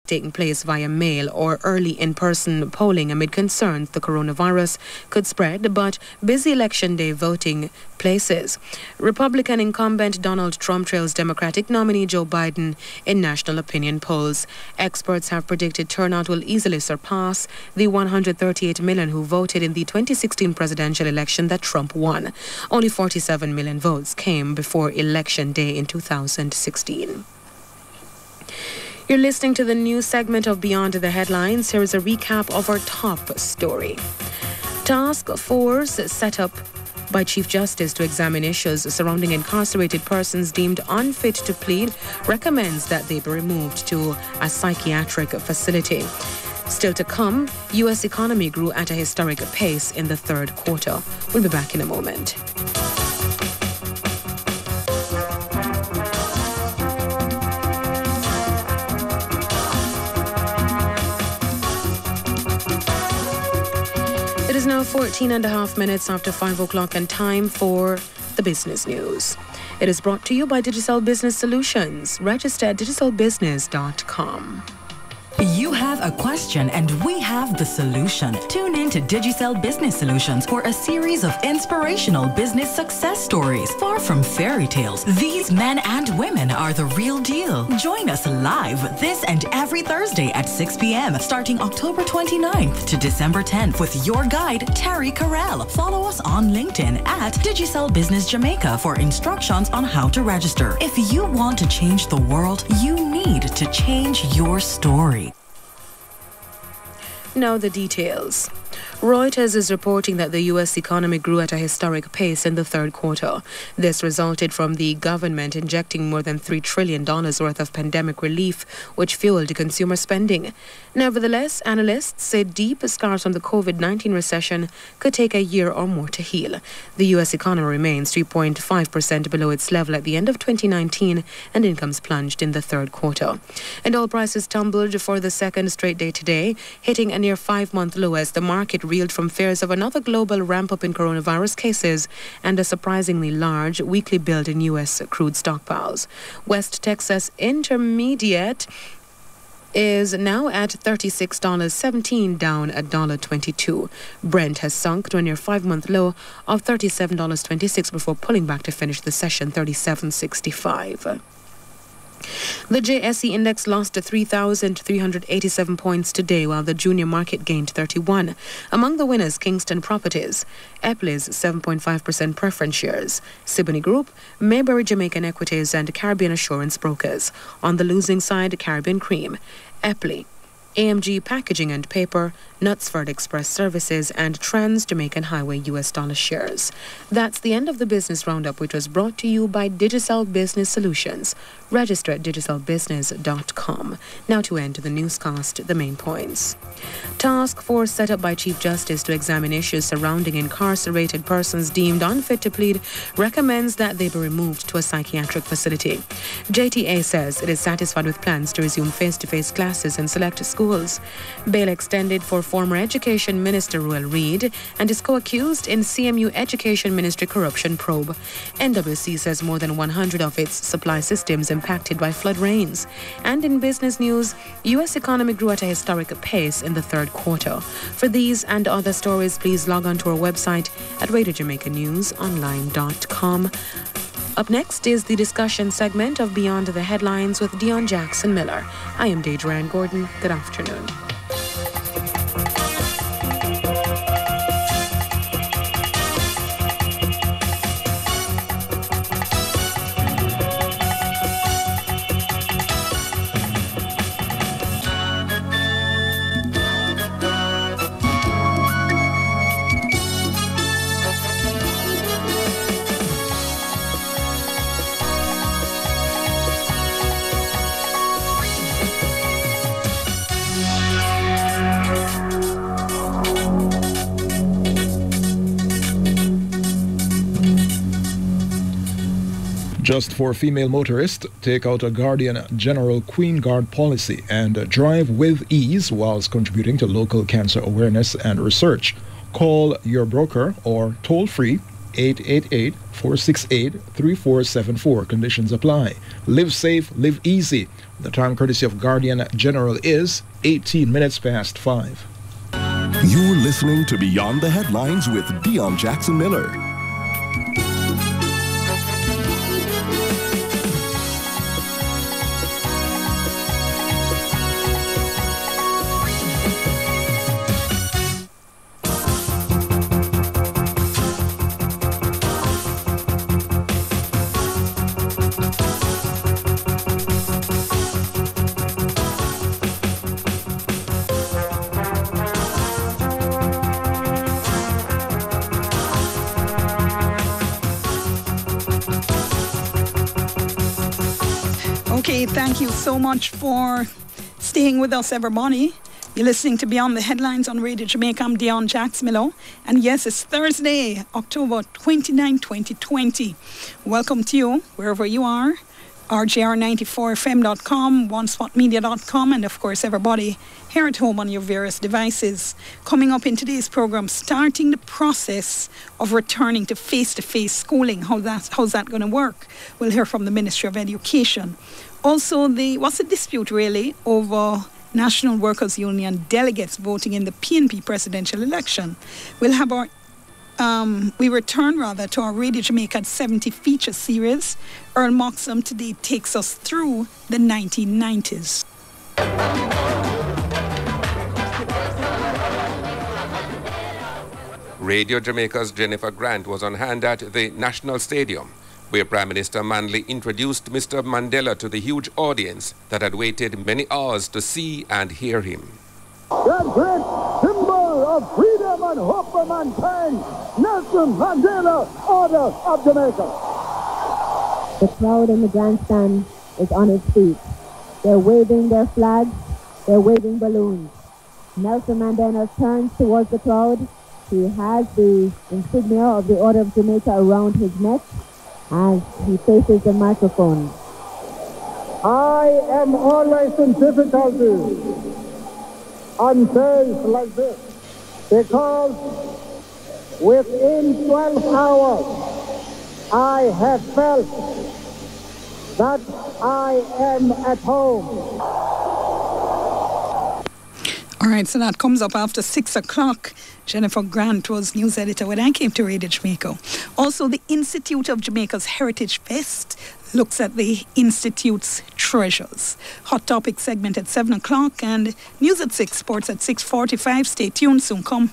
taking place via mail or early in-person polling amid concerns the coronavirus could spread, but busy election day voting places. Republican incumbent Donald Trump trails Democratic nominee Joe Biden in national opinion polls. Experts have predicted turnout will easily surpass the 138 million who voted in the 2016 presidential election that Trump won. Only 47 million votes came before Election Day in 2016. You're listening to the news segment of Beyond the Headlines. Here is a recap of our top story. Task force set up by Chief Justice to examine issues surrounding incarcerated persons deemed unfit to plead recommends that they be removed to a psychiatric facility. Still to come, U.S. economy grew at a historic pace in the third quarter. We'll be back in a moment. It is now 14 and a half minutes after 5 o'clock and time for the business news. It is brought to you by Digicel Business Solutions. Register at digicelbusiness.com. You have a question and we have the solution. Tune in to Digicel Business Solutions for a series of inspirational business success stories. Far from fairy tales, these men and women are the real deal. Join us live this and every Thursday at 6 p.m. starting October 29th to December 10th with your guide, Terry Carell. Follow us on LinkedIn at Digicel Business Jamaica for instructions on how to register. If you want to change the world, you need to change your story. Now the details. Reuters is reporting that the U.S. economy grew at a historic pace in the third quarter. This resulted from the government injecting more than $3 trillion worth of pandemic relief, which fueled consumer spending. Nevertheless, analysts say deep scars from the COVID-19 recession could take a year or more to heal. The U.S. economy remains 3.5% below its level at the end of 2019, and incomes plunged in the third quarter. And oil prices tumbled for the second straight day today, hitting a near 5-month low as the market reeled from fears of another global ramp-up in coronavirus cases and a surprisingly large weekly build in U.S. crude stockpiles. West Texas Intermediate is now at $36.17, down $1.22. Brent has sunk to a near 5-month low of $37.26 before pulling back to finish the session $37.65. The JSE index lost to 3,387 points today, while the junior market gained 31. Among the winners, Kingston Properties, Epley's 7.5% preference shares, Siboney Group, Mayberry Jamaican Equities and Caribbean Assurance Brokers. On the losing side, Caribbean Cream, Epley, AMG Packaging and Paper, Knutsford Express Services and Trans Jamaican Highway US dollar shares. That's the end of the business roundup, which was brought to you by Digicel Business Solutions. Register at digicelbusiness.com. Now to end the newscast, the main points. Task force set up by Chief Justice to examine issues surrounding incarcerated persons deemed unfit to plead recommends that they be removed to a psychiatric facility. JTA says it is satisfied with plans to resume face-to-face classes in select schools. Bail extended for former Education Minister Ruel Reid and is co-accused in CMU Education Ministry corruption probe. NWC says more than 100 of its supply systems impacted by flood rains. And in business news, U.S. economy grew at a historic pace in the third quarter. For these and other stories, please log on to our website at RadioJamaicaNewsOnline.com. Up next is the discussion segment of Beyond the Headlines with Dion Jackson Miller. I am Deidre Ann Gordon. Good afternoon. Just for female motorists, take out a Guardian General Queen Guard policy and drive with ease whilst contributing to local cancer awareness and research. Call your broker or toll-free 888-468-3474. Conditions apply. Live safe, live easy. The time courtesy of Guardian General is 18 minutes past 5. You're listening to Beyond the Headlines with Dion Jackson Miller. Thank you so much for staying with us, everybody. You're listening to Beyond the Headlines on Radio Jamaica. I'm Dion Jackson Miller. And yes, it's Thursday, October 29, 2020. Welcome to you, wherever you are. RJR94FM.com, OneSpotMedia.com, and of course, everybody here at home on your various devices. Coming up in today's program, starting the process of returning to face-to-face schooling. How's that going to work? We'll hear from the Ministry of Education. Also, what's the dispute really over National Workers Union delegates voting in the PNP presidential election? We'll have we return to our Radio Jamaica 70 feature series. Earl Moxham today takes us through the 1990s. Radio Jamaica's Jennifer Grant was on hand at the National Stadium, where Prime Minister Manley introduced Mr. Mandela to the huge audience that had waited many hours to see and hear him. That great symbol of freedom and hope for mankind, Nelson Mandela, Order of Jamaica. The crowd in the grandstand is on its feet. They're waving their flags, they're waving balloons. Nelson Mandela turns towards the crowd. He has the insignia of the Order of Jamaica around his neck as he faces the microphone. I am always in difficulty on days like this because within 12 hours I have felt that I am at home. All right, so that comes up after 6 o'clock. Jennifer Grant was news editor when I came to Radio Jamaica. Also, the Institute of Jamaica's Heritage Fest looks at the Institute's treasures. Hot Topic segment at 7 o'clock and News at 6, Sports at 6:45. Stay tuned, soon come.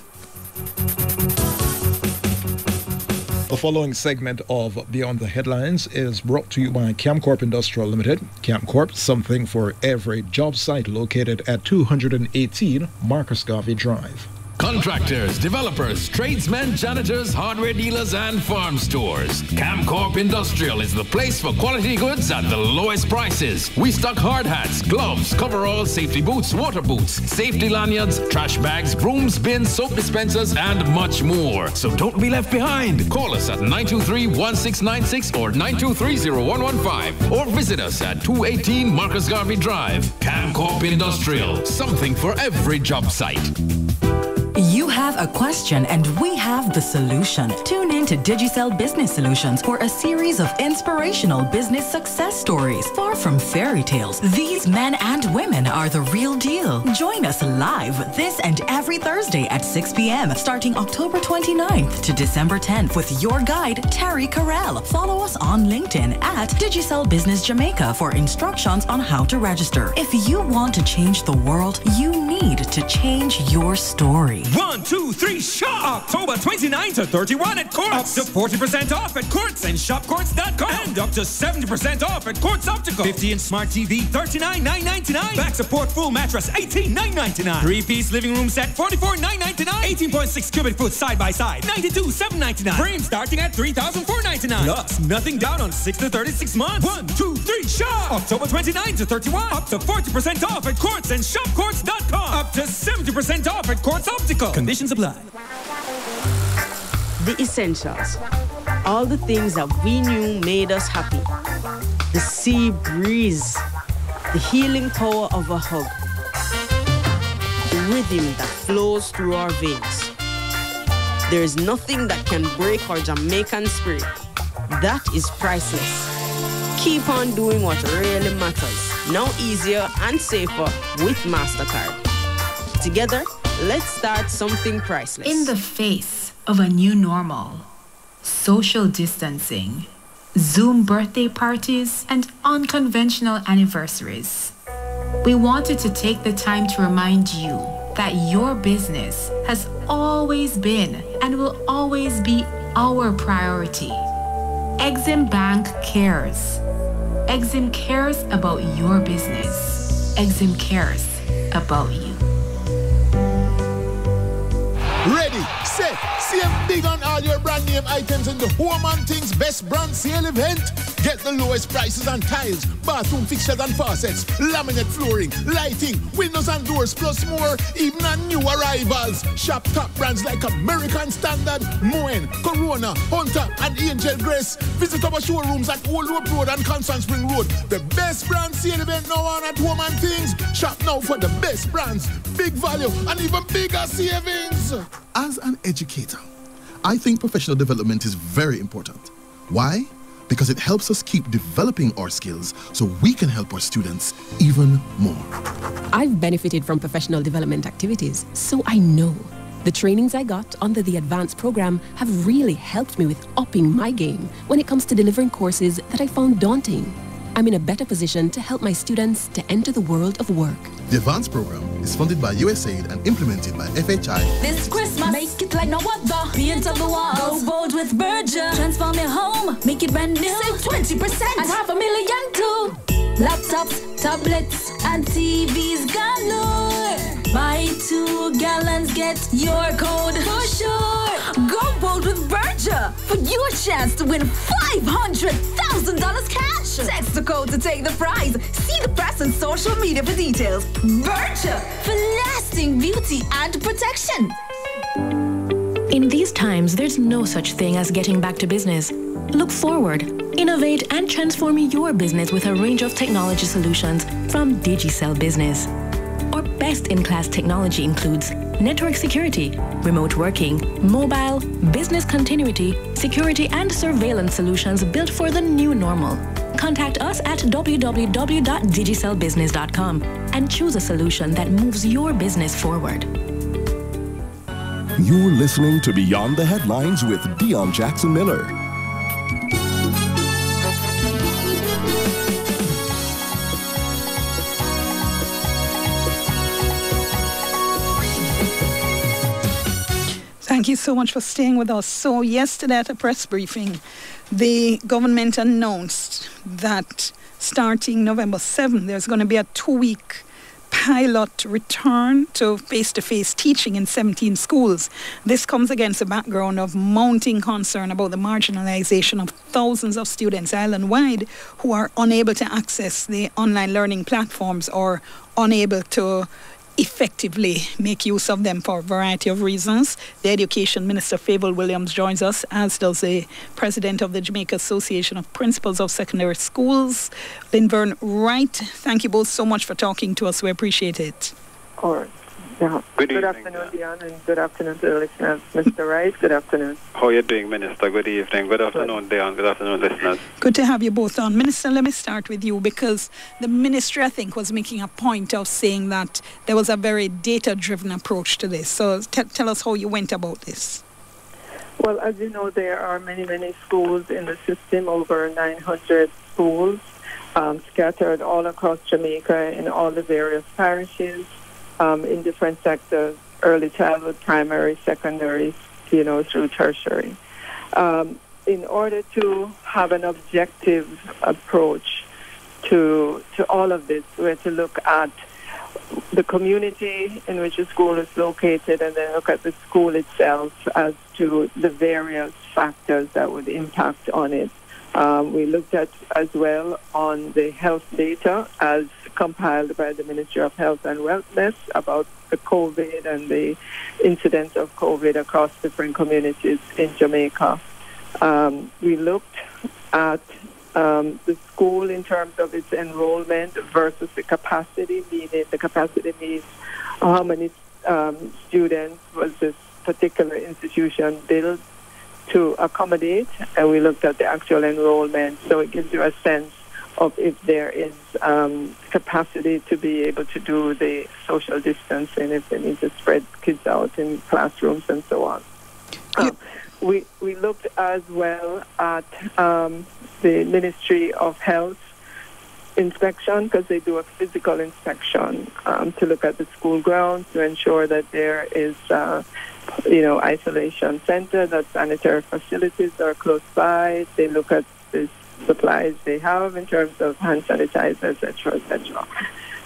The following segment of Beyond the Headlines is brought to you by Camcorp Industrial Limited. Camcorp, something for every job site, located at 218 Marcus Garvey Drive. Contractors, developers, tradesmen, janitors, hardware dealers, and farm stores. Camcorp Industrial is the place for quality goods at the lowest prices. We stock hard hats, gloves, coveralls, safety boots, water boots, safety lanyards, trash bags, brooms, bins, soap dispensers, and much more. So don't be left behind. Call us at 923-1696 or 923-0115 or visit us at 218 Marcus Garvey Drive. Camcorp Industrial, something for every job site. You have a question and we have the solution. Tune in to Digicel Business Solutions for a series of inspirational business success stories. Far from fairy tales, these men and women are the real deal. Join us live this and every Thursday at 6 p.m. starting October 29th to December 10th with your guide, Terry Carell. Follow us on LinkedIn at Digicel Business Jamaica for instructions on how to register. If you want to change the world, you need to change your story. 1, 2, 3, shop! October 29 to 31 at Courts. Up to 40% off at Courts and shopcourts.com. And up to 70% off at Courts Optical. 50-inch smart TV, $39,999. Back support full mattress, $18,999. 3-piece living room set, $44,999. 18.6 cubic foot side by side, $92,799. Frame starting at $3,499. Plus, nothing down on 6 to 36 months. 1, 2, 3, shop! October 29 to 31. Up to 40% off at Courts and shopcourts.com. Up to 70% off at Courts Optical. Conditions apply. The essentials. All the things that we knew made us happy. The sea breeze. The healing power of a hug. The rhythm that flows through our veins. There is nothing that can break our Jamaican spirit. That is priceless. Keep on doing what really matters. Now easier and safer with MasterCard. Together, let's start something priceless. In the face of a new normal, social distancing, Zoom birthday parties, and unconventional anniversaries, we wanted to take the time to remind you that your business has always been and will always be our priority. Exim Bank cares. Exim cares about your business. Exim cares about you. Ready, set, save big on all your brand name items in the Home and Things Best Brand Sale event. Get the lowest prices on tiles, bathroom fixtures and faucets, laminate flooring, lighting, windows and doors, plus more, even on new arrivals. Shop top brands like American Standard, Moen, Corona, Hunter, and Angel Grace. Visit our showrooms at Old Road Road and Constant Spring Road. The Best Brand Sale event now on at Home and Things. Shop now for the best brands, big value, and even bigger savings. As an educator, I think professional development is very important. Why? Because it helps us keep developing our skills so we can help our students even more. I've benefited from professional development activities, so I know. The trainings I got under the advanced program have really helped me with upping my game when it comes to delivering courses that I found daunting. I'm in a better position to help my students to enter the world of work. The advanced program is funded by USAID and implemented by FHI. This Christmas, make it like no other. Paint up the walls. Go bold with Berger. Transform your home, make it brand new. Save 20% and $500,000 too. Laptops, tablets, and TVs galore. Buy 2 gallons, get your code for sure. Go bold with Berger for your chance to win $500,000 cash. Text the code to take the prize. See the press and social media for details. Berger for lasting beauty and protection. In these times, there's no such thing as getting back to business. Look forward, innovate, and transform your business with a range of technology solutions from Digicel Business. Our best-in-class technology includes network security, remote working, mobile, business continuity, security, and surveillance solutions built for the new normal. Contact us at www.digicelbusiness.com and choose a solution that moves your business forward. You're listening to Beyond the Headlines with Dion Jackson Miller. Thank you so much for staying with us. So yesterday at a press briefing, the government announced that starting November 7th, there's going to be a 2-week pilot return to face-to-face teaching in 17 schools. This comes against the background of mounting concern about the marginalization of thousands of students island-wide who are unable to access the online learning platforms or unable to effectively make use of them for a variety of reasons. The Education Minister, Fable Williams, joins us, as does the President of the Jamaica Association of Principals of Secondary Schools, Linvern Wright. Thank you both so much for talking to us. We appreciate it. Of course. Yeah. Good afternoon, Dion, and good afternoon to the listeners. Mr. Wright, good afternoon. How are you doing, Minister? Good evening. Good afternoon, Dion. Good afternoon, listeners. Good to have you both on. Minister, let me start with you because the ministry, I think, was making a point of saying that there was a very data-driven approach to this. So tell us how you went about this. Well, as you know, there are many, many schools in the system, over 900 schools scattered all across Jamaica in all the various parishes. In different sectors, early childhood, primary, secondary, through tertiary. In order to have an objective approach to all of this, we have to look at the community in which a school is located and then look at the school itself as to the various factors that would impact on it. We looked at as well on the health data as compiled by the Ministry of Health and Wellness about the COVID and the incidence of COVID across different communities in Jamaica. We looked at the school in terms of its enrollment versus the capacity, meaning the capacity means how many students was this particular institution built to accommodate, and we looked at the actual enrollment. So it gives you a sense of if there is capacity to be able to do the social distancing, if they need to spread kids out in classrooms and so on. We looked as well at the Ministry of Health inspection, because they do a physical inspection to look at the school grounds to ensure that there is isolation center, that sanitary facilities are close by. They look at the supplies they have in terms of hand sanitizer, etc., etc.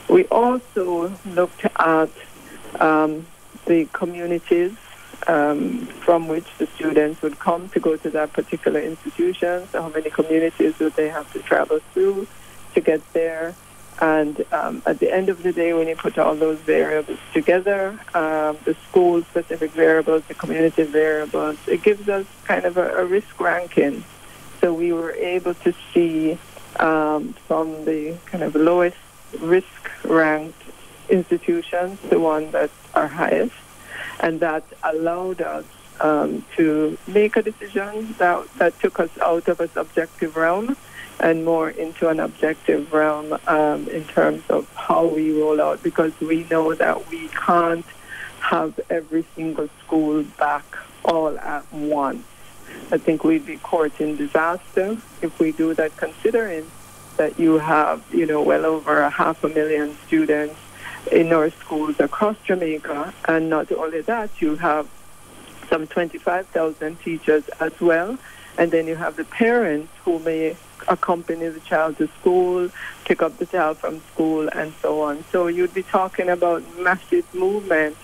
We also looked at the communities from which the students would come to go to that particular institution. So how many communities would they have to travel through to get there? And at the end of the day, when you put all those variables together, the school-specific variables, the community variables, it gives us kind of a risk ranking. So we were able to see from the kind of lowest risk-ranked institutions, the ones that are highest, and that allowed us to make a decision that took us out of a subjective realm and more into an objective realm in terms of how we roll out, because we know that we can't have every single school back all at once. I think we'd be courting disaster if we do that, considering that you have, well over 500,000 students in our schools across Jamaica, and not only that, you have some 25,000 teachers as well, and then you have the parents who may accompany the child to school, pick up the child from school, and so on. So you'd be talking about massive movement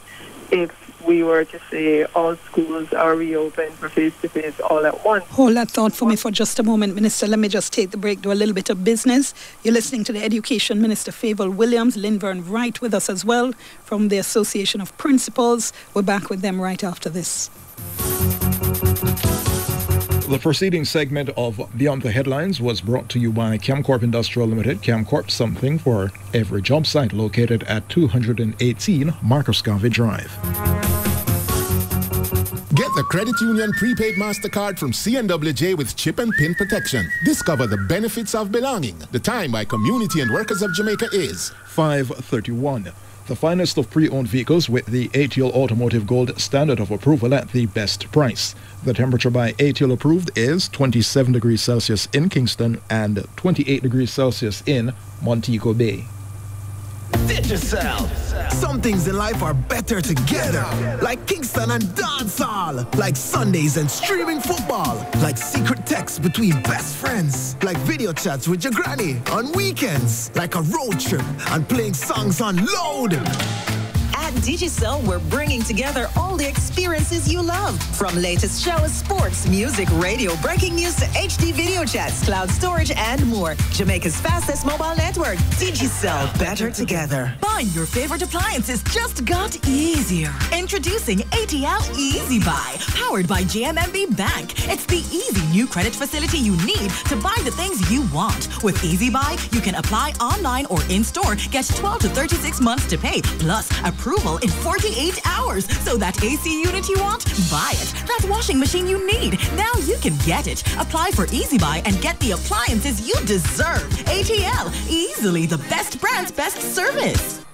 if we were to say all schools are reopened for face-to-face all at once. Hold that thought for me for just a moment, Minister. Let me just take the break, do a little bit of business. You're listening to the Education Minister, Favour Williams. Linvern Wright with us as well from the Association of Principals. We're back with them right after this. The preceding segment of Beyond the Headlines was brought to you by Camcorp Industrial Limited. Camcorp, something for every job site, located at 218 Marcus Garvey Drive. Get the Credit Union Prepaid MasterCard from CNWJ with chip and pin protection. Discover the benefits of belonging. The time by Community and Workers of Jamaica is 5:31. The finest of pre-owned vehicles with the ATL Automotive Gold standard of approval at the best price. The temperature by ATL approved is 27 degrees Celsius in Kingston and 28 degrees Celsius in Montego Bay. Digicel. Some things in life are better together. Like Kingston and dancehall. Like Sundays and streaming football. Like secret texts between best friends. Like video chats with your granny on weekends. Like a road trip and playing songs on load. At Digicel, we're bringing together all the experiences you love. From latest shows, sports, music, radio, breaking news to HD video chats, cloud storage, and more. Jamaica's fastest mobile network. Digicel, better together. Buying your favorite appliances just got easier. Introducing ATL Easy Buy, powered by JMMB Bank. It's the easy new credit facility you need to buy the things you want. With Easy Buy, you can apply online or in-store, get 12 to 36 months to pay, plus approval in 48 hours. So that AC unit you want, buy it. That washing machine you need, now you can get it. Apply for Easy Buy and get the appliances you deserve. ATL, easily the best brand's best service.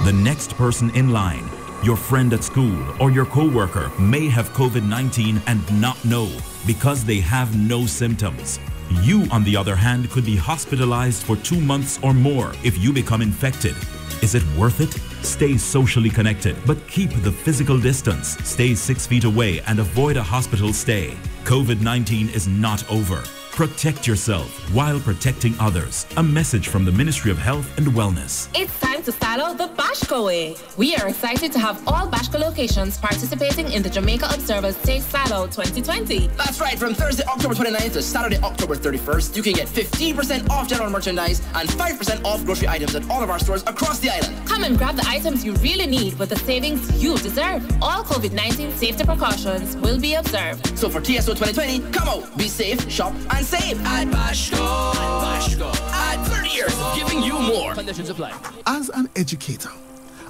The next person in line, your friend at school or your co-worker, may have COVID-19 and not know because they have no symptoms. You, on the other hand, could be hospitalized for 2 months or more if you become infected. Is it worth it? Stay socially connected, but keep the physical distance. Stay 6 feet away and avoid a hospital stay. COVID-19 is not over. Protect yourself while protecting others. A message from the Ministry of Health and Wellness. It's time to style out the Bashko way. We are excited to have all Bashko locations participating in the Jamaica Observer's Taste Style Out 2020. That's right, from Thursday, October 29th to Saturday, October 31st, you can get 15% off general merchandise and 5% off grocery items at all of our stores across the island. Come and grab the items you really need with the savings you deserve. All COVID-19 safety precautions will be observed. So for TSO 2020, come out, be safe, shop, and save at Bashko. At 30 years of giving you more. Conditions apply. As an educator,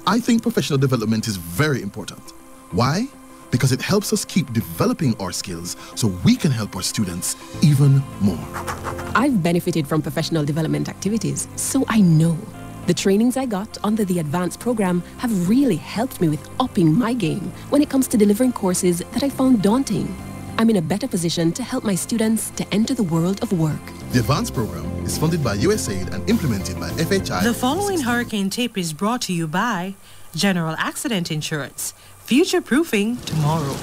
I think professional development is very important. Why? Because it helps us keep developing our skills so we can help our students even more. I've benefited from professional development activities, so I know. The trainings I got under the advanced program have really helped me with upping my game when it comes to delivering courses that I found daunting. I'm in a better position to help my students to enter the world of work. The advanced program is funded by USAID and implemented by FHI. The following hurricane tip is brought to you by General Accident Insurance. Future-proofing tomorrow.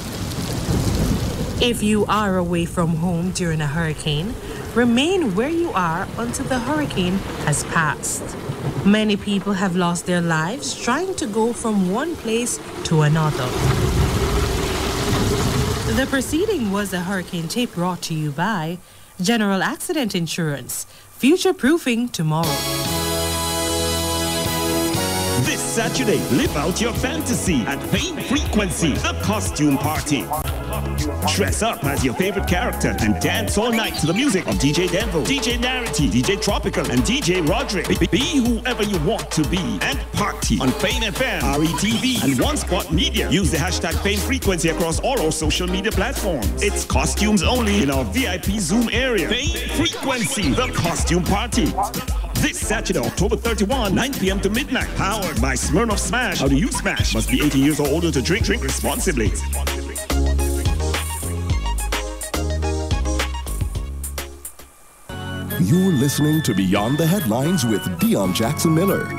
If you are away from home during a hurricane, remain where you are until the hurricane has passed. Many people have lost their lives trying to go from one place to another. The proceeding was a hurricane tape brought to you by General Accident Insurance. Future-proofing tomorrow. This Saturday, live out your fantasy at Pain Frequency, the costume party. Dress up as your favorite character and dance all night to the music of DJ Denvo, DJ Narity, DJ Tropical, and DJ Roderick. Be whoever you want to be and party on Fame FM, RETV, and One Spot Media. Use the hashtag Fame Frequency across all our social media platforms. It's costumes only in our VIP Zoom area. Fame Frequency, the costume party. This Saturday, October 31, 9 p.m. to midnight. Powered by Smirnoff Smash. How do you smash? Must be 18 years or older to drink. Drink responsibly. You're listening to Beyond the Headlines with Dion Jackson Miller.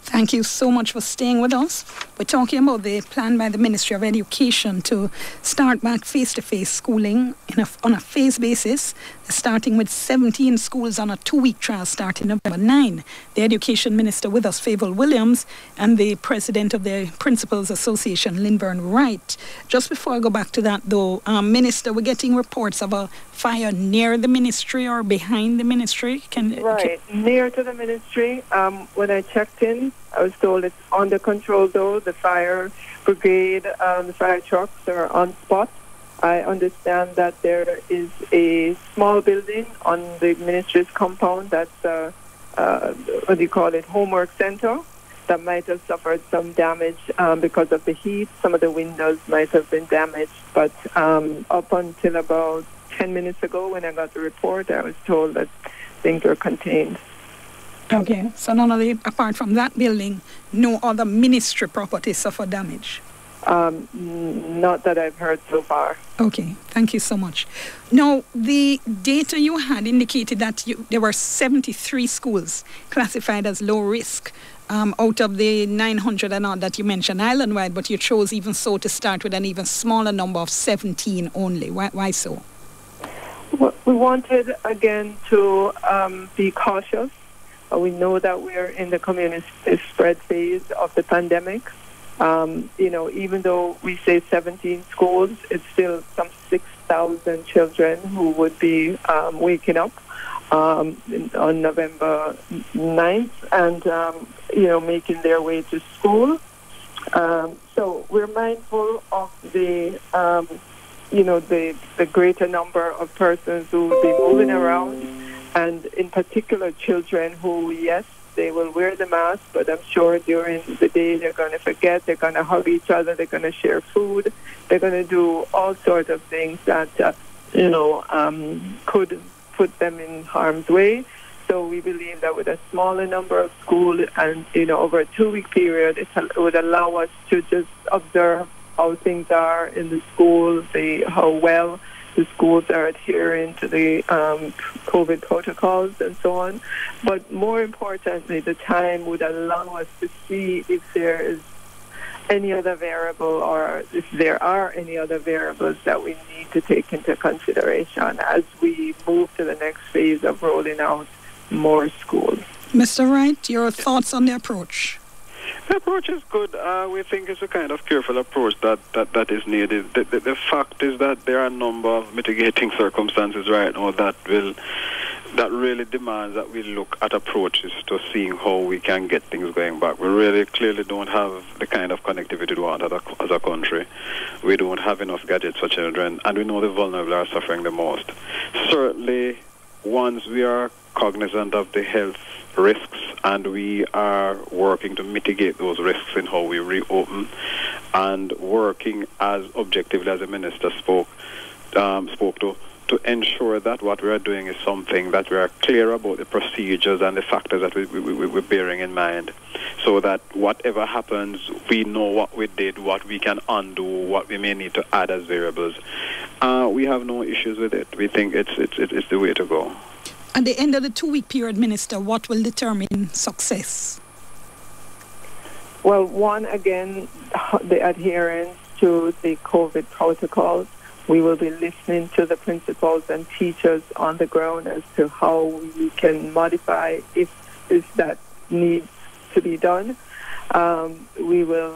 Thank you so much for staying with us. We're talking about the plan by the Ministry of Education to start back face-to-face schooling on a phase basis, starting with 17 schools on a 2-week trial starting November 9. The Education Minister with us, Favour Williams, and the President of the Principals Association, Lynburn Wright. Just before I go back to that, though, Minister, we're getting reports of a fire near the ministry or behind the ministry. Near to the ministry. When I checked in, I was told it's under control, though. The fire brigade, the fire trucks are on spot. I understand that there is a small building on the ministry's compound that's, homework center, that might have suffered some damage because of the heat. Some of the windows might have been damaged. But up until about 10 minutes ago when I got the report, I was told that things were contained. Okay, so apart from that building, no other ministry property suffered damage? Not that I've heard so far. Okay, thank you so much. Now, the data you had indicated that there were 73 schools classified as low risk out of the 900 and odd that you mentioned island-wide, but you chose even so to start with an even smaller number of 17 only. Why so? We wanted, again, to be cautious. We know that we're in the community spread phase of the pandemic. Even though we say 17 schools, it's still some 6,000 children who would be waking up on November 9th and, making their way to school. So we're mindful of the greater number of persons who will be moving around, and in particular children who, yes, they will wear the mask, but I'm sure during the day they're going to forget, they're going to hug each other, they're going to share food, they're going to do all sorts of things that, could put them in harm's way. So we believe that with a smaller number of schools and, over a 2-week period, it would allow us to just observe how things are in the schools, how well the schools are adhering to the COVID protocols and so on. But more importantly, the time would allow us to see if there is any other variable or if there are any other variables that we need to take into consideration as we move to the next phase of rolling out more schools. Mr. Wright, your thoughts on the approach? The approach is good. We think it's a kind of careful approach that is needed. The fact is that there are a number of mitigating circumstances right now that will that really demands that we look at approaches to seeing how we can get things going back. We really clearly don't have the kind of connectivity we want as a country. We don't have enough gadgets for children, and we know the vulnerable are suffering the most. Certainly, once we are cognizant of the health risks and we are working to mitigate those risks in how we reopen and working as objectively as the minister spoke to ensure that what we are doing is something that we are clear about the procedures and the factors that we're bearing in mind, so that whatever happens, we know what we did, what we can undo, what we may need to add as variables. We have no issues with it. We think it's the way to go. At the end of the 2-week period, Minister, what will determine success? Well, one, again, the adherence to the COVID protocols. We will be listening to the principals and teachers on the ground as to how we can modify if that needs to be done. We will,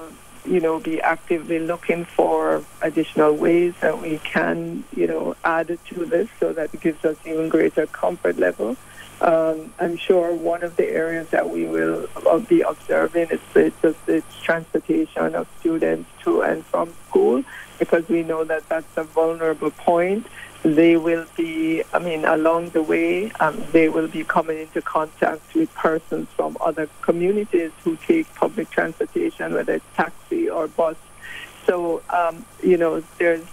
be actively looking for additional ways that we can, add to this so that it gives us even greater comfort level. I'm sure one of the areas that we will be observing is the transportation of students to and from school, because we know that that's a vulnerable point. They will be, along the way, they will be coming into contact with persons from other communities who take public transportation, whether it's taxi or bus. So, there's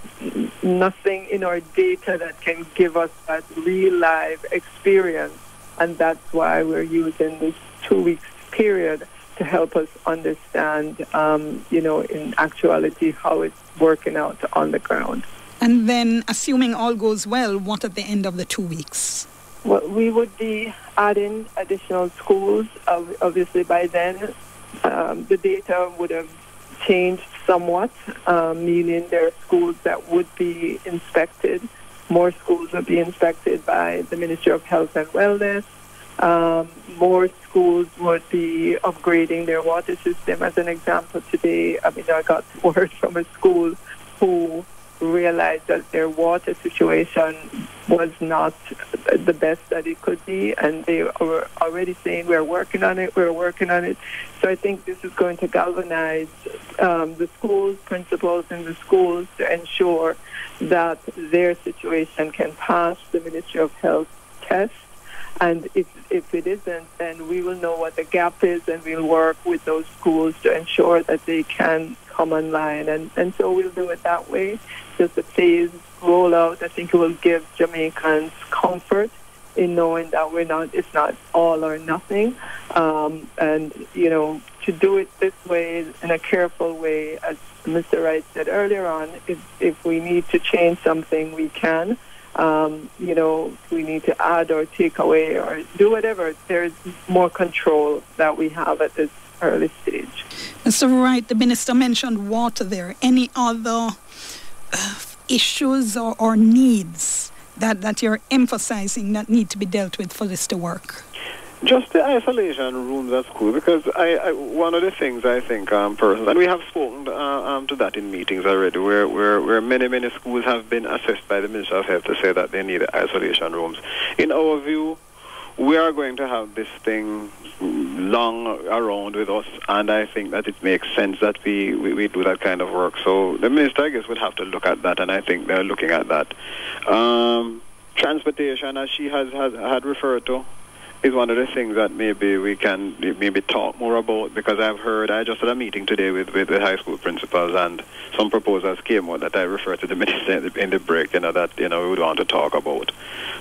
nothing in our data that can give us that real live experience. And that's why we're using this 2 weeks period to help us understand, in actuality, how it's working out on the ground. And then, assuming all goes well, what at the end of the 2 weeks? Well, we would be adding additional schools. Obviously, by then, the data would have changed somewhat, meaning there are schools that would be inspected. More schools will be inspected by the Ministry of Health and Wellness. More schools would be upgrading their water system. As an example, today, I got word from a school who realized that their water situation was not the best that it could be, and they were already saying, we're working on it. So I think this is going to galvanize the schools, principals in the schools to ensure that their situation can pass the Ministry of Health test. And if it isn't, then we will know what the gap is, and we'll work with those schools to ensure that they can come online. And so we'll do it that way. Just a phased rollout. I think it will give Jamaicans comfort in knowing that it's not all or nothing. And, to do it this way, in a careful way, as Mr. Wright said earlier on, if we need to change something, we can. We need to add or take away or do whatever. There's more control that we have at this early stage. Mr. Wright, the minister mentioned water there. Any other issues or needs that you're emphasizing that need to be dealt with for this to work? Just the isolation rooms at school, because one of the things I think persons, and we have spoken to that in meetings already, where many schools have been assessed by the Minister of Health to say that they need isolation rooms. In our view, we are going to have this thing long around with us, and I think that it makes sense that we do that kind of work. So the Minister, I guess, would have to look at that, and I think they're looking at that. Transportation, as she had referred to, is one of the things that maybe we can talk more about, because I just had a meeting today with the high school principals, and some proposals came out that I referred to the minister in the break, that we would want to talk about.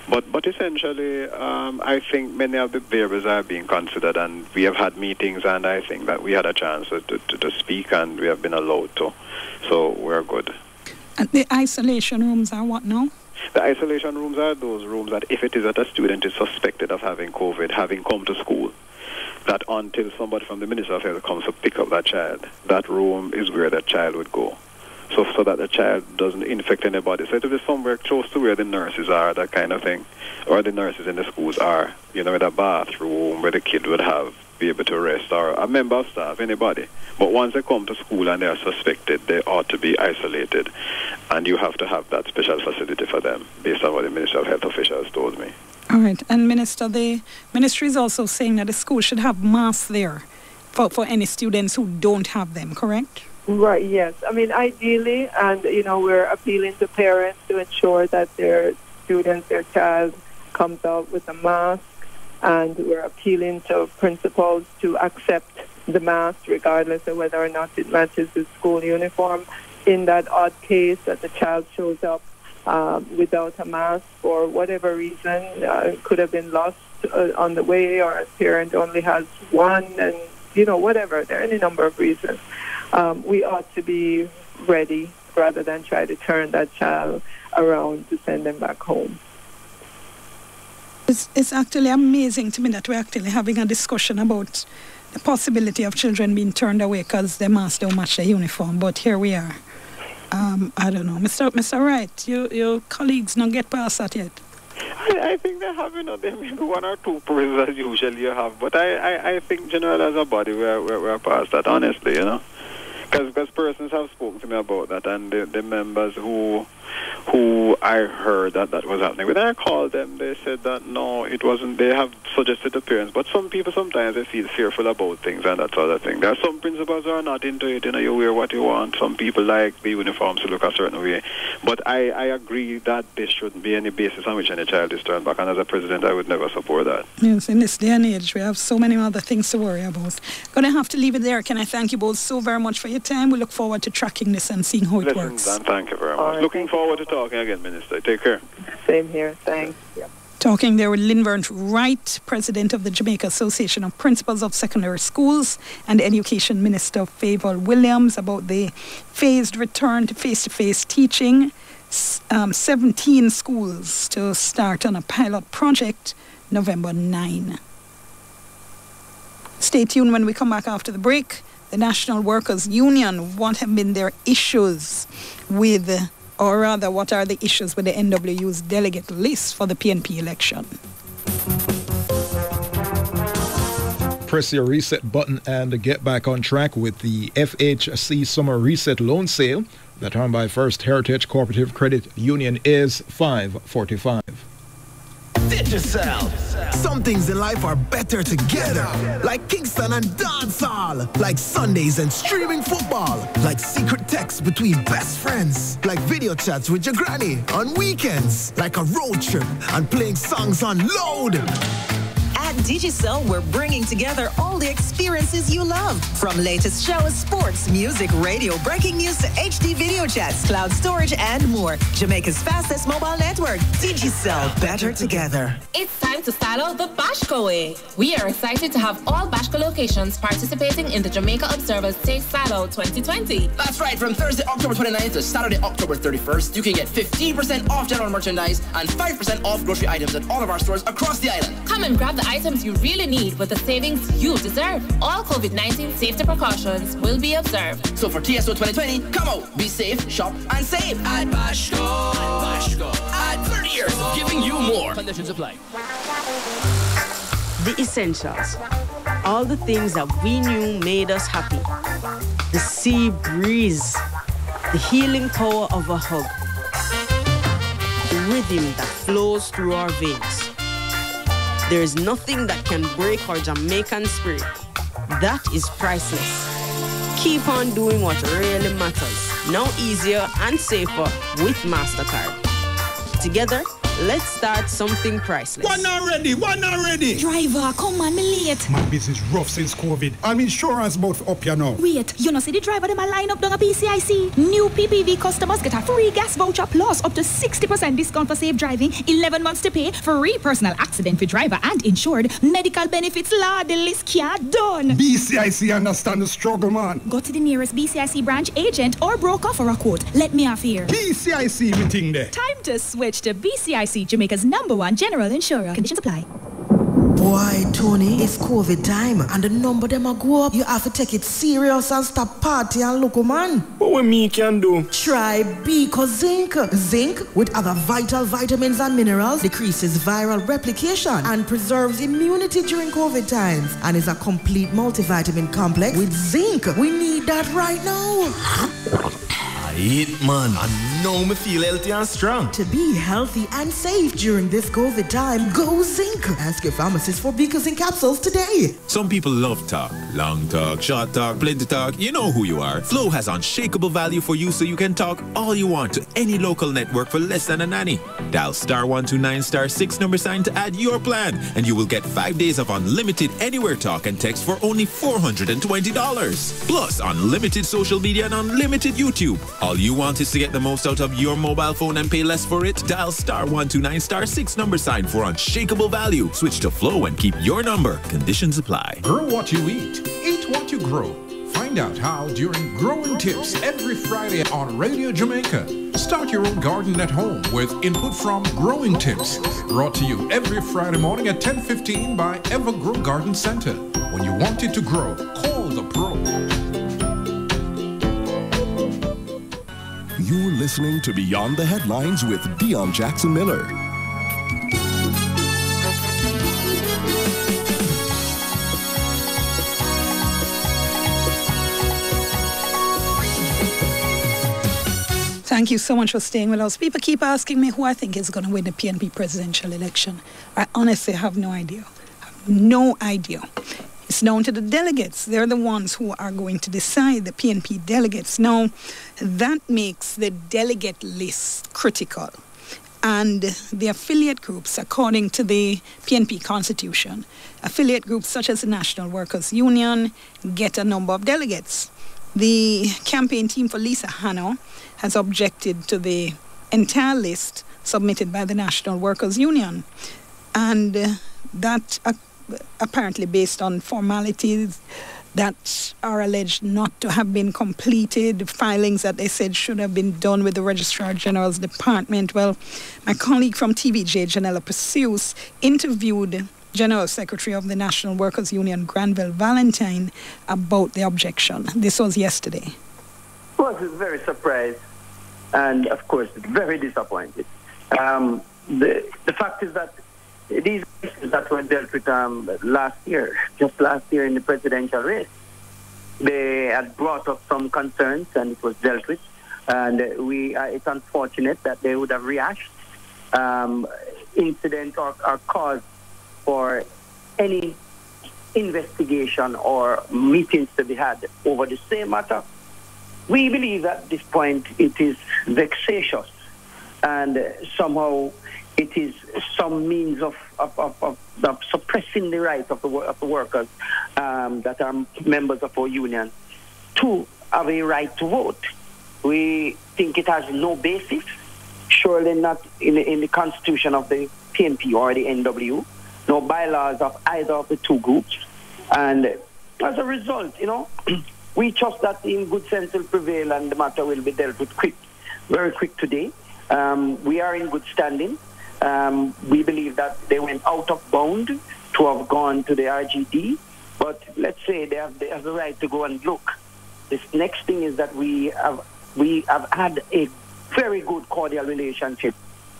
But essentially, I think many of the variables are being considered, and we have had meetings, and I think that we had a chance to speak, and we have been allowed to. So we're good. And the isolation rooms are what now? The isolation rooms are those rooms that if it is that a student is suspected of having COVID, having come to school, that until somebody from the Ministry of Health comes to pick up that child, that room is where that child would go. So that the child doesn't infect anybody. So it will be somewhere close to where the nurses are, that kind of thing, or the nurses in the schools are, with a bathroom where the kid would be able to rest, or a member of staff, anybody. But once they come to school and they are suspected, they ought to be isolated. And you have to have that special facility for them, based on what the Ministry of Health officials told me. All right. And Minister, the ministry is also saying that the school should have masks there for any students who don't have them, correct? Right, yes. I mean, ideally, and, we're appealing to parents to ensure that their students, their child, comes out with a mask, and we're appealing to principals to accept the mask regardless of whether or not it matches the school uniform. In that odd case that the child shows up without a mask for whatever reason, it could have been lost on the way, or a parent only has one, and, whatever. There are any number of reasons. We ought to be ready rather than try to turn that child around to send them back home. It's actually amazing to me that we're actually having a discussion about the possibility of children being turned away because their masks don't match their uniform. But here we are. I don't know. Mr. Wright, your colleagues not get past that yet? I think they have, maybe one or two persons as usually you have. But I think, generally, as a body, we're past that, honestly, Because persons have spoken to me about that, and the members who I heard that was happening. When I called them, they said that no, it wasn't. They have suggested appearance, but some people sometimes they feel fearful about things and that sort of thing. There are some principals who are not into it. You wear what you want. Some people like the uniforms to look a certain way. But I agree that there shouldn't be any basis on which any child is turned back. And as a president, I would never support that. Yes, in this day and age, we have so many other things to worry about. Going to have to leave it there. Can I thank you both so very much for your time? We look forward to tracking this and seeing how it works. And thank you very much. Looking forward to talking again, Minister. Take care. Same here. Thanks. Yeah. Talking there with Linvern Wright, President of the Jamaica Association of Principals of Secondary Schools, and Education Minister Favour Williams about the phased return to face-to-face teaching. 17 schools to start on a pilot project November 9. Stay tuned when we come back after the break. The National Workers' Union, what have been their issues with, or rather, what are the issues with the NWU's delegate list for the PNP election? Press your reset button and get back on track with the FHC Summer Reset Loan Sale. The term by First Heritage Cooperative Credit Union is $5.45. Digicel. Some things in life are better together. Like Kingston and dancehall. Like Sundays and streaming football. Like secret texts between best friends. Like video chats with your granny on weekends. Like a road trip and playing songs on load. At Digicel, we're bringing together all the experiences you love. From latest shows, sports, music, radio, breaking news to HD video chats, cloud storage, and more. Jamaica's fastest mobile network. Digicel, better together. It's time to start out the Bashko way. We are excited to have all Bashko locations participating in the Jamaica Observer's Taste Salad 2020. That's right, from Thursday, October 29th to Saturday, October 31st, you can get 15% off general merchandise and 5% off grocery items at all of our stores across the island. Come and grab the items you really need with the savings you deserve. All COVID-19 safety precautions will be observed. So for TSO 2020, come out, be safe, shop, and save. At Bashko. At 30 years of giving you more. Conditions apply. The essentials. All the things that we knew made us happy. The sea breeze. The healing power of a hug. The rhythm that flows through our veins. There is nothing that can break our Jamaican spirit. That is priceless. Keep on doing what really matters. Now easier and safer with MasterCard. Together, let's start something priceless. One already. Driver, come on, me late. My business rough since COVID. I'm insurance both up here now. Wait, you know see the driver them a line up down a BCIC? New PPV customers get a free gas voucher plus up to 60% discount for safe driving, 11 months to pay, free personal accident for driver and insured, medical benefits, law, the list can't done. BCIC understand the struggle, man. Go to the nearest BCIC branch agent or broker for a quote. Let me off here. BCIC meeting there. Time to switch to BCIC, Jamaica's #1 general insurer. Conditions apply. Boy, Tony, it's COVID time and the number them a go up. You have to take it serious and stop party and look, man. What me can do? Try Beaker Zinc. Zinc, with other vital vitamins and minerals, decreases viral replication and preserves immunity during COVID times and is a complete multivitamin complex with zinc. We need that right now. It man, I know me feel healthy and strong. To be healthy and safe during this COVID time, go Zinc. Ask your pharmacist for Beacon capsules today. Some people love talk. Long talk, short talk, plenty talk. You know who you are. Flow has unshakable value for you so you can talk all you want to any local network for less than a nanny. Dial *129*6 # to add your plan and you will get 5 days of unlimited anywhere talk and text for only $420. Plus unlimited social media and unlimited YouTube. All you want is to get the most out of your mobile phone and pay less for it? Dial *129*6 # for unshakable value. Switch to Flow and keep your number. Conditions apply. Grow what you eat. Eat what you grow. Find out how during Growing Tips every Friday on Radio Jamaica. Start your own garden at home with input from Growing Tips. Brought to you every Friday morning at 10:15 by Evergrow Garden Center. When you want it to grow, call the pro. You're listening to Beyond the Headlines with Dion Jackson Miller. Thank you so much for staying with us. People keep asking me who I think is going to win the PNP presidential election. I honestly have no idea. No idea. It's down to the delegates. They're the ones who are going to decide, the PNP delegates. Now, that makes the delegate list critical. And the affiliate groups, according to the PNP constitution, affiliate groups such as the National Workers' Union get a number of delegates. The campaign team for Lisa Hanno has objected to the entire list submitted by the National Workers' Union. And that apparently based on formalities that are alleged not to have been completed, filings that they said should have been done with the Registrar General's Department. Well, my colleague from TVJ, Janella Pursues, interviewed General Secretary of the National Workers' Union, Granville Valentine, about the objection. This was yesterday. Well, I was very surprised and, of course, very disappointed. The fact is that these issues that were dealt with just last year in the presidential race, they had brought up some concerns and it was dealt with. And it's unfortunate that they would have rehashed incident or cause for any investigation or meetings to be had over the same matter. We believe at this point it is vexatious and somehow it is some means of suppressing the rights of the workers that are members of our union to have a right to vote. We think it has no basis, surely not in the constitution of the PNP or the NW, no bylaws of either of the two groups. And as a result, we trust that in good sense will prevail and the matter will be dealt with very quick today. We are in good standing. We believe that they went out of bound to have gone to the RGD, but let's say they have the right to go and look. This next thing is that we have had a very good cordial relationship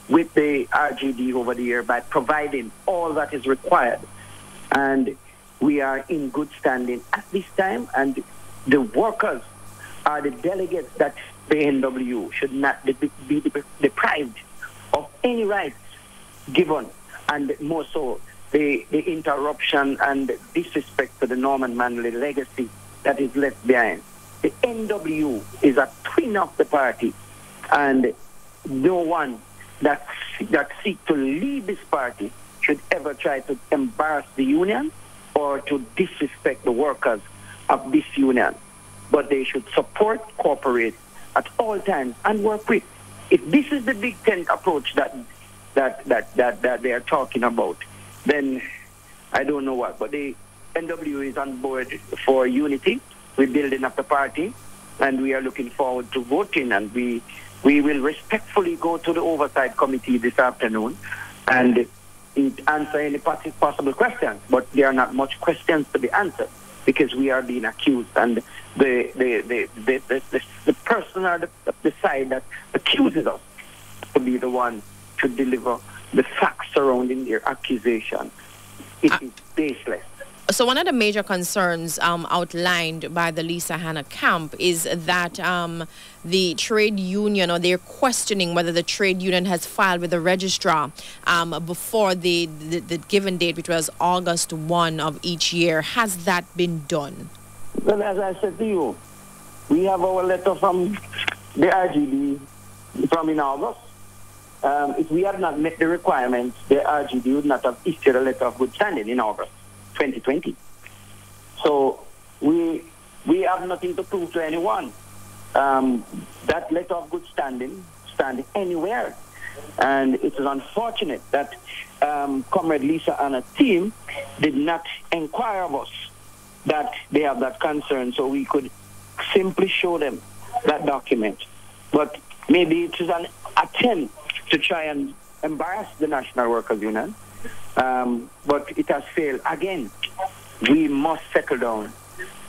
with the RGD over the year by providing all that is required. And we are in good standing at this time, and the workers are the delegates that the NW should not be deprived of any rights given, and more so the interruption and disrespect to the Norman Manley legacy that is left behind. The NW is a twin of the party, and no one that seeks to lead this party should ever try to embarrass the union or to disrespect the workers of this union. But they should support, cooperate at all times, and work with. If this is the Big Tent approach that they are talking about, then I don't know what. But the NW is on board for unity. We're building up the party, and we are looking forward to voting, and we will respectfully go to the Oversight Committee this afternoon and answer any possible questions. But there are not much questions to be answered because we are being accused, and the person or the side that accuses us to be the one to deliver the facts surrounding their accusation. It is baseless. So one of the major concerns outlined by the Lisa Hanna camp is that the trade union, or they're questioning whether the trade union has filed with the registrar before the given date, which was August 1 of each year. Has that been done? Well, as I said to you, we have our letter from the RGD from in August. If we had not met the requirements, the RGD would not have issued a letter of good standing in August 2020. So we have nothing to prove to anyone. That letter of good standing anywhere. And it is unfortunate that Comrade Lisa and her team did not inquire of us that they have that concern, so we could simply show them that document. But maybe it is an attempt to try and embarrass the National Workers Union, but it has failed. Again, we must settle down.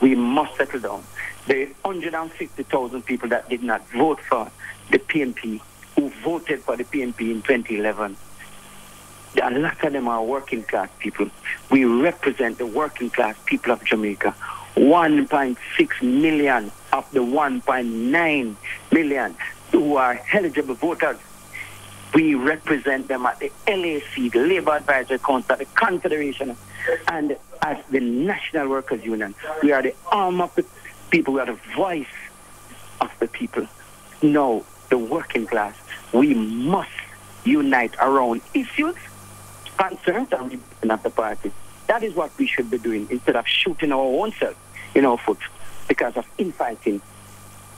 We must settle down. The 150,000 people that did not vote for the PNP, who voted for the PNP in 2011, a lot of them are working class people. We represent the working class people of Jamaica. 1.6 million of the 1.9 million who are eligible voters. We represent them at the LAC, the Labour Advisory Council, the Confederation, and as the National Workers Union. We are the arm of the people. We are the voice of the people. No, the working class. We must unite around issues, concerns, and rebuilding of the party. That is what we should be doing instead of shooting our own self in our foot because of infighting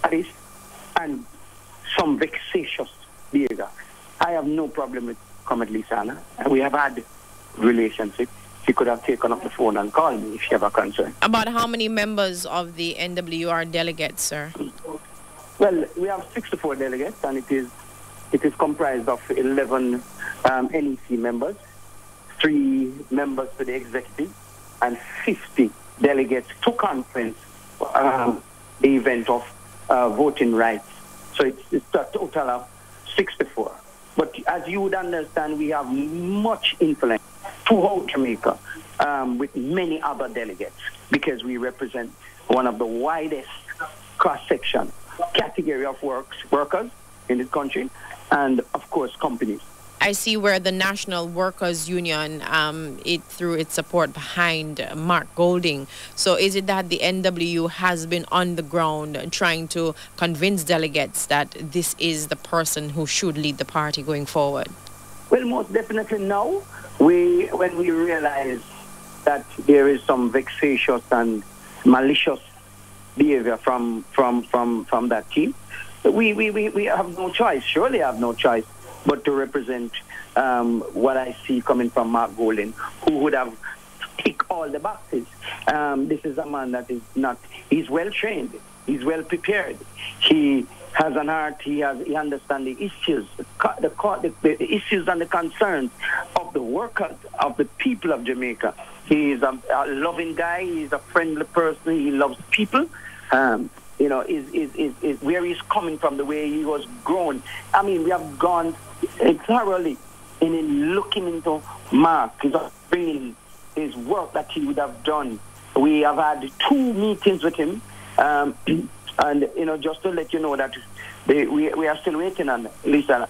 and some vexatious behavior. I have no problem with Comrade Lisa, and we have had relationship. She could have taken up the phone and called me if she have a concern. About how many members of the NWR delegates, sir? Well, we have 64 delegates, and it is comprised of 11 NEC members, 3 members to the executive, and 50 delegates to conference the event of voting rights. So it's a total of 64. But as you would understand, we have much influence throughout Jamaica with many other delegates because we represent one of the widest cross-section category of workers in this country and, of course, companies. I see where the National Workers Union, it threw its support behind Mark Golding. So is it that the NWU has been on the ground trying to convince delegates that this is the person who should lead the party going forward? Well, most definitely now. When we realize that there is some vexatious and malicious behavior from that team, we have no choice, surely have no choice, but to represent what I see coming from Mark Golding, who would have ticked all the boxes. This is a man that is not, he's well trained, he's well prepared, he has an heart, he understands the issues, the issues and the concerns of the workers, of the people of Jamaica. He is a loving guy, he's a friendly person, he loves people. You know, is where he's coming from, the way he was grown. I mean, we have gone thoroughly in looking into Mark, his upbringing, his work that he would have done. We have had 2 meetings with him, and, you know, just to let you know that we are still waiting on Lisa's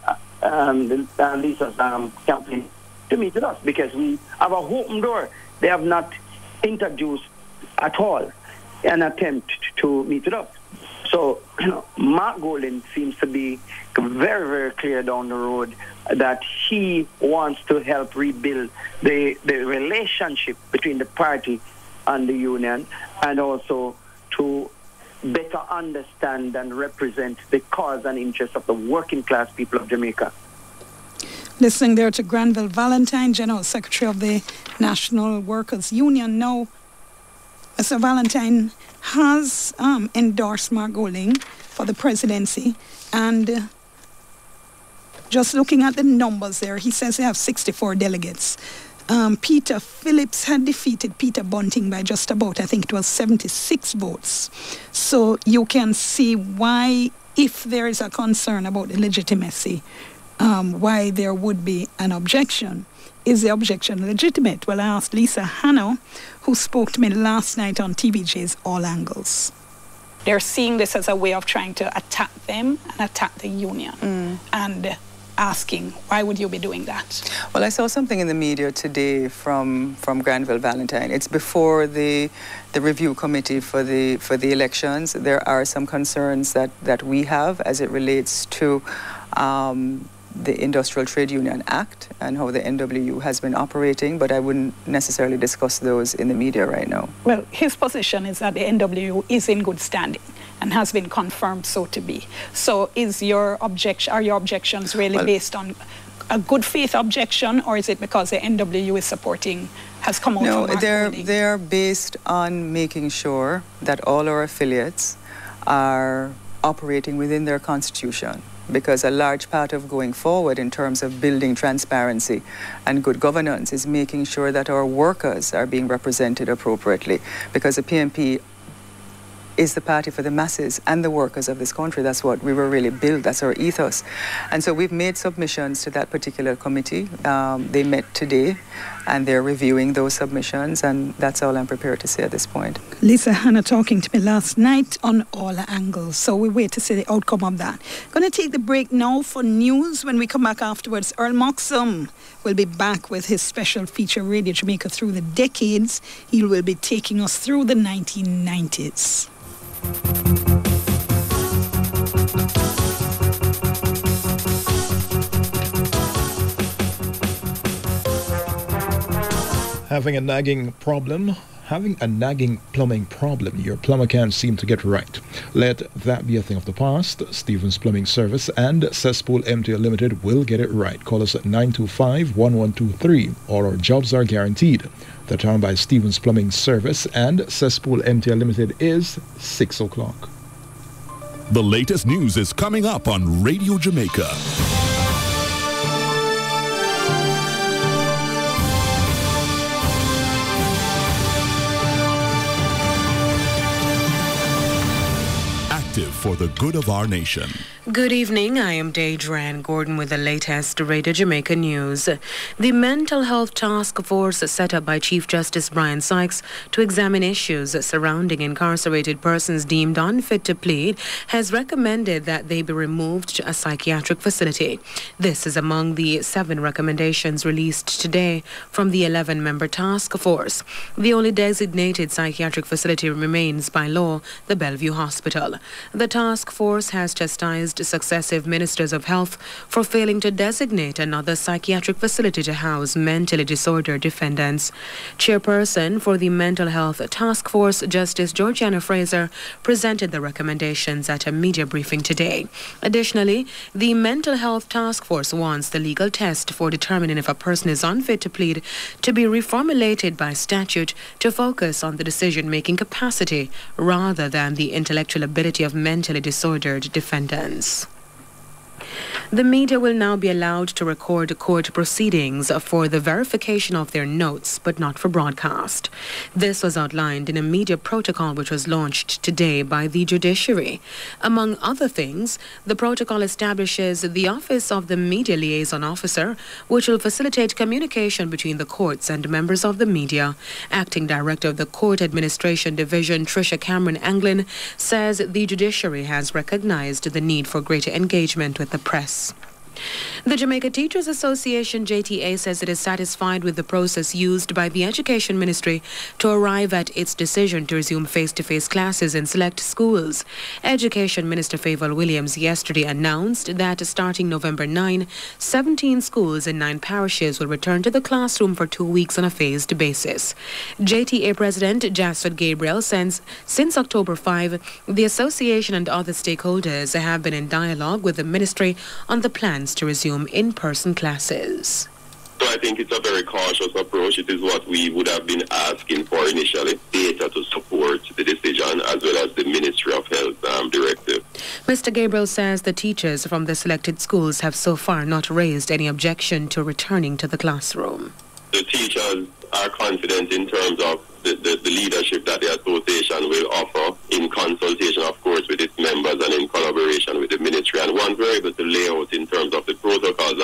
campaign to meet with us because we have a open door. They have not introduced at all an attempt to meet with us. So, you know, Mark Golding seems to be very, very clear down the road that he wants to help rebuild the relationship between the party and the union, and also to better understand and represent the cause and interests of the working class people of Jamaica. Listening there to Granville Valentine, General Secretary of the National Workers Union. Now, Mr. Valentine has endorsed Mark Golding for the presidency, and just looking at the numbers there, he says they have 64 delegates. Peter Phillips had defeated Peter Bunting by just about, I think it was 76 votes. So you can see why, if there is a concern about the legitimacy, why there would be an objection. Is the objection legitimate? Well, I asked Lisa Hanna, who spoke to me last night on TVJ's All Angles. They're seeing this as a way of trying to attack them and attack the union. And asking, why would you be doing that? Well, I saw something in the media today from Granville Valentine. It's before the review committee for the elections. There are some concerns that we have as it relates to the Industrial Trade Union Act and how the NWU has been operating, but I wouldn't necessarily discuss those in the media right now. Well, his position is that the NWU is in good standing and has been confirmed so to be. So are your objections really based on a good faith objection, or is it because the NWU is supporting, has come out No, from they're based on making sure that all our affiliates are operating within their constitution, because a large part of going forward in terms of building transparency and good governance is making sure that our workers are being represented appropriately, because the PNP is the party for the masses and the workers of this country. That's what we were really built. That's our ethos. And so we've made submissions to that particular committee. They met today and they're reviewing those submissions, and that's all I'm prepared to say at this point. Lisa Hanna talking to me last night on All Angles. So we wait to see the outcome of that. Going to take the break now for news. When we come back afterwards, Earl Moxham will be back with his special feature, Radio Jamaica Through the Decades. He will be taking us through the 1990s. Having a nagging plumbing problem, your plumber can't seem to get right. Let that be a thing of the past. Stevens Plumbing Service and Cesspool MTL Limited will get it right. Call us at 925-1123. All our jobs are guaranteed. The time by Stevens Plumbing Service and Cesspool MTL Limited is 6 o'clock. The latest news is coming up on Radio Jamaica. For the good of our nation. Good evening, I am Deidre Gordon with the latest Radio Jamaica news. The Mental Health Task Force set up by Chief Justice Brian Sykes to examine issues surrounding incarcerated persons deemed unfit to plead has recommended that they be removed to a psychiatric facility. This is among the 7 recommendations released today from the 11-member task force. The only designated psychiatric facility remains by law the Bellevue Hospital. The task force has chastised successive ministers of health for failing to designate another psychiatric facility to house mentally disordered defendants. Chairperson for the Mental Health Task Force, Justice Georgiana Fraser, presented the recommendations at a media briefing today. Additionally, the Mental Health Task Force wants the legal test for determining if a person is unfit to plead to be reformulated by statute to focus on the decision-making capacity rather than the intellectual ability of mentally disordered defendants. The media will now be allowed to record court proceedings for the verification of their notes, but not for broadcast. This was outlined in a media protocol which was launched today by the judiciary. Among other things, the protocol establishes the Office of the Media Liaison Officer, which will facilitate communication between the courts and members of the media. Acting Director of the Court Administration Division, Tricia Cameron Anglin, says the judiciary has recognized the need for greater engagement with the press. The Jamaica Teachers Association, JTA, says it is satisfied with the process used by the Education Ministry to arrive at its decision to resume face-to-face classes in select schools. Education Minister Favour Williams yesterday announced that starting November 9, 17 schools in 9 parishes will return to the classroom for 2 weeks on a phased basis. JTA President Jasford Gabriel says since October 5, the association and other stakeholders have been in dialogue with the ministry on the plans to resume in-person classes. So I think it's a very cautious approach. It is what we would have been asking for initially, data to support the decision as well as the Ministry of Health directive. Mr. Gabriel says the teachers from the selected schools have so far not raised any objection to returning to the classroom. The teachers are confident in terms of the leadership that the association will offer in consultation, of course, with its members and in collaboration with the ministry. And once we're able to lay out in terms of the protocols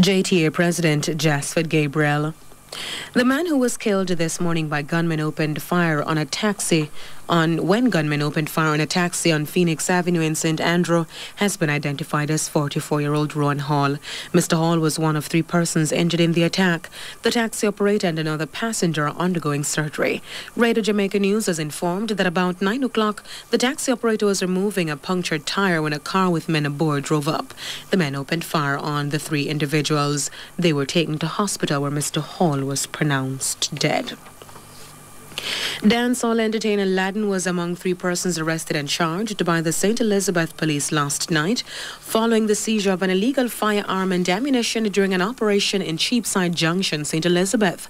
JTA President Jasford Gabriel. The man who was killed this morning by gunmen opened fire on a taxi when gunmen opened fire on a taxi on Phoenix Avenue in St. Andrew has been identified as 44-year-old Rowan Hall. Mr. Hall was one of 3 persons injured in the attack. The taxi operator and another passenger are undergoing surgery. Radio Jamaica News has informed that about 9 o'clock, the taxi operator was removing a punctured tire when a car with men aboard drove up. The men opened fire on the 3 individuals. They were taken to hospital where Mr. Hall was pronounced dead. Dancehall entertainer Ladden was among 3 persons arrested and charged by the St. Elizabeth police last night following the seizure of an illegal firearm and ammunition during an operation in Cheapside Junction, St. Elizabeth.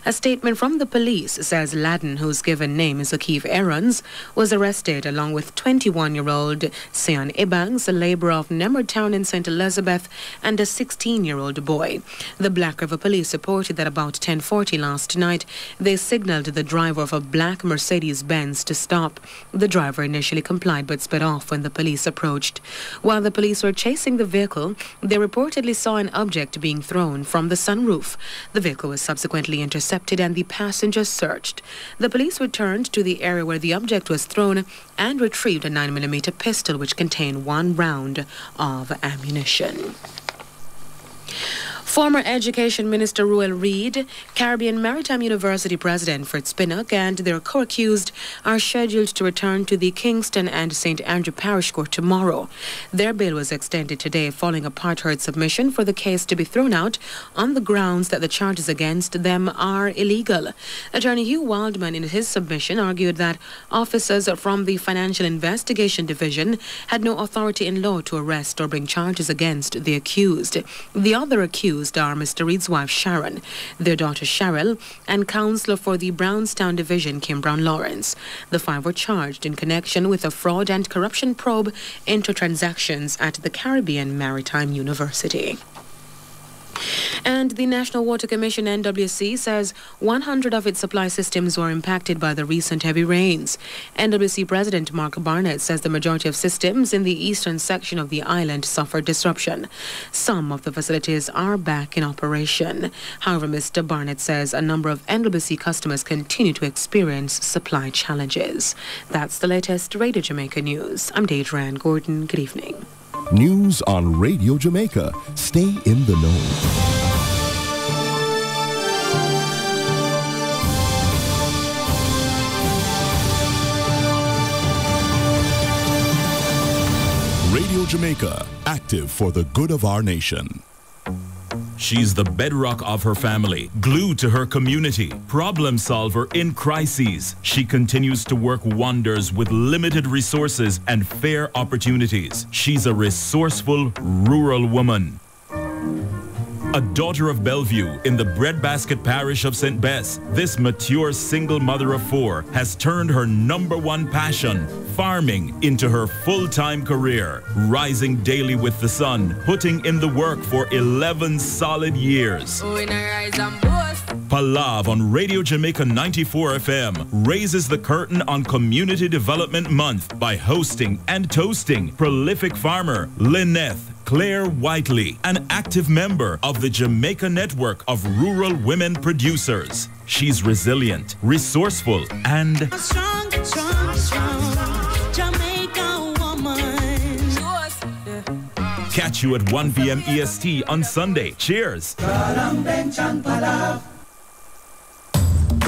A statement from the police says Ladden, whose given name is O'Keefe Aarons, was arrested along with 21-year-old Sion Ibangs, a labourer of Nemmer Town in St. Elizabeth, and a 16-year-old boy. The Black River Police reported that about 10:40 last night, they signalled the driver of a black Mercedes-Benz to stop. The driver initially complied but sped off when the police approached. While the police were chasing the vehicle, they reportedly saw an object being thrown from the sunroof. The vehicle was subsequently intercepted and the passengers searched. The police returned to the area where the object was thrown and retrieved a 9mm pistol which contained 1 round of ammunition. Former Education Minister Ruel Reid, Caribbean Maritime University President Fritz Pinnock, and their co-accused are scheduled to return to the Kingston and St. Andrew Parish Court tomorrow. Their bail was extended today following a part-heard submission for the case to be thrown out on the grounds that the charges against them are illegal. Attorney Hugh Wildman, in his submission, argued that officers from the Financial Investigation Division had no authority in law to arrest or bring charges against the accused. The other accused are Mr. Reid's wife Sharon, their daughter Cheryl, and counsellor for the Brownstown Division Kim Brown Lawrence. The 5 were charged in connection with a fraud and corruption probe into transactions at the Caribbean Maritime University. And the National Water Commission, NWC, says 100 of its supply systems were impacted by the recent heavy rains. NWC President Mark Barnett says the majority of systems in the eastern section of the island suffered disruption. Some of the facilities are back in operation. However, Mr. Barnett says a number of NWC customers continue to experience supply challenges. That's the latest Radio Jamaica news. I'm Deidre Gordon. Good evening. News on Radio Jamaica. Stay in the know. Radio Jamaica, active for the good of our nation. She's the bedrock of her family, glued to her community, problem solver in crises. She continues to work wonders with limited resources and fair opportunities. She's a resourceful rural woman. A daughter of Bellevue in the breadbasket parish of St. Bess, this mature single mother of 4 has turned her #1 passion, farming, into her full-time career, rising daily with the sun, putting in the work for 11 solid years. Palav on Radio Jamaica 94 FM raises the curtain on Community Development Month by hosting and toasting prolific farmer Lyneth Claire Whiteley, an active member of the Jamaica Network of Rural Women Producers. She's resilient, resourceful, and strong Jamaica woman. Catch you at 1 p.m. EST on Sunday. Cheers.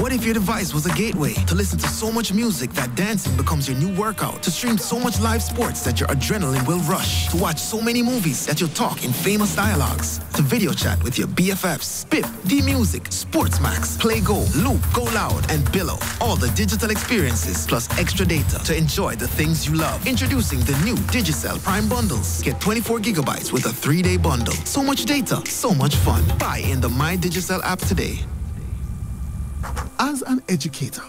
What if your device was a gateway to listen to so much music that dancing becomes your new workout? To stream so much live sports that your adrenaline will rush? To watch so many movies that you'll talk in famous dialogues? To video chat with your BFFs? Spiff, D-Music, Sportsmax, Play Go, Loop, Go Loud, and Billow. All the digital experiences plus extra data to enjoy the things you love. Introducing the new Digicel Prime Bundles. Get 24 gigabytes with a 3-day bundle. So much data, so much fun. Buy in the My Digicel app today. As an educator,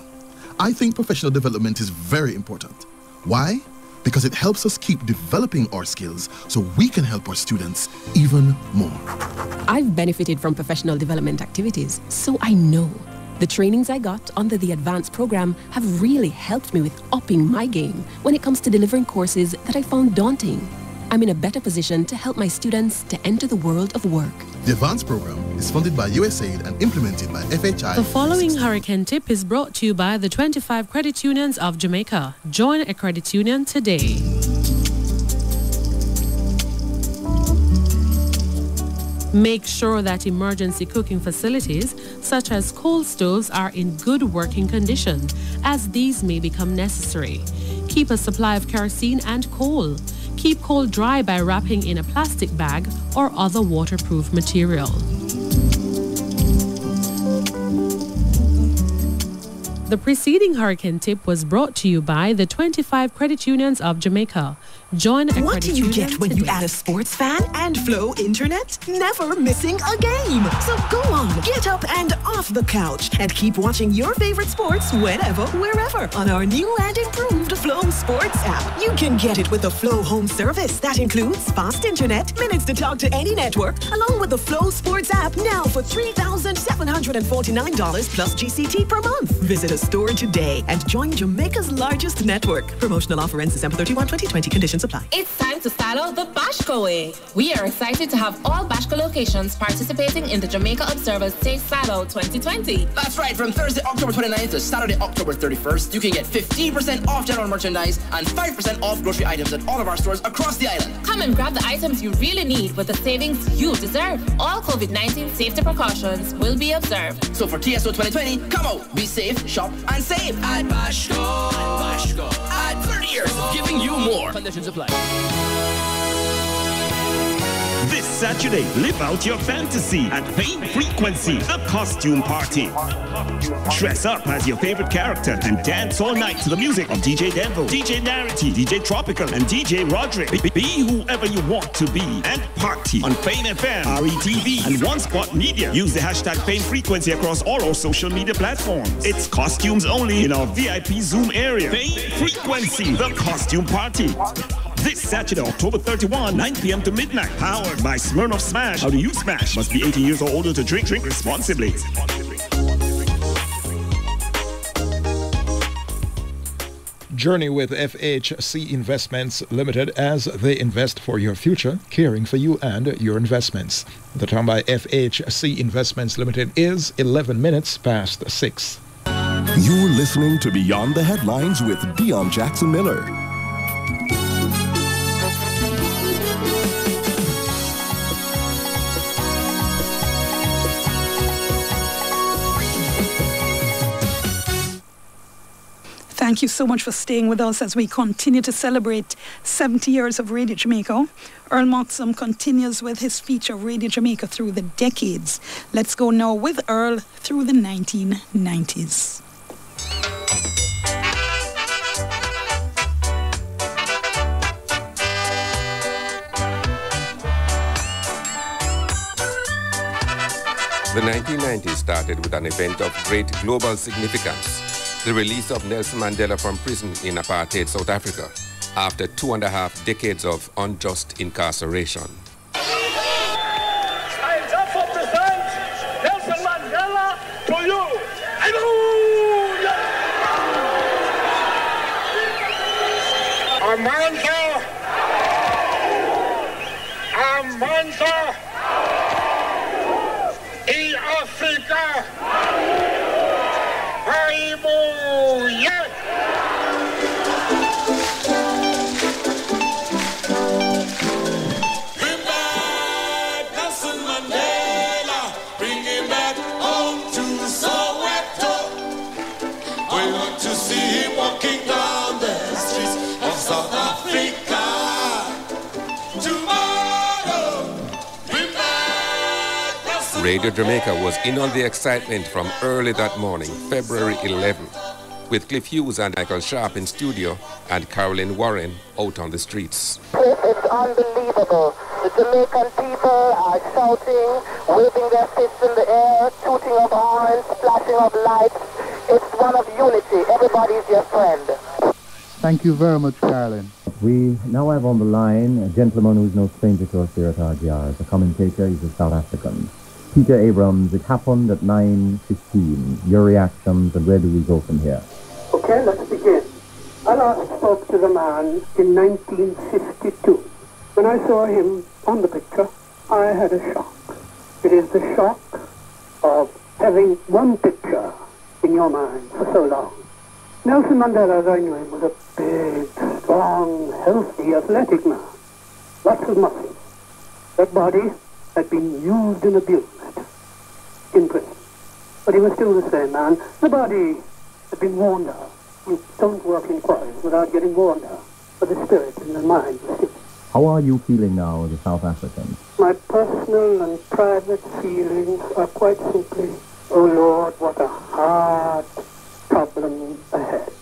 I think professional development is very important. Why? Because it helps us keep developing our skills so we can help our students even more. I've benefited from professional development activities, so I know. The trainings I got under the advanced program have really helped me with upping my game when it comes to delivering courses that I found daunting. I'm in a better position to help my students to enter the world of work. The Advance program is funded by USAID and implemented by FHI. The following hurricane tip is brought to you by the 25 credit unions of Jamaica. Join a credit union today. Make sure that emergency cooking facilities, such as coal stoves, are in good working condition, as these may become necessary. Keep a supply of kerosene and coal. Keep coal dry by wrapping in a plastic bag or other waterproof material. The preceding hurricane tip was brought to you by the 25 credit unions of Jamaica. Join a What credit do you union get when you add a sports fan and Flow Internet? Never missing a game. So go on, get up and off the couch and keep watching your favorite sports whenever, wherever on our new and improved Flow Sports app. You can get it with the Flow Home service that includes fast internet, minutes to talk to any network, along with the Flow Sports app now for $3,749 plus GCT per month. Visit a store today and join Jamaica's largest network. Promotional offer ends December 31, 2020. Conditions apply. It's time to style out the Bashko way. We are excited to have all Bashko locations participating in the Jamaica Observer's Taste Style Out 2020. That's right, from Thursday, October 29th to Saturday, October 31st, you can get 15% off general merchandise and 5% off grocery items at all of our stores across the island. Come and grab the items you really need with the savings you deserve. All COVID-19 safety precautions will be observed. So for TSO 2020, come out, be safe, shop and save. At Bashko. At 30 years of giving you more. Conditions apply. This Saturday, live out your fantasy at Pain Frequency, the costume party. Dress up as your favorite character and dance all night to the music of DJ Denvo, DJ Narity, DJ Tropical, and DJ Roderick. Be whoever you want to be and party on Pain FM, RETV, and One Spot Media. Use the hashtag Pain Frequency across all our social media platforms. It's costumes only in our VIP Zoom area. Pain Frequency, the costume party. This Saturday, October 31, 9 p.m. to midnight. Powered by Smirnoff Smash. How do you smash? Must be 18 years or older to drink. Drink responsibly. Journey with FHC Investments Limited as they invest for your future, caring for you and your investments. The time by FHC Investments Limited is 11 minutes past 6. You're listening to Beyond the Headlines with Dion Jackson Miller. Thank you so much for staying with us as we continue to celebrate 70 years of Radio Jamaica. Earl Moxham continues with his feature Radio Jamaica through the decades. Let's go now with Earl through the 1990s. The 1990s started with an event of great global significance. The release of Nelson Mandela from prison in apartheid South Africa after 2.5 decades of unjust incarceration. I therefore present Nelson Mandela to you. Amandla, in Africa. Radio Jamaica was in on the excitement from early that morning, February 11th, with Cliff Hughes and Michael Sharp in studio and Carolyn Warren out on the streets. It's unbelievable. The Jamaican people are shouting, waving their fists in the air, shooting up horns, flashing up lights. It's one of unity. Everybody's your friend. Thank you very much, Carolyn. We now have on the line a gentleman who's no stranger to us here at RGR. The commentator is a South African. Peter Abrams, it happened at 9:15. Your reactions, and where do we go from here? Okay, let's begin. I last spoke to the man in 1952. When I saw him on the picture, I had a shock. It is the shock of having one picture in your mind for so long. Nelson Mandela, as I knew him, was a big, strong, healthy, athletic man. Lots of muscle. That body had been used and abused in prison. But he was still the same man. The body had been worn down. You don't work in quarries without getting worn down. But the spirit and the mind was still. How are you feeling now as a South African? My personal and private feelings are quite simply, oh Lord, what a hard problem ahead.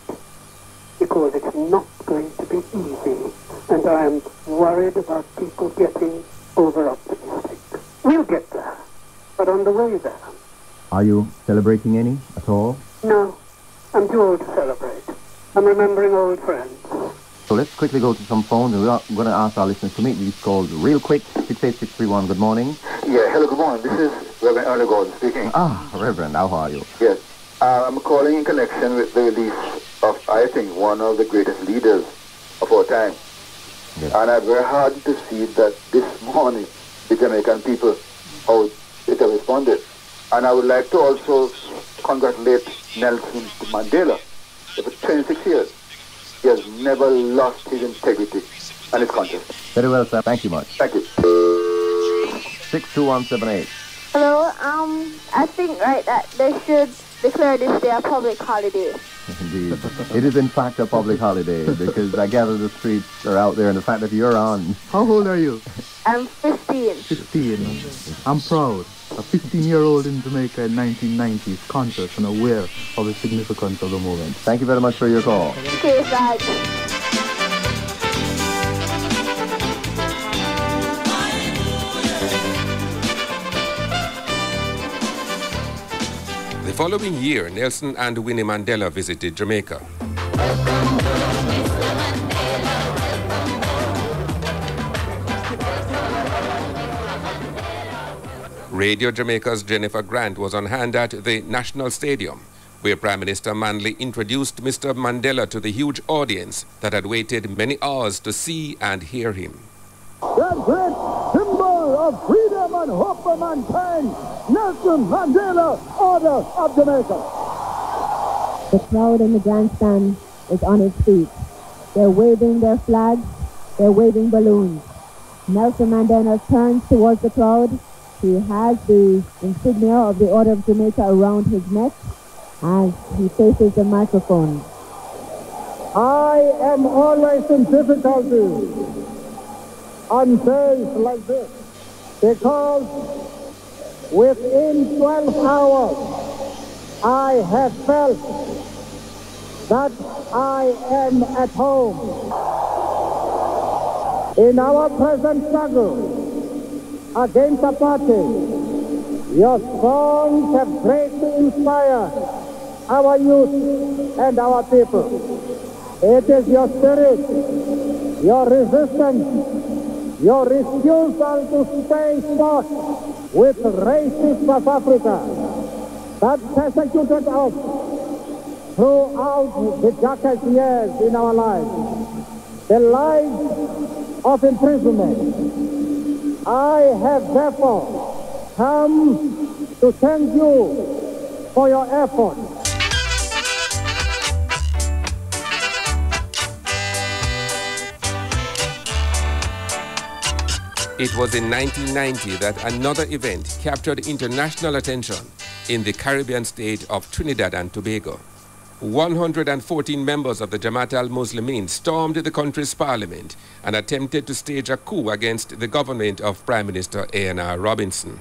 Because it's not going to be easy. And I am worried about people getting over-optimistic. We'll get there. But on the way there. Are you celebrating any at all? No. I'm too old to celebrate. I'm remembering old friends. So let's quickly go to some phones, and we're going to ask our listeners to make these calls real quick. 68631, good morning. Yeah, hello, good morning. This is Reverend Ernie Gordon speaking. Ah, Reverend, how are you? Yes. I'm calling in connection with the release of, I think, one of the greatest leaders of our time. Yes. And I'm very hard to see that this morning the Jamaican people, how it responded. And I would like to also congratulate Nelson Mandela for 26 years. He has never lost his integrity and his conscience. Very well, sir. Thank you much. Thank you. 62178. Hello, I think, right, that they should declare this day a public holiday. Indeed. It is, in fact, a public holiday because I gather the streets are out there, and the fact that you're on. How old are you? I'm 15. 15. I'm proud. A 15-year-old in Jamaica in 1990 is conscious and aware of the significance of the moment. Thank you very much for your call. Okay, bye. The following year, Nelson and Winnie Mandela visited Jamaica. Radio Jamaica's Jennifer Grant was on hand at the National Stadium, where Prime Minister Manley introduced Mr. Mandela to the huge audience that had waited many hours to see and hear him. That great symbol of freedom and hope for mankind, Nelson Mandela, Order of Jamaica. The crowd in the grandstand is on its feet. They're waving their flags, they're waving balloons. Nelson Mandela turns towards the crowd. He has the insignia of the Order of Jamaica around his neck as he faces the microphone. I am always in difficulty on days like this because within 12 hours I have felt that I am at home. In our present struggle against apartheid, your songs have greatly inspired our youth and our people. It is your spirit, your resistance, your refusal to stay stuck with racists of Africa that persecuted us throughout the darkest years in our lives, the lives of imprisonment. I have therefore come to thank you for your effort. It was in 1990 that another event captured international attention in the Caribbean state of Trinidad and Tobago. 114 members of the Jamaat al-Muslimin stormed the country's parliament and attempted to stage a coup against the government of Prime Minister A.N.R. Robinson.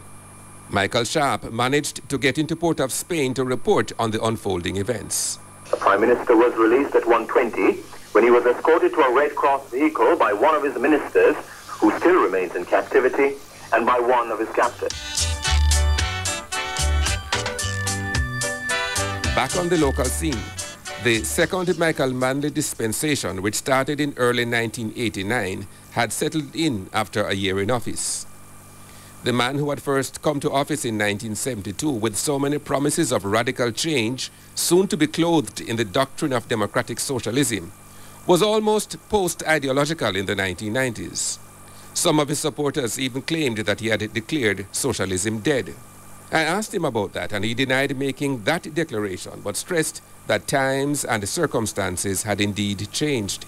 Michael Sharp managed to get into Port of Spain to report on the unfolding events. The Prime Minister was released at 1:20 when he was escorted to a Red Cross vehicle by one of his ministers, who still remains in captivity, and by one of his captors. Back on the local scene, the second Michael Manley dispensation, which started in early 1989, had settled in after a year in office. The man who had first come to office in 1972 with so many promises of radical change, soon to be clothed in the doctrine of democratic socialism, was almost post-ideological in the 1990s. Some of his supporters even claimed that he had declared socialism dead. I asked him about that, and he denied making that declaration, but stressed that times and circumstances had indeed changed.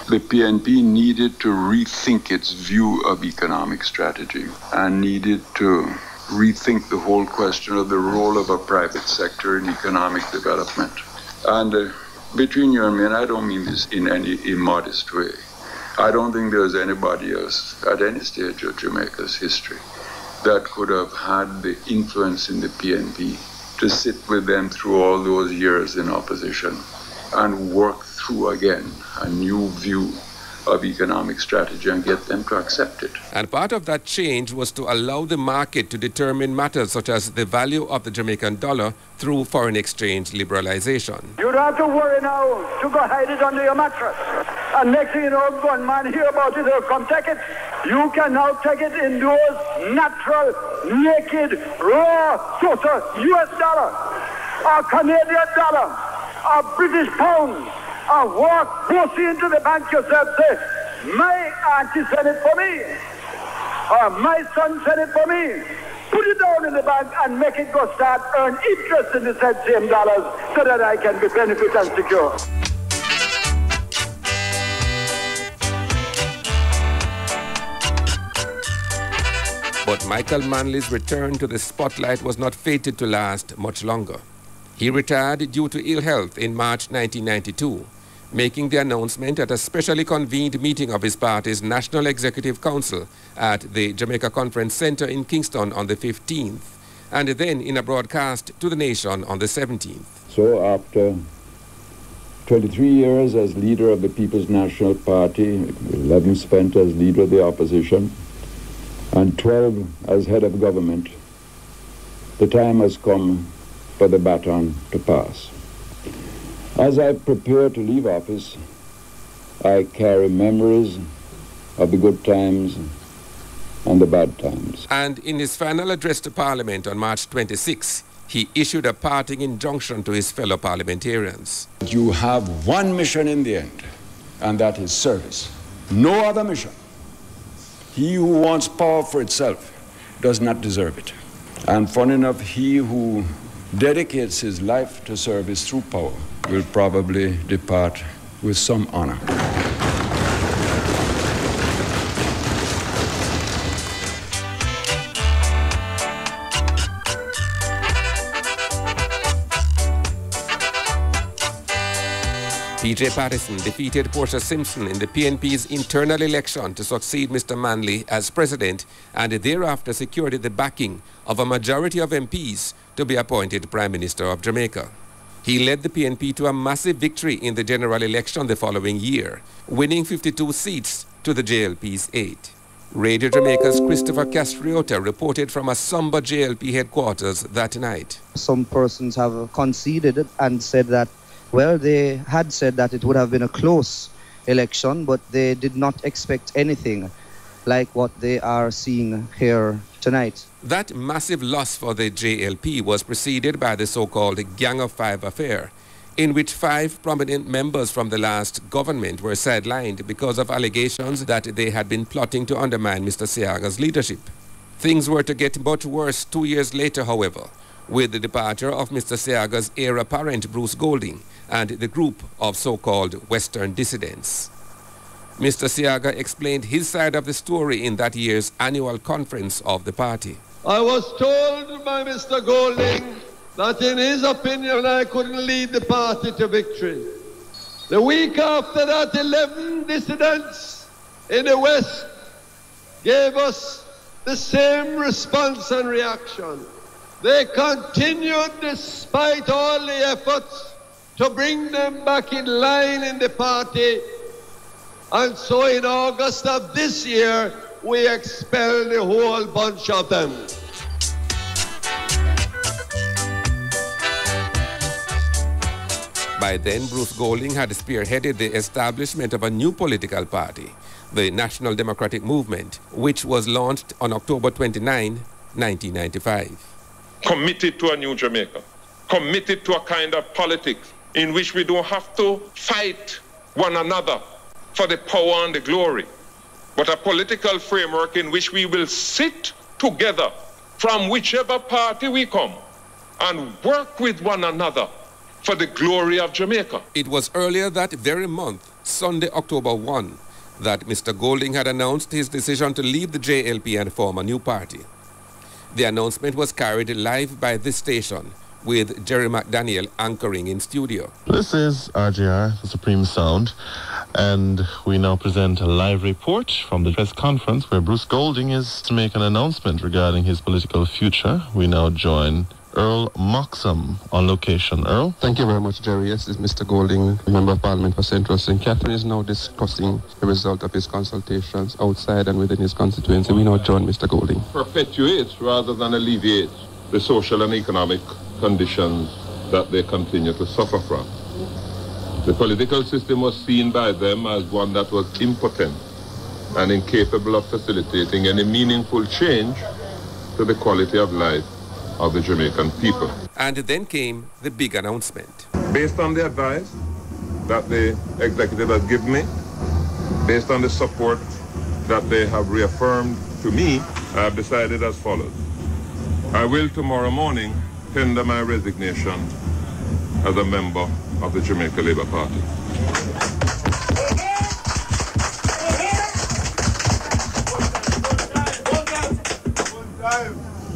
The PNP needed to rethink its view of economic strategy and needed to rethink the whole question of the role of a private sector in economic development. And between you and me, and I don't mean this in any immodest way, I don't think there's anybody else at any stage of Jamaica's history that could have had the influence in the PNP to sit with them through all those years in opposition and work through again a new view of economic strategy and get them to accept it. And part of that change was to allow the market to determine matters such as the value of the Jamaican dollar through foreign exchange liberalization. You don't have to worry now to go hide it under your mattress. And next thing you know, gunman hear about it, they'll come take it. You can now take it in those natural, naked, raw, total US dollar, or Canadian dollar, or British pound, and walk pussy into the bank yourself, say, my auntie sent it for me, or my son sent it for me. Put it down in the bank and make it go start earn interest in the same dollars so that I can be benefit and secure. But Michael Manley's return to the spotlight was not fated to last much longer. He retired due to ill health in March 1992, making the announcement at a specially convened meeting of his party's National Executive Council at the Jamaica Conference Center in Kingston on the 15th, and then in a broadcast to the nation on the 17th. So after 23 years as leader of the People's National Party, 11 spent as leader of the opposition, and 12 as head of government, the time has come for the baton to pass. As I prepare to leave office, I carry memories of the good times and the bad times. And in his final address to Parliament on March 26, he issued a parting injunction to his fellow parliamentarians. You have one mission in the end, and that is service. No other mission. He who wants power for itself does not deserve it. And funny enough, he who dedicates his life to service through power will probably depart with some honor. P.J. Patterson defeated Portia Simpson in the PNP's internal election to succeed Mr. Manley as president, and thereafter secured the backing of a majority of MPs to be appointed Prime Minister of Jamaica. He led the PNP to a massive victory in the general election the following year, winning 52 seats to the JLP's 8. Radio Jamaica's Christopher Castriota reported from a somber JLP headquarters that night. Some persons have conceded and said that, well, they had said that it would have been a close election, but they did not expect anything like what they are seeing here tonight. That massive loss for the JLP was preceded by the so-called Gang of Five affair, in which 5 prominent members from the last government were sidelined because of allegations that they had been plotting to undermine Mr. Seaga's leadership. Things were to get much worse 2 years later, however, with the departure of Mr. Seaga's heir apparent Bruce Golding and the group of so-called Western dissidents. Mr. Seaga explained his side of the story in that year's annual conference of the party. I was told by Mr. Golding that in his opinion I couldn't lead the party to victory. The week after that, 11 dissidents in the West gave us the same response and reaction. They continued despite all the efforts to bring them back in line in the party. And so in August of this year, we expelled the whole bunch of them. By then, Bruce Golding had spearheaded the establishment of a new political party, the National Democratic Movement, which was launched on October 29, 1995. Committed to a new Jamaica, committed to a kind of politics in which we don't have to fight one another for the power and the glory, but a political framework in which we will sit together from whichever party we come and work with one another for the glory of Jamaica. It was earlier that very month, Sunday, October 1, that Mr. Golding had announced his decision to leave the JLP and form a new party. The announcement was carried live by this station, with Jerry McDaniel anchoring in studio. This is RJR, the Supreme Sound, and we now present a live report from the press conference where Bruce Golding is to make an announcement regarding his political future. We now join Earl Moxham on location. Earl? Thank you very much, Jerry. Yes, this is Mr. Golding, Member of Parliament for Central St. Catherine, is now discussing the result of his consultations outside and within his constituency. We now join Mr. Golding. Perpetuate rather than alleviate the social and economic conditions that they continue to suffer from. The political system was seen by them as one that was impotent and incapable of facilitating any meaningful change to the quality of life of the Jamaican people. And then came the big announcement. Based on the advice that the executive has given me, based on the support that they have reaffirmed to me, I have decided as follows. I will tomorrow morning tender my resignation as a member of the Jamaica Labour Party.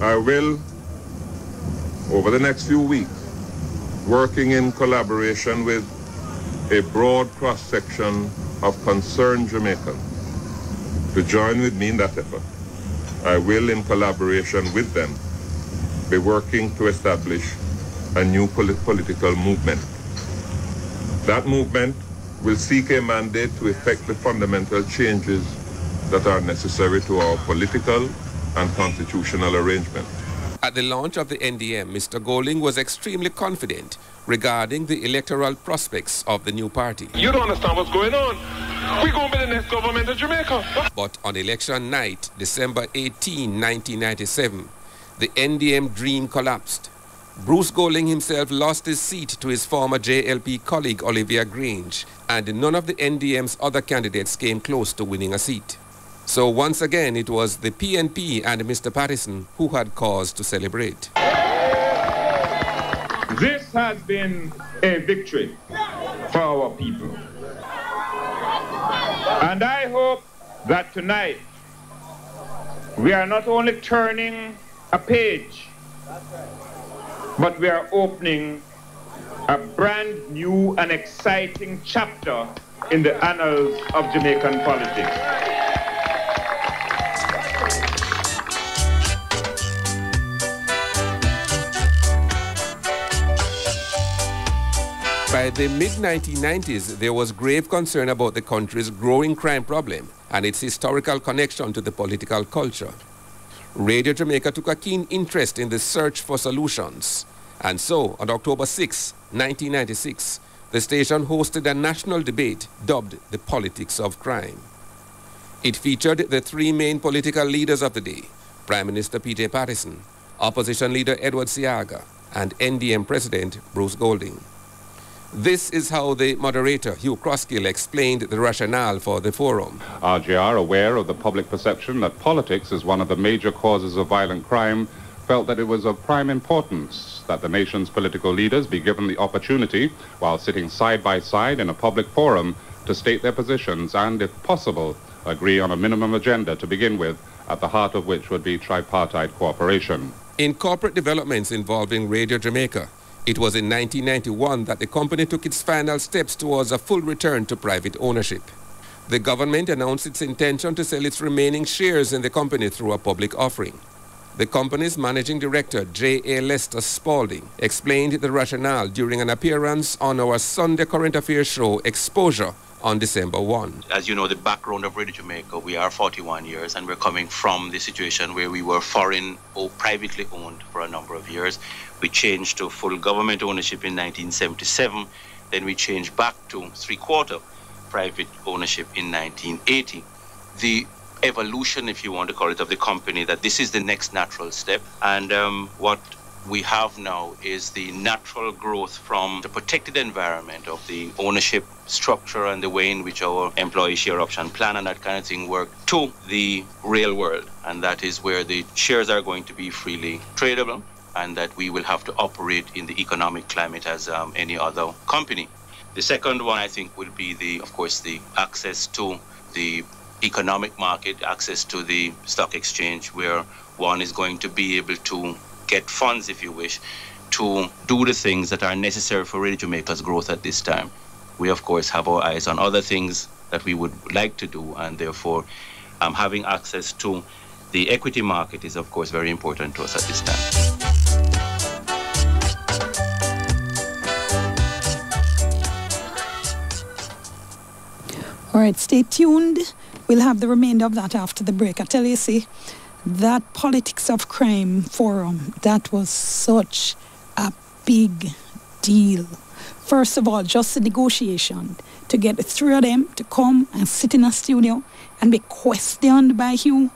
I will, over the next few weeks, working in collaboration with a broad cross-section of concerned Jamaicans to join with me in that effort. I will, in collaboration with them, be working to establish a new political movement. That movement will seek a mandate to effect the fundamental changes that are necessary to our political and constitutional arrangement. At the launch of the NDM, Mr. Golding was extremely confident regarding the electoral prospects of the new party. You don't understand what's going on. We're going to be the next government of Jamaica. But on election night, December 18, 1997, the NDM dream collapsed. Bruce Golding himself lost his seat to his former JLP colleague Olivia Grange, and none of the NDM's other candidates came close to winning a seat. So once again, it was the PNP and Mr. Patterson who had cause to celebrate. This has been a victory for our people. And I hope that tonight we are not only turning a page, but we are opening a brand new and exciting chapter in the annals of Jamaican politics. By the mid-1990s, there was grave concern about the country's growing crime problem and its historical connection to the political culture. Radio Jamaica took a keen interest in the search for solutions. And so, on October 6, 1996, the station hosted a national debate dubbed The Politics of Crime. It featured the three main political leaders of the day, Prime Minister P.J. Patterson, Opposition Leader Edward Seaga, and NDM President Bruce Golding. This is how the moderator, Hugh Crosskill, explained the rationale for the forum. RJR, aware of the public perception that politics is one of the major causes of violent crime, felt that it was of prime importance that the nation's political leaders be given the opportunity, while sitting side by side in a public forum, to state their positions and, if possible, agree on a minimum agenda to begin with, at the heart of which would be tripartite cooperation. In corporate developments involving Radio Jamaica, it was in 1991 that the company took its final steps towards a full return to private ownership. The government announced its intention to sell its remaining shares in the company through a public offering. The company's managing director, J.A. Lester Spalding, explained the rationale during an appearance on our Sunday Current Affairs show, Exposure, on December 1. As you know, the background of Radio Jamaica, we are 41 years and we're coming from the situation where we were foreign or privately owned for a number of years. We changed to full government ownership in 1977. Then we changed back to three-quarter private ownership in 1980. The evolution, if you want to call it, of the company, that this is the next natural step. And what we have now is the natural growth from the protected environment of the ownership structure and the way in which our employee share option plan and that kind of thing work to the real world. And that is where the shares are going to be freely tradable and that we will have to operate in the economic climate as any other company. The second one, I think, will be of course, the access to the economic market, access to the stock exchange, where one is going to be able to get funds, if you wish, to do the things that are necessary for Radio Jamaica's growth at this time. We, of course, have our eyes on other things that we would like to do, and therefore having access to the equity market is, of course, very important to us at this time. All right, stay tuned. We'll have the remainder of that after the break. I tell you, see, that Politics of Crime forum, that was such a big deal. First of all, just the negotiation to get the three of them to come and sit in a studio and be questioned by you,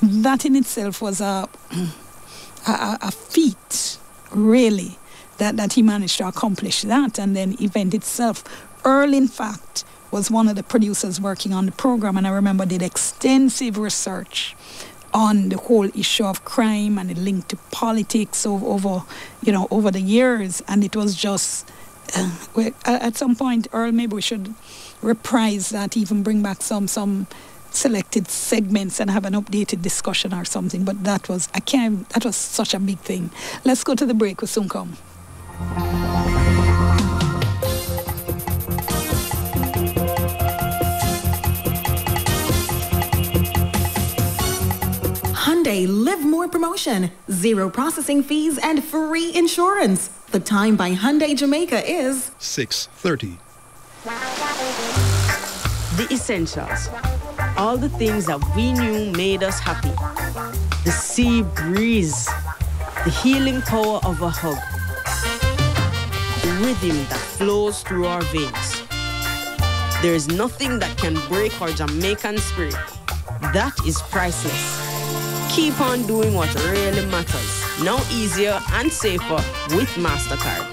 that in itself was a feat, really, that he managed to accomplish that. And then event itself, Earl, in fact, was one of the producers working on the program, and I remember did extensive research on the whole issue of crime and the link to politics over the years. And it was just at some point, Earl, maybe we should reprise that, even bring back some selected segments and have an updated discussion or something. But that was such a big thing. Let's go to the break. We'll soon come. Hyundai Live More promotion. 0 processing fees and free insurance. The time by Hyundai Jamaica is 6:30. The essentials. All the things that we knew made us happy. The sea breeze. The healing power of a hug. The rhythm that flows through our veins. There is nothing that can break our Jamaican spirit. That is priceless. Keep on doing what really matters. Now easier and safer with MasterCard.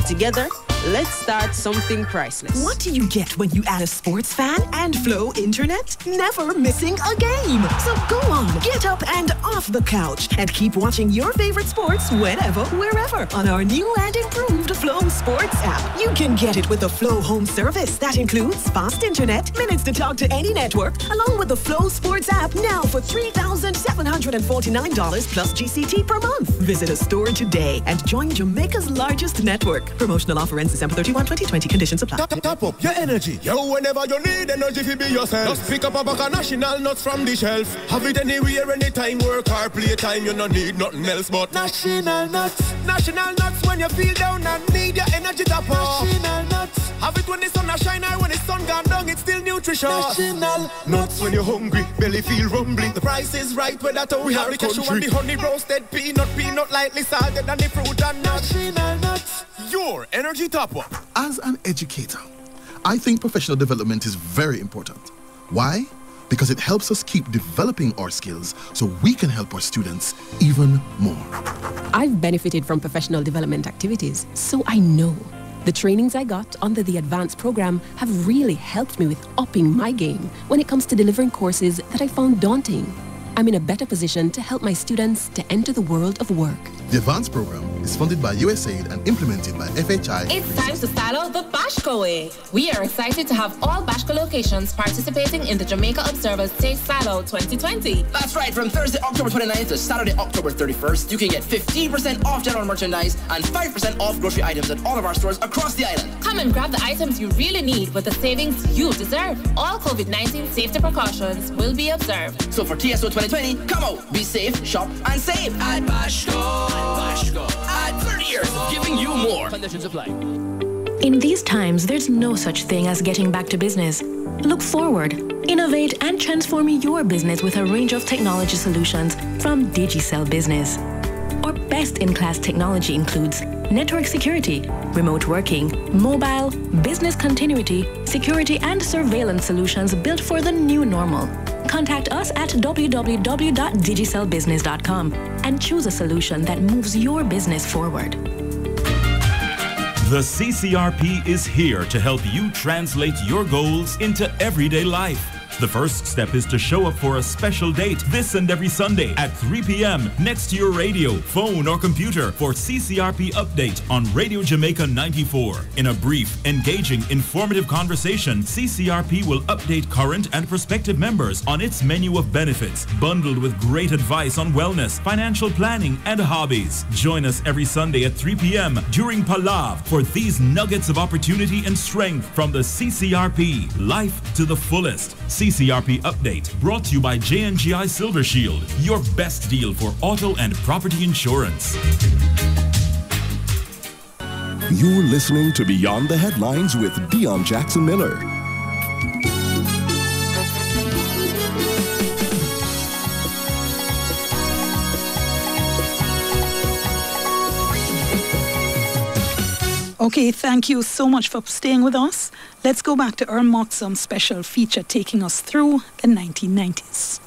Together, let's start something priceless. What do you get when you add a sports fan and Flow Internet? Never missing a game. So go on, get up and off the couch and keep watching your favorite sports whenever, wherever on our new and improved Flow Sports app. You can get it with the Flow Home service that includes fast internet, minutes to talk to any network, along with the Flow Sports app now for $3,749 plus GCT per month. Visit a store today and join Jamaica's largest network. Promotional offer ends December 31, 2020. Conditions apply. Top up your energy. Yo, whenever you need energy, to be yourself. Just pick up a bag of national nuts from the shelf. Have it anywhere, anytime, work or play time. You don't need nothing else but national nuts. National nuts when you feel down and need your energy top up. National nuts. Have it when the sun shine or when the sun gone down, it's still nutritious. National nuts when you're hungry, belly feel rumbly. The price is right when that we have the cashew and the honey roasted peanut lightly salted and the fruit and nuts. National nuts. Your energy top up. As an educator, I think professional development is very important. Why? Because it helps us keep developing our skills so we can help our students even more. I've benefited from professional development activities, so I know. The trainings I got under the advanced program have really helped me with upping my game when it comes to delivering courses that I found daunting. I'm in a better position to help my students to enter the world of work. The advanced program is funded by USAID and implemented by FHI. It's time to style out the Bashko way. We are excited to have all Bashko locations participating in the Jamaica Observer's Taste Style Out 2020. That's right, from Thursday, October 29th to Saturday, October 31st, you can get 15% off general merchandise and 5% off grocery items at all of our stores across the island. Come and grab the items you really need with the savings you deserve. All COVID-19 safety precautions will be observed. So for TSO 2020, come out, be safe, shop, and save. At Bashko. At 30 years of giving you more. Conditions apply. In these times, there's no such thing as getting back to business. Look forward, innovate, and transform your business with a range of technology solutions from Digicel Business. Our best-in-class technology includes network security, remote working, mobile, business continuity, security, and surveillance solutions built for the new normal. Contact us at www.digicellbusiness.com and choose a solution that moves your business forward. The CCRP is here to help you translate your goals into everyday life. The first step is to show up for a special date this and every Sunday at 3 p.m. next to your radio, phone, or computer for CCRP Update on Radio Jamaica 94. In a brief, engaging, informative conversation, CCRP will update current and prospective members on its menu of benefits, bundled with great advice on wellness, financial planning, and hobbies. Join us every Sunday at 3 p.m. during Palav for these nuggets of opportunity and strength from the CCRP. Life to the fullest. CCRP Update, brought to you by J&GI Silver Shield, your best deal for auto and property insurance. You're listening to Beyond the Headlines with Dion Jackson Miller. Okay, thank you so much for staying with us. Let's go back to Earl Moxham's special feature taking us through the 1990s.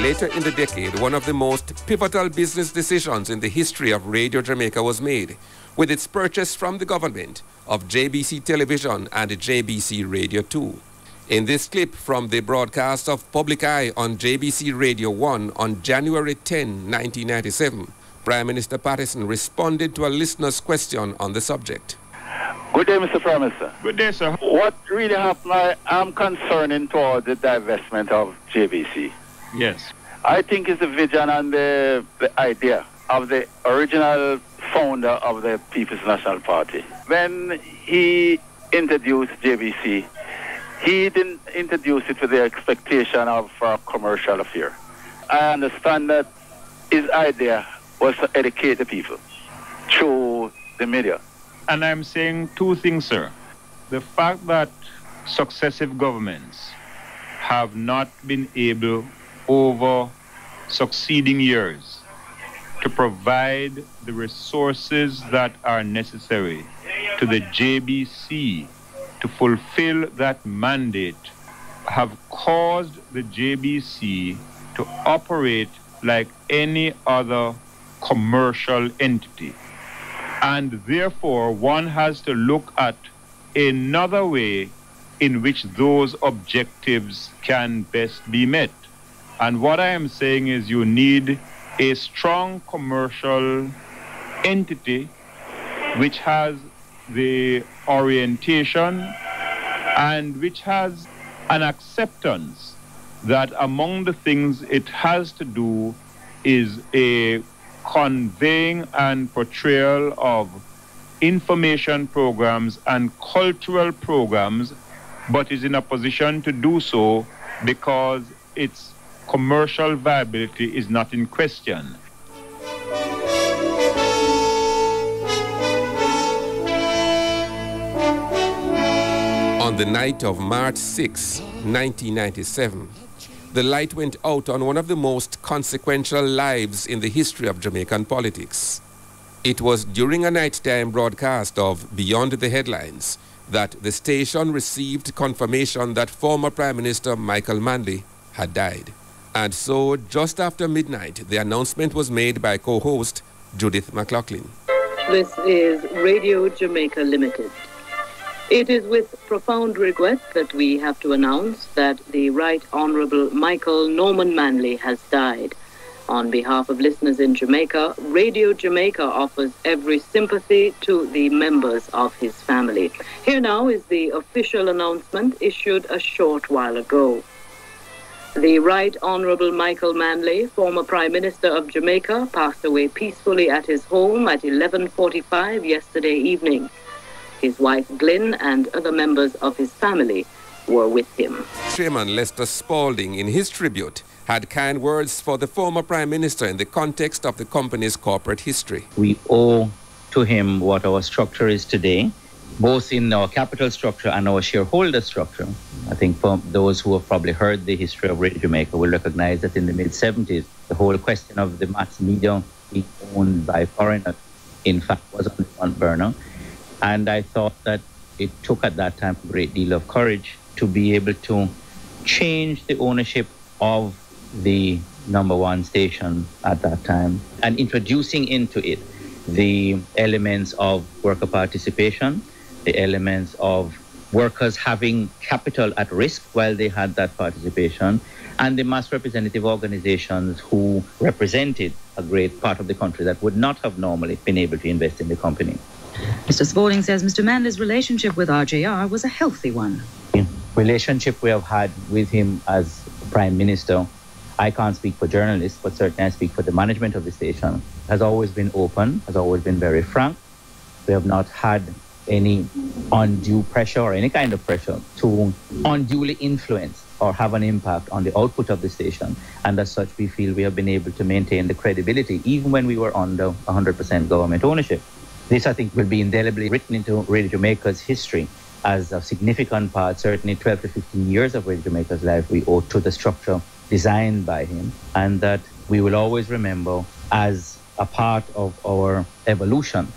Later in the decade, one of the most pivotal business decisions in the history of Radio Jamaica was made, with its purchase from the government of JBC Television and JBC Radio 2. In this clip from the broadcast of Public Eye on JBC Radio 1 on January 10, 1997, Prime Minister Patterson responded to a listener's question on the subject. Good day, Mr. Prime Minister. Good day, sir. What really happened, I'm concerning toward the divestment of JBC. Yes. I think it's the vision and the idea of the original founder of the People's National Party. When he introduced JBC, he didn't introduce it with the expectation of a commercial affair. I understand that his idea was to educate the people through the media. And I'm saying two things, sir. The fact that successive governments have not been able over succeeding years to provide the resources that are necessary to the JBC to fulfill that mandate have caused the JBC to operate like any other commercial entity. And therefore, one has to look at another way in which those objectives can best be met. And what I am saying is you need a strong commercial entity which has the orientation and which has an acceptance that among the things it has to do is a conveying and portrayal of information programs and cultural programs, but is in a position to do so because its commercial viability is not in question. On the night of March 6, 1997, the light went out on one of the most consequential lives in the history of Jamaican politics. It was during a nighttime broadcast of Beyond the Headlines that the station received confirmation that former Prime Minister Michael Manley had died. And so, just after midnight, the announcement was made by co-host Judith McLaughlin. This is Radio Jamaica Limited. It is with profound regret that we have to announce that the Right Honourable Michael Norman Manley has died. On behalf of listeners in Jamaica, Radio Jamaica offers every sympathy to the members of his family. Here now is the official announcement issued a short while ago. The Right Honourable Michael Manley, former Prime Minister of Jamaica, passed away peacefully at his home at 11:45 yesterday evening. His wife, Glynn, and other members of his family were with him. Chairman Lester Spalding, in his tribute, had kind words for the former Prime Minister in the context of the company's corporate history. We owe to him what our structure is today, both in our capital structure and our shareholder structure. I think for those who have probably heard the history of Radio Jamaica will recognize that in the mid-70s, the whole question of the mass media being owned by foreigners, in fact, was on the front burner. And I thought that it took at that time a great deal of courage to be able to changed the ownership of the number one station at that time and introducing into it the elements of worker participation, the elements of workers having capital at risk while they had that participation, and the mass representative organizations who represented a great part of the country that would not have normally been able to invest in the company. Mr. Spalding says Mr. Manley's relationship with RJR was a healthy one. The relationship we have had with him as Prime Minister, I can't speak for journalists, but certainly I speak for the management of the station, has always been open, has always been very frank. We have not had any undue pressure or any kind of pressure to unduly influence or have an impact on the output of the station. And as such, we feel we have been able to maintain the credibility even when we were under 100% government ownership. This, I think, will be indelibly written into Radio Jamaica's history as a significant part, certainly 12 to 15 years of Radio Jamaica's life we owe to the structure designed by him, and that we will always remember as a part of our evolution.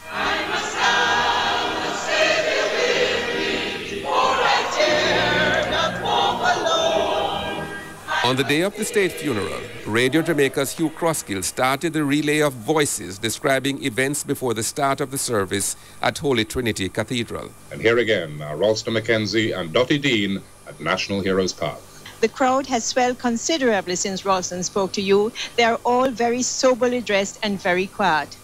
On the day of the state funeral, Radio Jamaica's Hugh Crosskill started the relay of voices describing events before the start of the service at Holy Trinity Cathedral. And here again are Ralston Mackenzie and Dottie Dean at National Heroes Park. The crowd has swelled considerably since Ralston spoke to you. They are all very soberly dressed and very quiet.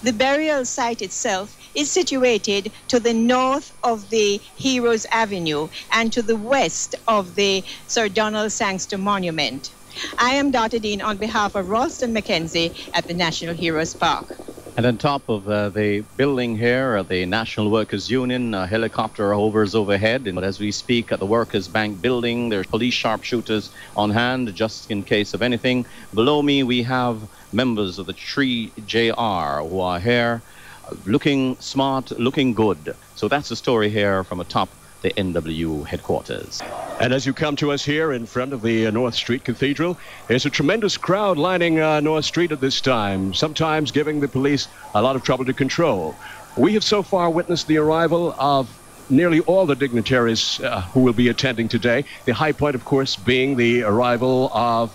The burial site itself is situated to the north of the Heroes Avenue and to the west of the Sir Donald Sangster Monument. I am Dottie Dean on behalf of Ralston Mackenzie at the National Heroes Park. And on top of the building here, the National Workers Union, a helicopter hovers overhead. And as we speak at the Workers Bank building, there's police sharpshooters on hand just in case of anything. Below me, we have members of the 3JR who are here looking smart, looking good. So that's the story here from atop the NWU headquarters. And as you come to us here in front of the North Street Cathedral, there's a tremendous crowd lining North Street at this time, sometimes giving the police a lot of trouble to control. We have so far witnessed the arrival of nearly all the dignitaries who will be attending today. The high point, of course, being the arrival of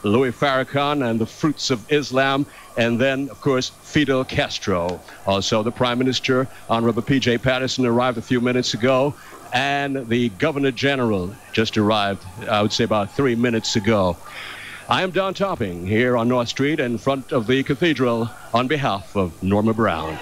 Louis Farrakhan and the Fruits of Islam, and then, of course, Fidel Castro. Also, the Prime Minister, Honorable P.J. Patterson, arrived a few minutes ago, and the Governor General just arrived, I would say, about 3 minutes ago. I am Don Topping here on North Street in front of the cathedral on behalf of Norma Brown.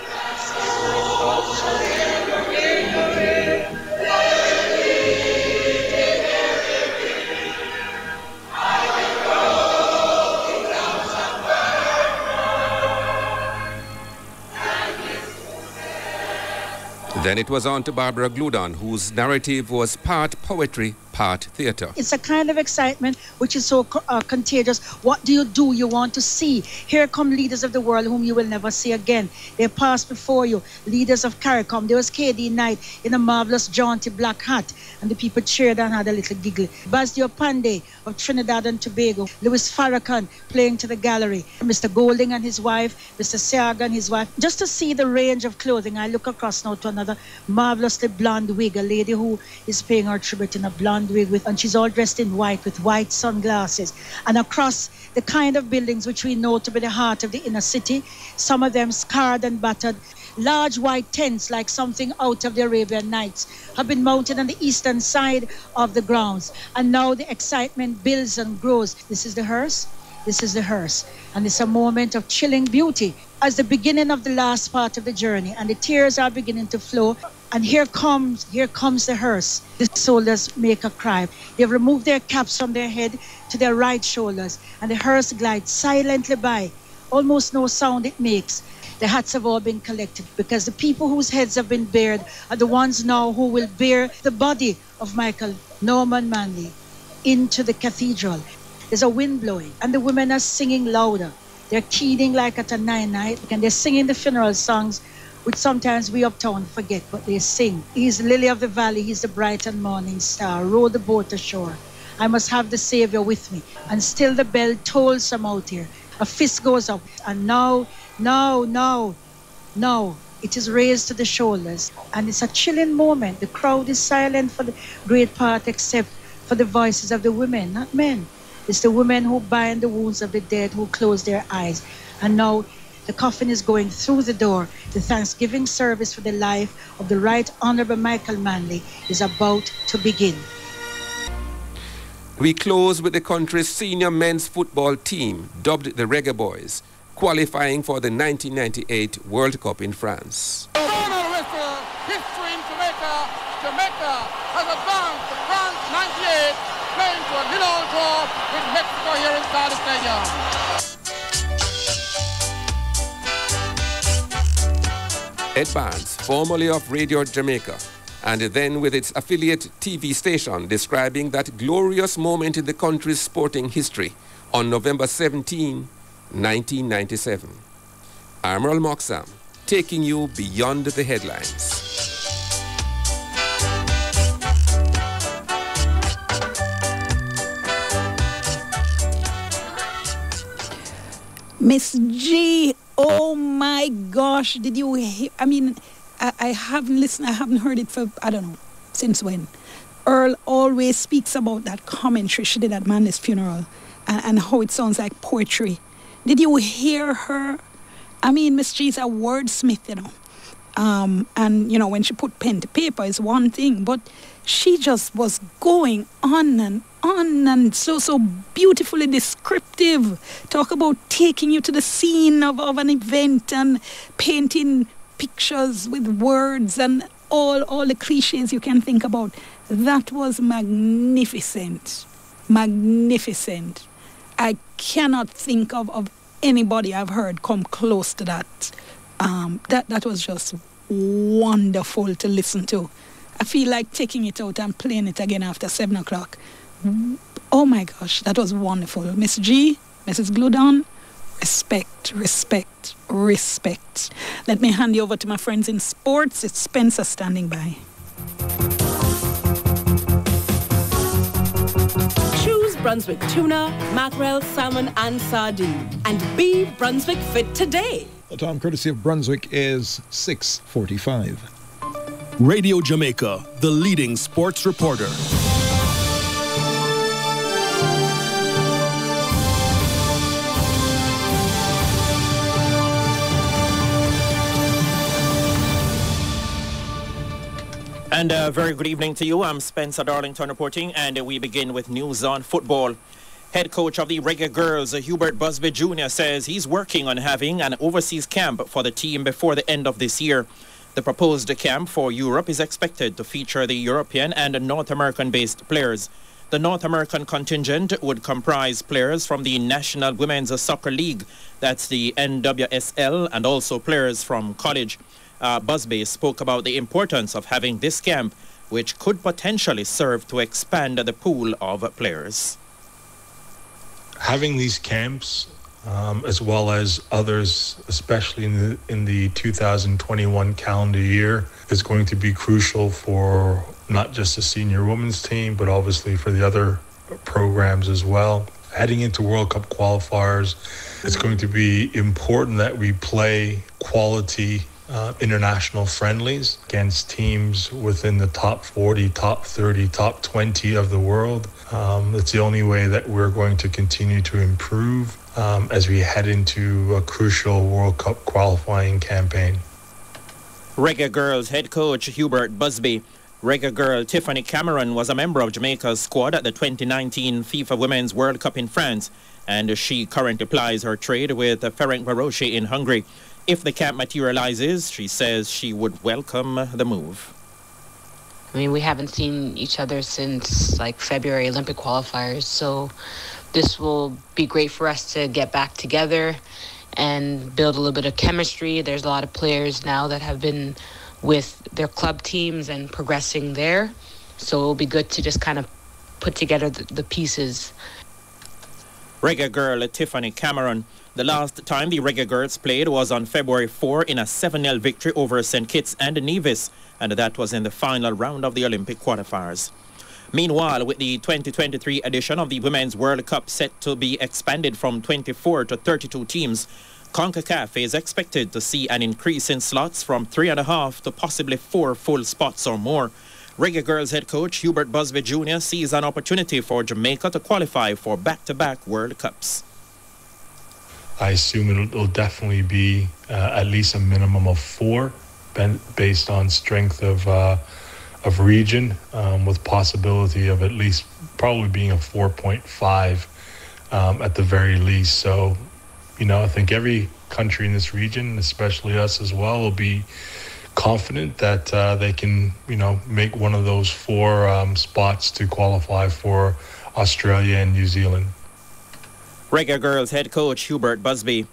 Then it was on to Barbara Gludon, whose narrative was part poetry, part theater. It's a kind of excitement which is so contagious. What do? You want to see. Here come leaders of the world whom you will never see again. They passed before you. Leaders of CARICOM. There was KD Knight in a marvelous jaunty black hat, and the people cheered and had a little giggle. Basdio Pandey of Trinidad and Tobago. Louis Farrakhan playing to the gallery. Mr. Golding and his wife. Mr. Seaga and his wife. Just to see the range of clothing, I look across now to another marvelously blonde wig, a lady who is paying her tribute in a blonde wig and she's all dressed in white with white sunglasses. And across the kind of buildings which we know to be the heart of the inner city, some of them scarred and battered, large white tents like something out of the Arabian Nights have been mounted on the eastern side of the grounds. And now the excitement builds and grows. This is the hearse. This is the hearse. And it's a moment of chilling beauty as the beginning of the last part of the journey, and the tears are beginning to flow. And here comes the hearse. The soldiers make a cry. They've removed their caps from their head to their right shoulders, and the hearse glides silently by. Almost no sound it makes. The hats have all been collected because the people whose heads have been bared are the ones now who will bear the body of Michael Norman Manley into the cathedral. There's a wind blowing, and the women are singing louder. They're keening like at a night, and they're singing the funeral songs, which sometimes we uptown forget, but they sing. He's the lily of the valley, he's the bright and morning star. Row the boat ashore. I must have the Savior with me. And still the bell tolls from out here. A fist goes up, and now, it is raised to the shoulders. And it's a chilling moment. The crowd is silent for the great part, except for the voices of the women, not men. It's the women who bind the wounds of the dead, who close their eyes. And now the coffin is going through the door. The Thanksgiving service for the life of the Right Honorable Michael Manley is about to begin. We close with the country's senior men's football team, dubbed the Reggae Boys, qualifying for the 1998 World Cup in France. Final whistle, history in Jamaica. Jamaica has advanced to France 98, playing to a 0-0 draw with Mexico here inside the stadium. Ed Barnes, formerly of Radio Jamaica, and then with its affiliate TV station, describing that glorious moment in the country's sporting history on November 17, 1997. I'm Earl Moxham, taking you beyond the headlines. Miss G, oh my gosh, did you hear? I mean, I haven't listened, I haven't heard it for, I don't know, since when. Earl always speaks about that commentary she did at Manley's funeral and how it sounds like poetry. Did you hear her? I mean, Miss G is a wordsmith, you know. And, you know, when she put pen to paper is one thing, but she just was going on and so beautifully descriptive. Talk about taking you to the scene of an event and painting pictures with words and all the cliches you can think about. That was magnificent. Magnificent. I cannot think of anybody I've heard come close to that. That was just wonderful to listen to. I feel like taking it out and playing it again after 7 o'clock. Oh my gosh, that was wonderful. Miss G, Mrs. Gludon, respect, respect, respect. Let me hand you over to my friends in sports. It's Spencer standing by. Choose Brunswick tuna, mackerel, salmon and sardine. And be Brunswick fit today. The time courtesy of Brunswick is 6:45. Radio Jamaica, the leading sports reporter. And a very good evening to you. I'm Spencer Darlington reporting, and we begin with news on football. Head coach of the Reggae Girls, Hubert Busby Jr., says he's working on having an overseas camp for the team before the end of this year. The proposed camp for Europe is expected to feature the European and North American-based players. The North American contingent would comprise players from the National Women's Soccer League, that's the NWSL, and also players from college. Busby spoke about the importance of having this camp, which could potentially serve to expand the pool of players. Having these camps, as well as others, especially in the 2021 calendar year, is going to be crucial for not just the senior women's team, but obviously for the other programs as well. Heading into World Cup qualifiers, it's going to be important that we play quality international friendlies against teams within the top 40, top 30, top 20 of the world. That's the only way that we're going to continue to improve as we head into a crucial World Cup qualifying campaign. Reggae Girls head coach Hubert Busby. Reggae girl Tiffany Cameron was a member of Jamaica's squad at the 2019 FIFA Women's World Cup in France, and she currently plies her trade with Ferencvárosi in Hungary. If the camp materializes, she says she would welcome the move. I mean, we haven't seen each other since like February Olympic qualifiers, so this will be great for us to get back together and build a little bit of chemistry. There's a lot of players now that have been with their club teams and progressing there, so it'll be good to just kind of put together the pieces. Reggae girl Tiffany Cameron. The last time the Reggae Girls played was on February 4 in a 7-0 victory over St. Kitts and Nevis, and that was in the final round of the Olympic qualifiers. Meanwhile, with the 2023 edition of the Women's World Cup set to be expanded from 24 to 32 teams, CONCACAF is expected to see an increase in slots from 3.5 to possibly 4 full spots or more. Reggae Girls head coach Hubert Busby Jr. sees an opportunity for Jamaica to qualify for back-to-back World Cups. I assume it'll definitely be at least a minimum of 4, based on strength of region, with possibility of at least probably being a 4.5 at the very least. So, I think every country in this region, especially us as well, will be confident that they can, make one of those 4 spots to qualify for Australia and New Zealand. Reggae Girls head coach Hubert Busby.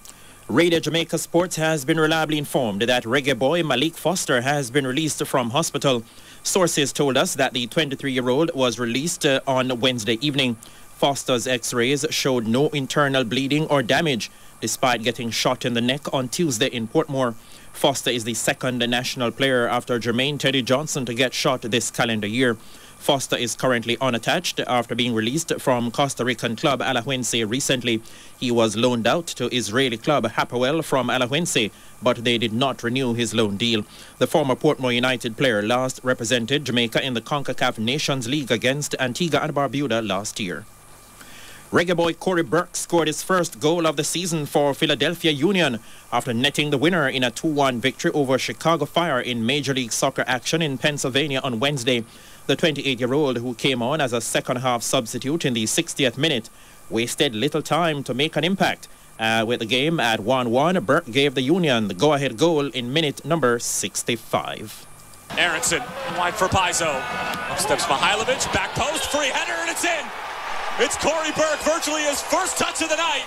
Radio Jamaica Sports has been reliably informed that reggae boy Malik Foster has been released from hospital. Sources told us that the 23-year-old was released on Wednesday evening. Foster's x-rays showed no internal bleeding or damage, despite getting shot in the neck on Tuesday in Portmore. Foster is the second national player after Jermaine Teddy Johnson to get shot this calendar year. Foster is currently unattached after being released from Costa Rican club Alajuelense recently. He was loaned out to Israeli club Hapoel from Alajuelense, but they did not renew his loan deal. The former Portmore United player last represented Jamaica in the CONCACAF Nations League against Antigua and Barbuda last year. Reggae boy Corey Burke scored his first goal of the season for Philadelphia Union after netting the winner in a 2-1 victory over Chicago Fire in Major League Soccer action in Pennsylvania on Wednesday. The 28-year-old, who came on as a second-half substitute in the 60th minute, wasted little time to make an impact. With the game at 1-1, Burke gave the Union the go-ahead goal in minute number 65. Aronson, wide for Paizo. Up steps Mihailovic, back post, free header, and it's in! It's Corey Burke, virtually his first touch of the night.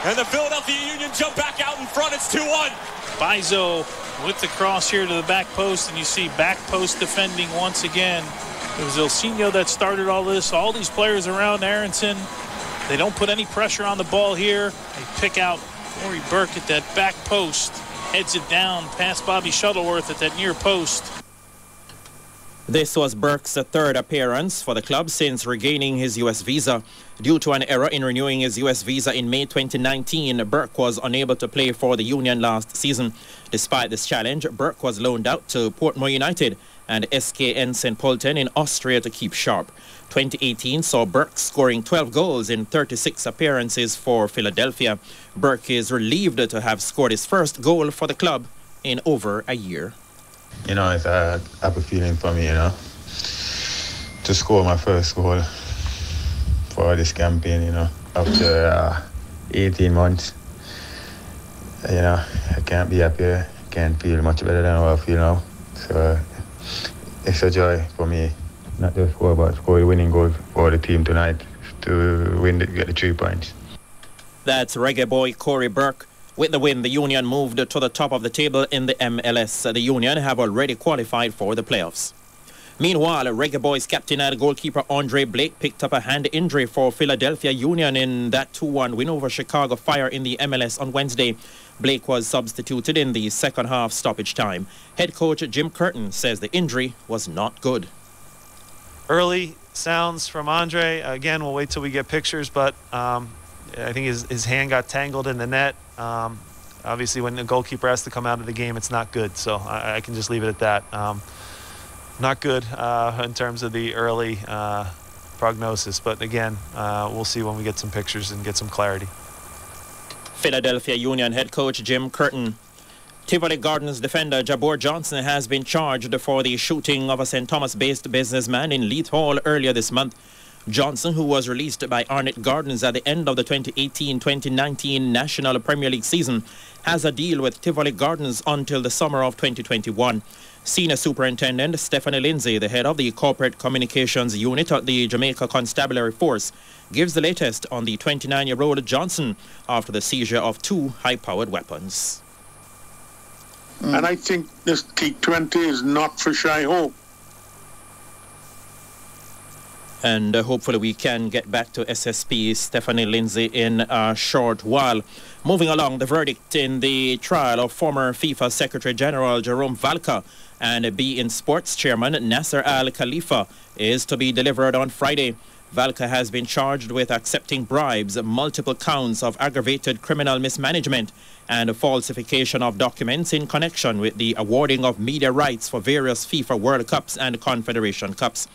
And the Philadelphia Union jump back out in front. It's 2-1. Paizo with the cross here to the back post, and you see back post defending once again. It was Ilsinho that started all this. All these players around Aronson, they don't put any pressure on the ball here. They pick out Corey Burke at that back post, heads it down past Bobby Shuttleworth at that near post. This was Burke's third appearance for the club since regaining his U.S. visa. Due to an error in renewing his U.S. visa in May 2019, Burke was unable to play for the Union last season. Despite this challenge, Burke was loaned out to Portmore United and SKN St. Pölten in Austria to keep sharp. 2018 saw Burke scoring 12 goals in 36 appearances for Philadelphia. Burke is relieved to have scored his first goal for the club in over a year. It's a happy feeling for me, to score my first goal for this campaign, after 18 months. I can't be happier, can't feel much better than what I feel now. So it's a joy for me, not just score, but score the winning goal for the team tonight to get the 3 points. That's reggae boy Corey Burke. With the win, the Union moved to the top of the table in the MLS. The Union have already qualified for the playoffs. Meanwhile, Reggae Boys captain and goalkeeper Andre Blake picked up a hand injury for Philadelphia Union in that 2-1 win over Chicago Fire in the MLS on Wednesday. Blake was substituted in the second half stoppage time. Head coach Jim Curtin says the injury was not good. Early sounds from Andre. Again, we'll wait till we get pictures, but I think his hand got tangled in the net. Obviously, when the goalkeeper has to come out of the game, it's not good. So I can just leave it at that. Not good in terms of the early prognosis. But again, we'll see when we get some pictures and get some clarity. Philadelphia Union head coach Jim Curtin. Tivoli Gardens defender Jabor Johnson has been charged for the shooting of a St. Thomas-based businessman in Leith Hall earlier this month. Johnson, who was released by Arnett Gardens at the end of the 2018-2019 National Premier League season, has a deal with Tivoli Gardens until the summer of 2021. Senior Superintendent Stephanie Lindsay, the head of the Corporate Communications Unit at the Jamaica Constabulary Force, gives the latest on the 29-year-old Johnson after the seizure of 2 high-powered weapons. And I think this T20 is not for shy hope. And hopefully we can get back to SSP Stephanie Lindsay in a short while. Moving along, the verdict in the trial of former FIFA Secretary General Jerome Valcke and beIN Sports Chairman Nasser Al Khalifa is to be delivered on Friday. Valcke has been charged with accepting bribes, multiple counts of aggravated criminal mismanagement, and falsification of documents in connection with the awarding of media rights for various FIFA World Cups and Confederation Cups.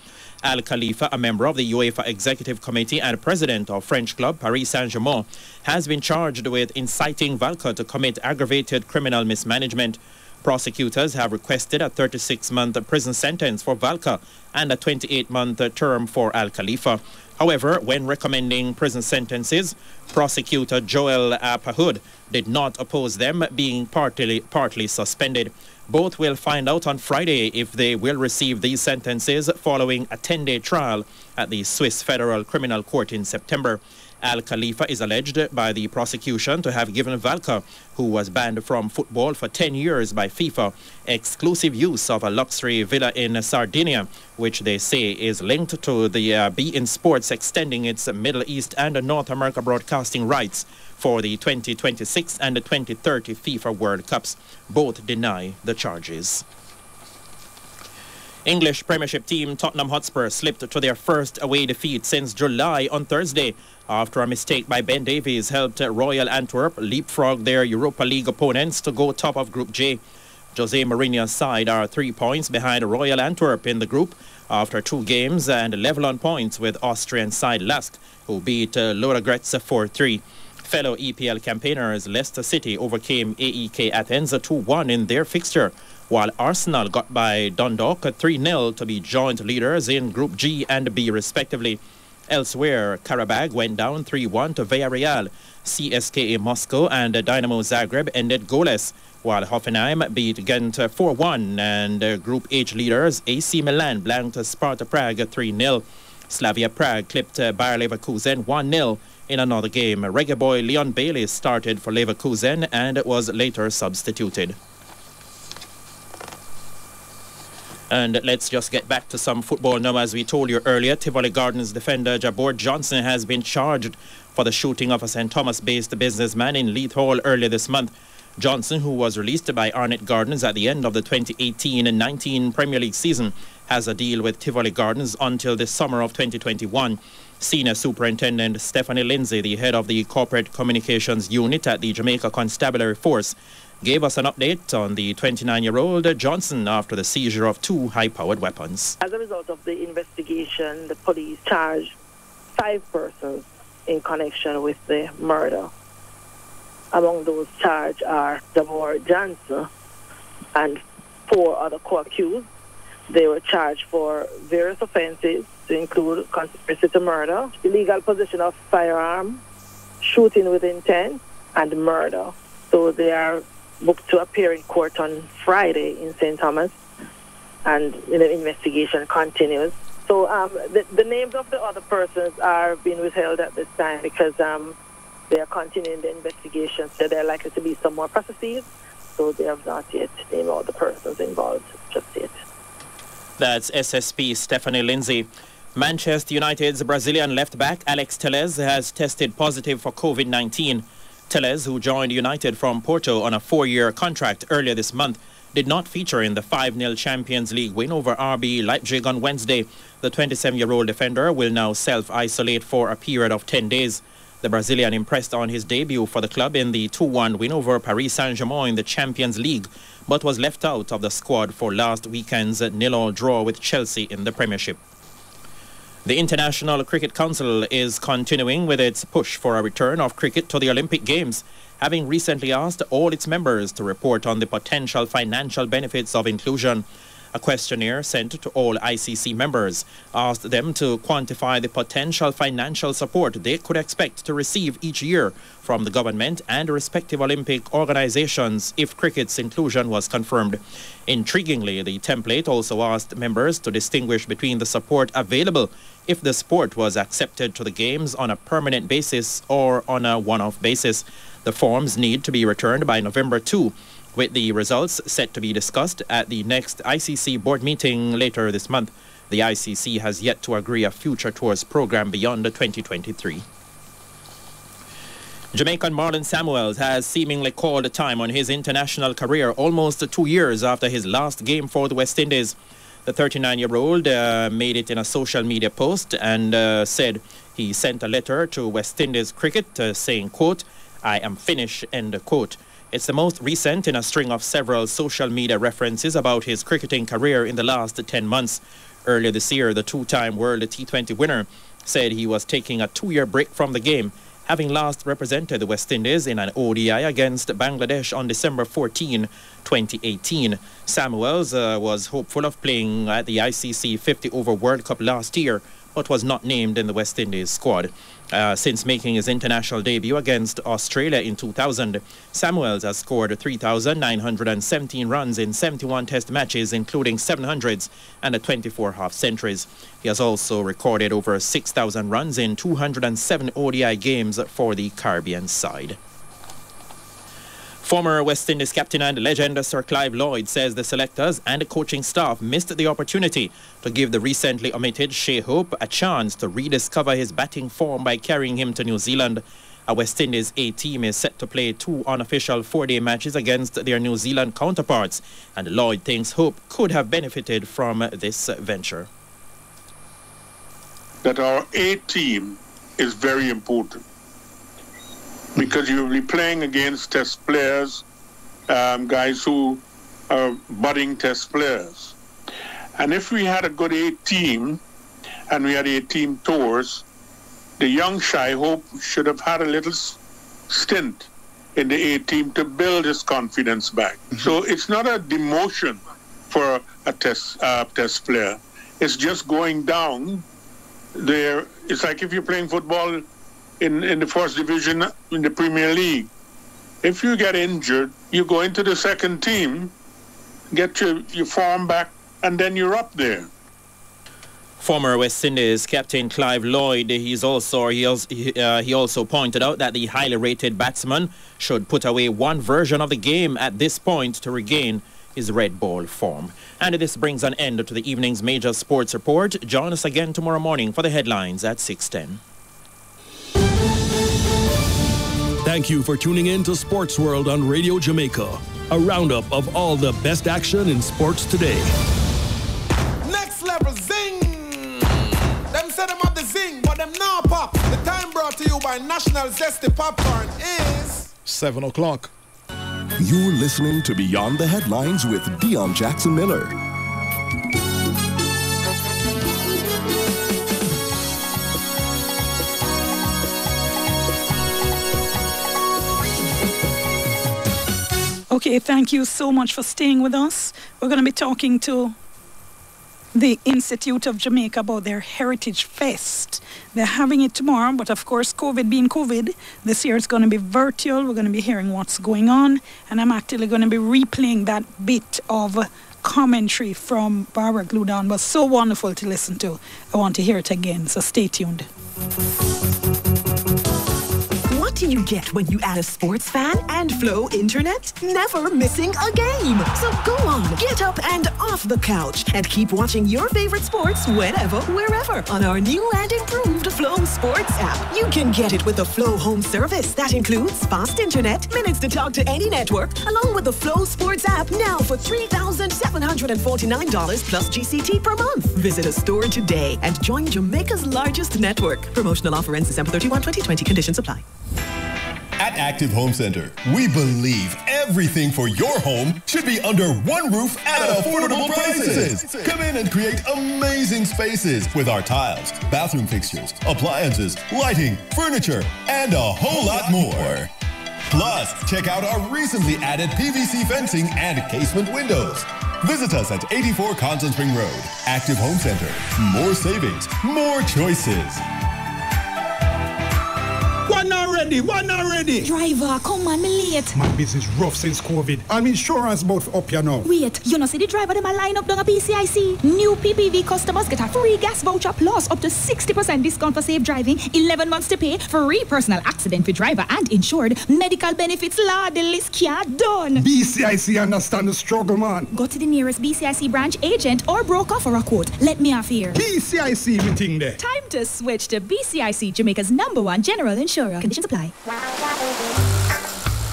Al Khalifa, a member of the UEFA Executive Committee and president of French club Paris Saint-Germain, has been charged with inciting Valka to commit aggravated criminal mismanagement. Prosecutors have requested a 36-month prison sentence for Valka and a 28-month term for Al Khalifa. However, when recommending prison sentences, prosecutor Joel Pahud did not oppose them being partly suspended. Both will find out on Friday if they will receive these sentences following a 10-day trial at the Swiss Federal Criminal Court in September. Al Khalifa is alleged by the prosecution to have given Valka, who was banned from football for 10 years by FIFA, exclusive use of a luxury villa in Sardinia, which they say is linked to the beIN Sports extending its Middle East and North America broadcasting rights for the 2026 and the 2030 FIFA World Cups. Both deny the charges. English Premiership team Tottenham Hotspur slipped to their first away defeat since July on Thursday after a mistake by Ben Davies helped Royal Antwerp leapfrog their Europa League opponents to go top of Group J. Jose Mourinho's side are 3 points behind Royal Antwerp in the group after 2 games and level on points with Austrian side Lask, who beat Ludogorets 4-3. Fellow EPL campaigners Leicester City overcame AEK Athens 2-1 in their fixture, while Arsenal got by Dundalk 3-0 to be joint leaders in Group G and B respectively. Elsewhere, Karabag went down 3-1 to Villarreal. CSKA Moscow and Dynamo Zagreb ended goalless, while Hoffenheim beat Ghent 4-1 and Group H leaders AC Milan blanked Sparta Prague 3-0. Slavia Prague clipped Bayer Leverkusen 1-0 in another game. Reggae boy Leon Bailey started for Leverkusen and was later substituted. And let's just get back to some football now. As we told you earlier, Tivoli Gardens defender Jabor Johnson has been charged for the shooting of a St. Thomas-based businessman in Leith Hall earlier this month. Johnson, who was released by Arnett Gardens at the end of the 2018-19 Premier League season, has a deal with Tivoli Gardens until the summer of 2021. Senior Superintendent Stephanie Lindsay, the head of the Corporate Communications Unit at the Jamaica Constabulary Force, gave us an update on the 29-year-old Johnson after the seizure of 2 high-powered weapons. As a result of the investigation, the police charged 5 persons in connection with the murder. Among those charged are Jabor Johnson and 4 other co-accused. They were charged for various offenses to include conspiracy to murder, illegal possession of firearm, shooting with intent, and murder. So they are booked to appear in court on Friday in St. Thomas, and the investigation continues. So the names of the other persons are being withheld at this time because they are continuing the investigation. So there are likely to be some more processes, so they have not yet named all the persons involved just yet. That's SSP Stephanie Lindsay. Manchester United's Brazilian left-back Alex Telles has tested positive for COVID-19. Telles, who joined United from Porto on a 4-year contract earlier this month, did not feature in the 5-0 Champions League win over RB Leipzig on Wednesday. The 27-year-old defender will now self-isolate for a period of 10 days. The Brazilian impressed on his debut for the club in the 2-1 win over Paris Saint-Germain in the Champions League, but was left out of the squad for last weekend's 0-0 draw with Chelsea in the Premiership. The International Cricket Council is continuing with its push for a return of cricket to the Olympic Games, having recently asked all its members to report on the potential financial benefits of inclusion. A questionnaire sent to all ICC members asked them to quantify the potential financial support they could expect to receive each year from the government and respective Olympic organizations if cricket's inclusion was confirmed. Intriguingly, the template also asked members to distinguish between the support available if the sport was accepted to the Games on a permanent basis or on a one-off basis. The forms need to be returned by November 2. With the results set to be discussed at the next ICC board meeting later this month. The ICC has yet to agree a future tours program beyond 2023. Jamaican Marlon Samuels has seemingly called time on his international career almost 2 years after his last game for the West Indies. The 39-year-old made it in a social media post and said he sent a letter to West Indies cricket saying, quote, "I am finished," end quote. It's the most recent in a string of several social media references about his cricketing career in the last 10 months. Earlier this year, the two-time World T20 winner said he was taking a 2-year break from the game, having last represented the West Indies in an ODI against Bangladesh on December 14, 2018. Samuels was hopeful of playing at the ICC 50-over World Cup last year, but was not named in the West Indies squad. Since making his international debut against Australia in 2000, Samuels has scored 3,917 runs in 71 test matches, including 700s and 24 half-centuries. He has also recorded over 6,000 runs in 207 ODI games for the Caribbean side. Former West Indies captain and legend Sir Clive Lloyd says the selectors and the coaching staff missed the opportunity to give the recently omitted Shea Hope a chance to rediscover his batting form by carrying him to New Zealand. A West Indies A team is set to play 2 unofficial 4-day matches against their New Zealand counterparts, and Lloyd thinks Hope could have benefited from this venture. That our A team is very important, because you will be playing against test players, guys who are budding test players. And if we had a good A team and we had A team tours, the young Shai Hope should have had a little stint in the A team to build his confidence back. So it's not a demotion for a test player. It's just going down there. It's like if you're playing football in the first division in the Premier League. If you get injured, you go into the second team, get your form back, and then you're up there. Former West Indies captain Clive Lloyd, he also pointed out that the highly rated batsman should put away one version of the game at this point to regain his red ball form. And this brings an end to the evening's major sports report. Join us again tomorrow morning for the headlines at 6:10. Thank you for tuning in to Sports World on Radio Jamaica, a roundup of all the best action in sports today. Next level zing! Them say them have the zing, but them now pop. The time brought to you by National Zesty Popcorn is 7 o'clock. You're listening to Beyond the Headlines with Dion Jackson Miller. Okay, thank you so much for staying with us. We're going to be talking to the Institute of Jamaica about their Heritage Fest. They're having it tomorrow, but of course, COVID being COVID, this year it's going to be virtual. We're going to be hearing what's going on, and I'm actually going to be replaying that bit of commentary from Barbara Gludan. It was so wonderful to listen to. I want to hear it again, so stay tuned. What do you get when you add a sports fan and Flow Internet? Never missing a game. So go on, get up and off the couch and keep watching your favorite sports whenever, wherever on our new and improved Flow Sports app. You can get it with the Flow Home service that includes fast internet, minutes to talk to any network, along with the Flow Sports app now for $3,749 plus GCT per month. Visit a store today and join Jamaica's largest network. Promotional offer ends December 31, 2020. Conditions apply. At Active Home Center, we believe everything for your home should be under one roof at affordable prices. Come in and create amazing spaces with our tiles, bathroom fixtures, appliances, lighting, furniture, and a whole lot more. Plus, check out our recently added PVC fencing and casement windows. Visit us at 84 Constant Spring Road. Active Home Center. More savings, more choices. One already. Driver, come on, me late. My business rough since COVID. I'm insurance both up here now. Wait, you know see the driver them a line up down a PCIC? New PPV customers get a free gas voucher plus up to 60% discount for safe driving, 11 months to pay, free personal accident for driver and insured, medical benefits, law, the list can't done. BCIC understand the struggle, man. Go to the nearest BCIC branch agent or broker for a quote. Let me off here. BCIC meeting there. Time to switch to BCIC, Jamaica's #1 general insurer. Conditions apply.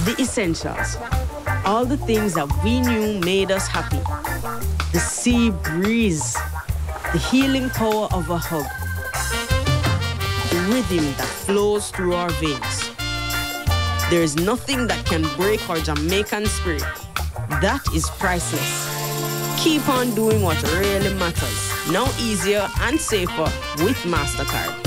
The essentials. All the things that we knew made us happy. The sea breeze. The healing power of a hug. The rhythm that flows through our veins. There is nothing that can break our Jamaican spirit. That is priceless. Keep on doing what really matters. Now easier and safer with MasterCard.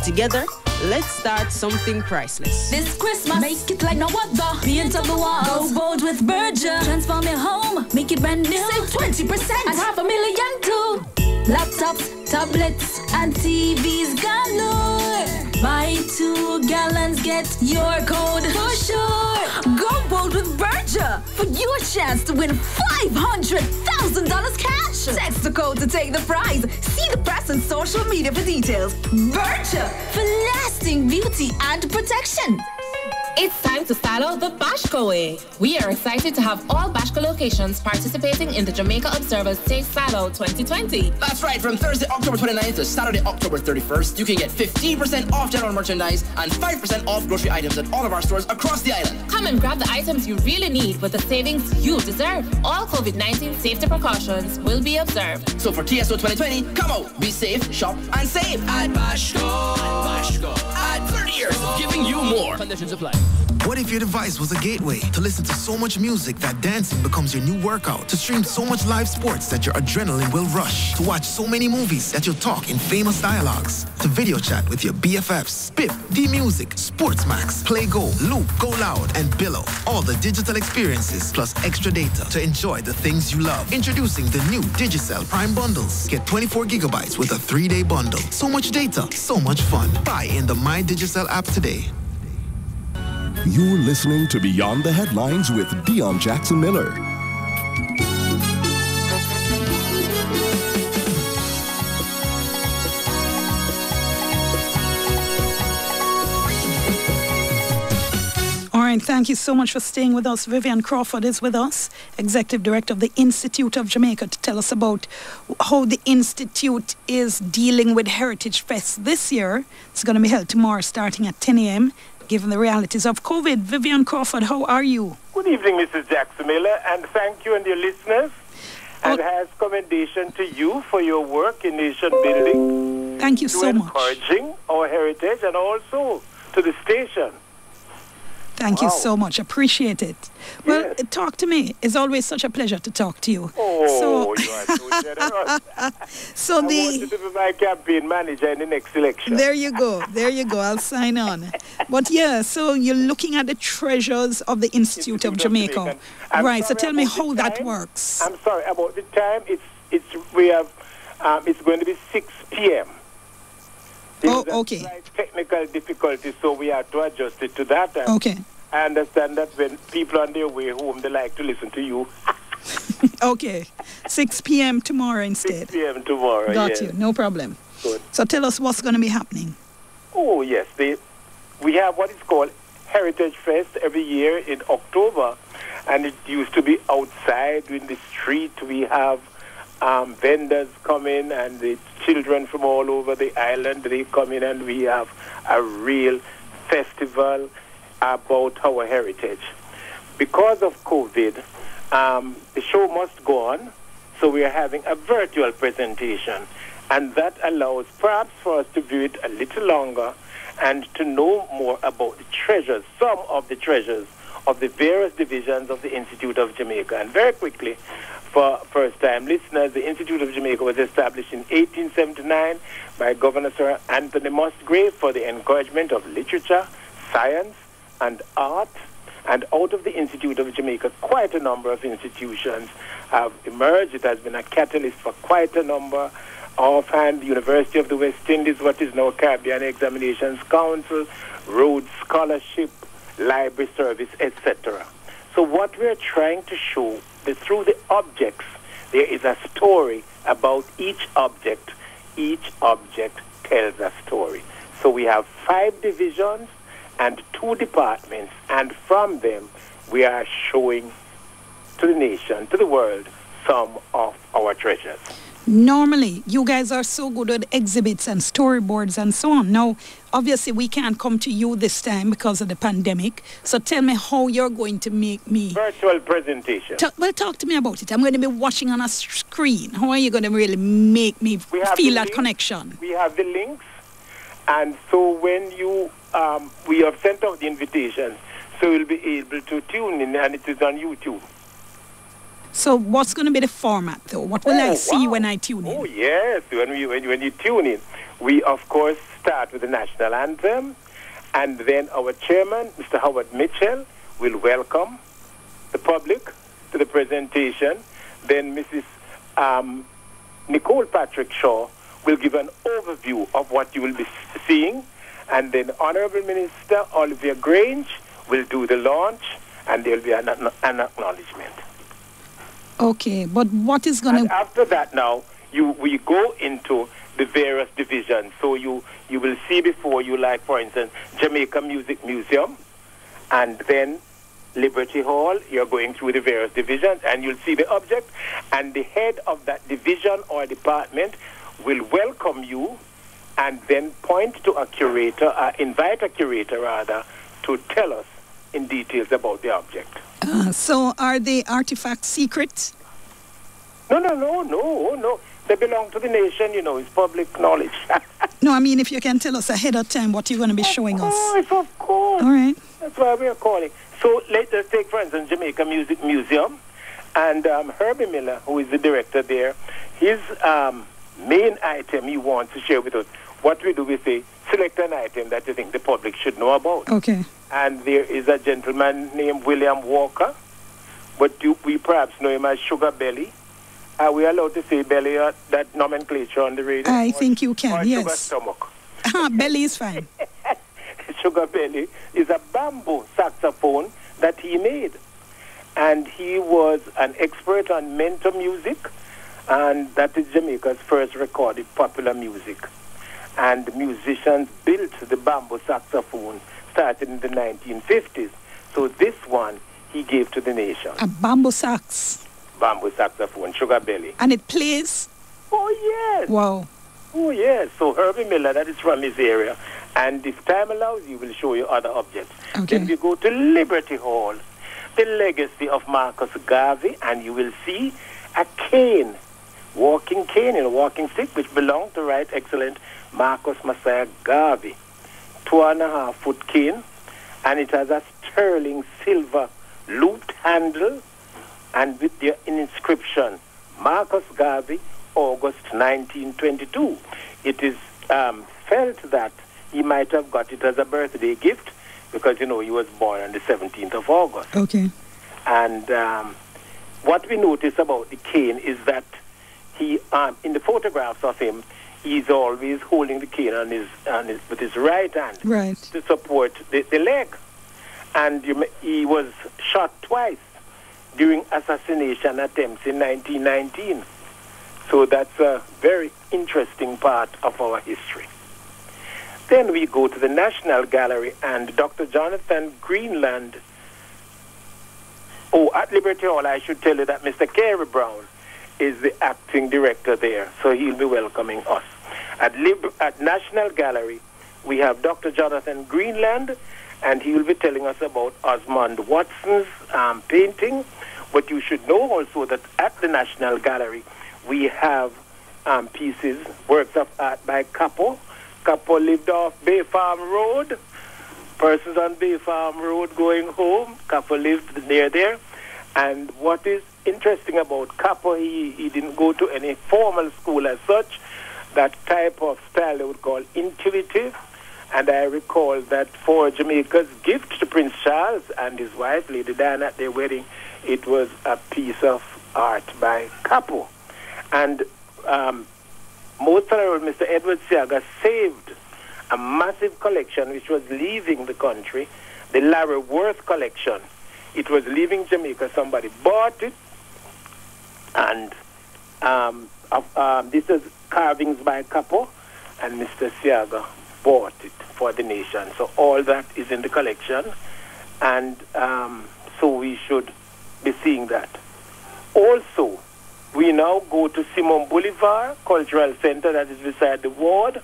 Together, let's start something priceless. This Christmas, make it like no other. Paint on the walls. Go bold with Berger. Transform your home, make it brand new. Save 20% and $500,000 too. Laptops, tablets, and TVs galore. Buy 2 gallons, get your code for sure. Go bold with Berger for your chance to win $500,000 cash. Text the code to take the prize. See the press and social media for details. Berger for lasting beauty and protection. It's time to style out the Bashko way. We are excited to have all Bashko locations participating in the Jamaica Observer's Taste Style Out 2020. That's right, from Thursday, October 29th to Saturday, October 31st, you can get 15% off general merchandise and 5% off grocery items at all of our stores across the island. Come and grab the items you really need with the savings you deserve. All COVID-19 safety precautions will be observed. So for TSO 2020, come out, be safe, shop, and save. At Bashko. At 30 years, giving you more. Conditions apply. What if your device was a gateway to listen to so much music that dancing becomes your new workout? To stream so much live sports that your adrenaline will rush? To watch so many movies that you'll talk in famous dialogues? To video chat with your BFFs? Bip, D-Music, Sportsmax, Play Go, Loop, Go Loud, and Billow. All the digital experiences plus extra data to enjoy the things you love. Introducing the new Digicel Prime Bundles. Get 24 gigabytes with a 3-day bundle. So much data, so much fun. Buy in the My Digicel app today. You're listening to Beyond the Headlines with Dion Jackson Miller. All right, thank you so much for staying with us. Vivian Crawford is with us, Executive Director of the Institute of Jamaica, to tell us about how the Institute is dealing with Heritage Fest this year. It's going to be held tomorrow starting at 10 a.m., given the realities of COVID. Vivian Crawford, how are you? Good evening, Mrs. Jackson Miller, and thank you and your listeners. And has commendation to you for your work in nation building. Thank you so much. Encouraging our heritage and also to the station. Thank you so much. Appreciate it. Well, talk to me. It's always such a pleasure to talk to you. Oh, you are so generous. So I want you to be my campaign manager in the next election. There you go. There you go. I'll sign on. But yeah, so you're looking at the treasures of the Institute of Jamaica. Right. So tell me how that works. I'm sorry about the time. It's going to be 6 p.m. Okay. Slight technical difficulties, so we have to adjust it to that. Okay. I understand that when people on their way home, they like to listen to you. Okay. 6 p.m. tomorrow instead. 6 p.m. tomorrow, Got you. No problem. Good. So tell us what's going to be happening. Oh, yes. We have what is called Heritage Fest every year in October, and it used to be outside in the street. We have vendors come in, and the children from all over the island, they come in, and we have a real festival about our heritage. Because of COVID, the show must go on, so we are having a virtual presentation, and that allows perhaps for us to view it a little longer and to know more about the treasures, some of the treasures of the various divisions of the Institute of Jamaica. And very quickly, for first-time listeners, the Institute of Jamaica was established in 1879 by Governor Sir Anthony Musgrave for the encouragement of literature, science, and art. And out of the Institute of Jamaica, quite a number of institutions have emerged. It has been a catalyst for quite a number. Offhand, the University of the West Indies, what is now Caribbean Examinations Council, Rhodes Scholarship, Library Service, etc. So what we're trying to show that through the objects, there is a story about each object. Each object tells a story. So we have 5 divisions and 2 departments, and from them we are showing to the nation, to the world, some of our treasures. Normally, you guys are so good at exhibits and storyboards and so on. Now, obviously, we can't come to you this time because of the pandemic. So tell me how you're going to make me... Virtual presentation. Talk to me about it. I'm going to be watching on a screen. How are you going to really make me feel that connection? We have the links. And so when you... we have sent out the invitations So you'll be able to tune in, and it is on YouTube. So what's going to be the format, though? What will I see when I tune in? Oh, yes. When you tune in, we, of course, start with the national anthem, and then our chairman, Mr. Howard Mitchell, will welcome the public to the presentation. Then Mrs. Nicole Patrick Shaw will give an overview of what you will be seeing, and then Honorable Minister Olivia Grange will do the launch, and there will be an acknowledgement. Okay, but what is going to... After that now, we go into the various divisions. So you will see before you, like, for instance, Jamaica Music Museum, and then Liberty Hall. You're going through the various divisions, and you'll see the object, and the head of that division or department will welcome you and then point to a curator, invite a curator, rather, to tell us in details about the object. So are the artifacts secret? No. They belong to the nation, it's public knowledge. No, I mean, if you can tell us ahead of time what you're going to be showing us. Of course. All right. That's why we are calling. So let's take, for instance, Jamaica Music Museum, and Herbie Miller, who is the director there, his main item he wants to share with us. What we do, we say, select an item that you think the public should know about. Okay. And there is a gentleman named William Walker, but we perhaps know him as Sugar Belly. Are we allowed to say belly, that nomenclature on the radio? I think you can, or yes. Sugar Stomach. Belly is fine. Sugar Belly is a bamboo saxophone that he made. And he was an expert on mento music, and that is Jamaica's first recorded popular music. And musicians built the bamboo saxophone started in the 1950s. So this one he gave to the nation. A bamboo sax. Bamboo saxophone, Sugar Belly. And it plays? Oh, yes. Wow. Oh, yes. So Herbie Miller, that is from his area. And if time allows, he will show you other objects. Okay. Then we go to Liberty Hall, the legacy of Marcus Garvey, and you will see a cane, walking cane and a walking stick, which belonged to Right Excellent Marcus Messiah Garvey. 2.5-foot cane, and it has a sterling silver looped handle, and with the inscription, Marcus Garvey, August 1922. It is felt that he might have got it as a birthday gift because, he was born on the 17th of August. Okay. And what we notice about the cane is that he, in the photographs of him, he's always holding the cane with his right hand to support the leg. And he was shot twice during assassination attempts in 1919. So that's a very interesting part of our history. Then we go to the National Gallery, and Dr. Jonathan Greenland. Oh, at Liberty Hall, I should tell you that Mr. Kerry Brown is the acting director there, so he'll be welcoming us. At National Gallery, we have Dr. Jonathan Greenland, and he will be telling us about Osmond Watson's painting. But you should know also that at the National Gallery, we have pieces, works of art by Capo. Capo lived off Bay Farm Road. Persons on Bay Farm Road going home. Capo lived near there. And what is interesting about Capo, he didn't go to any formal school as such. That type of style they would call intuitive. And I recall that for Jamaica's gift to Prince Charles and his wife, Lady Diana, at their wedding, it was a piece of art by Capo. And most honorable Mr. Edward Siaga saved a massive collection which was leaving the country, the Larry Worth collection. It was leaving Jamaica. Somebody bought it, and this is carvings by Capo, and Mr. Siaga bought it for the nation. So all that is in the collection, and so we should be seeing that. Also, we now go to Simon Bolivar Cultural Center, that is beside the ward,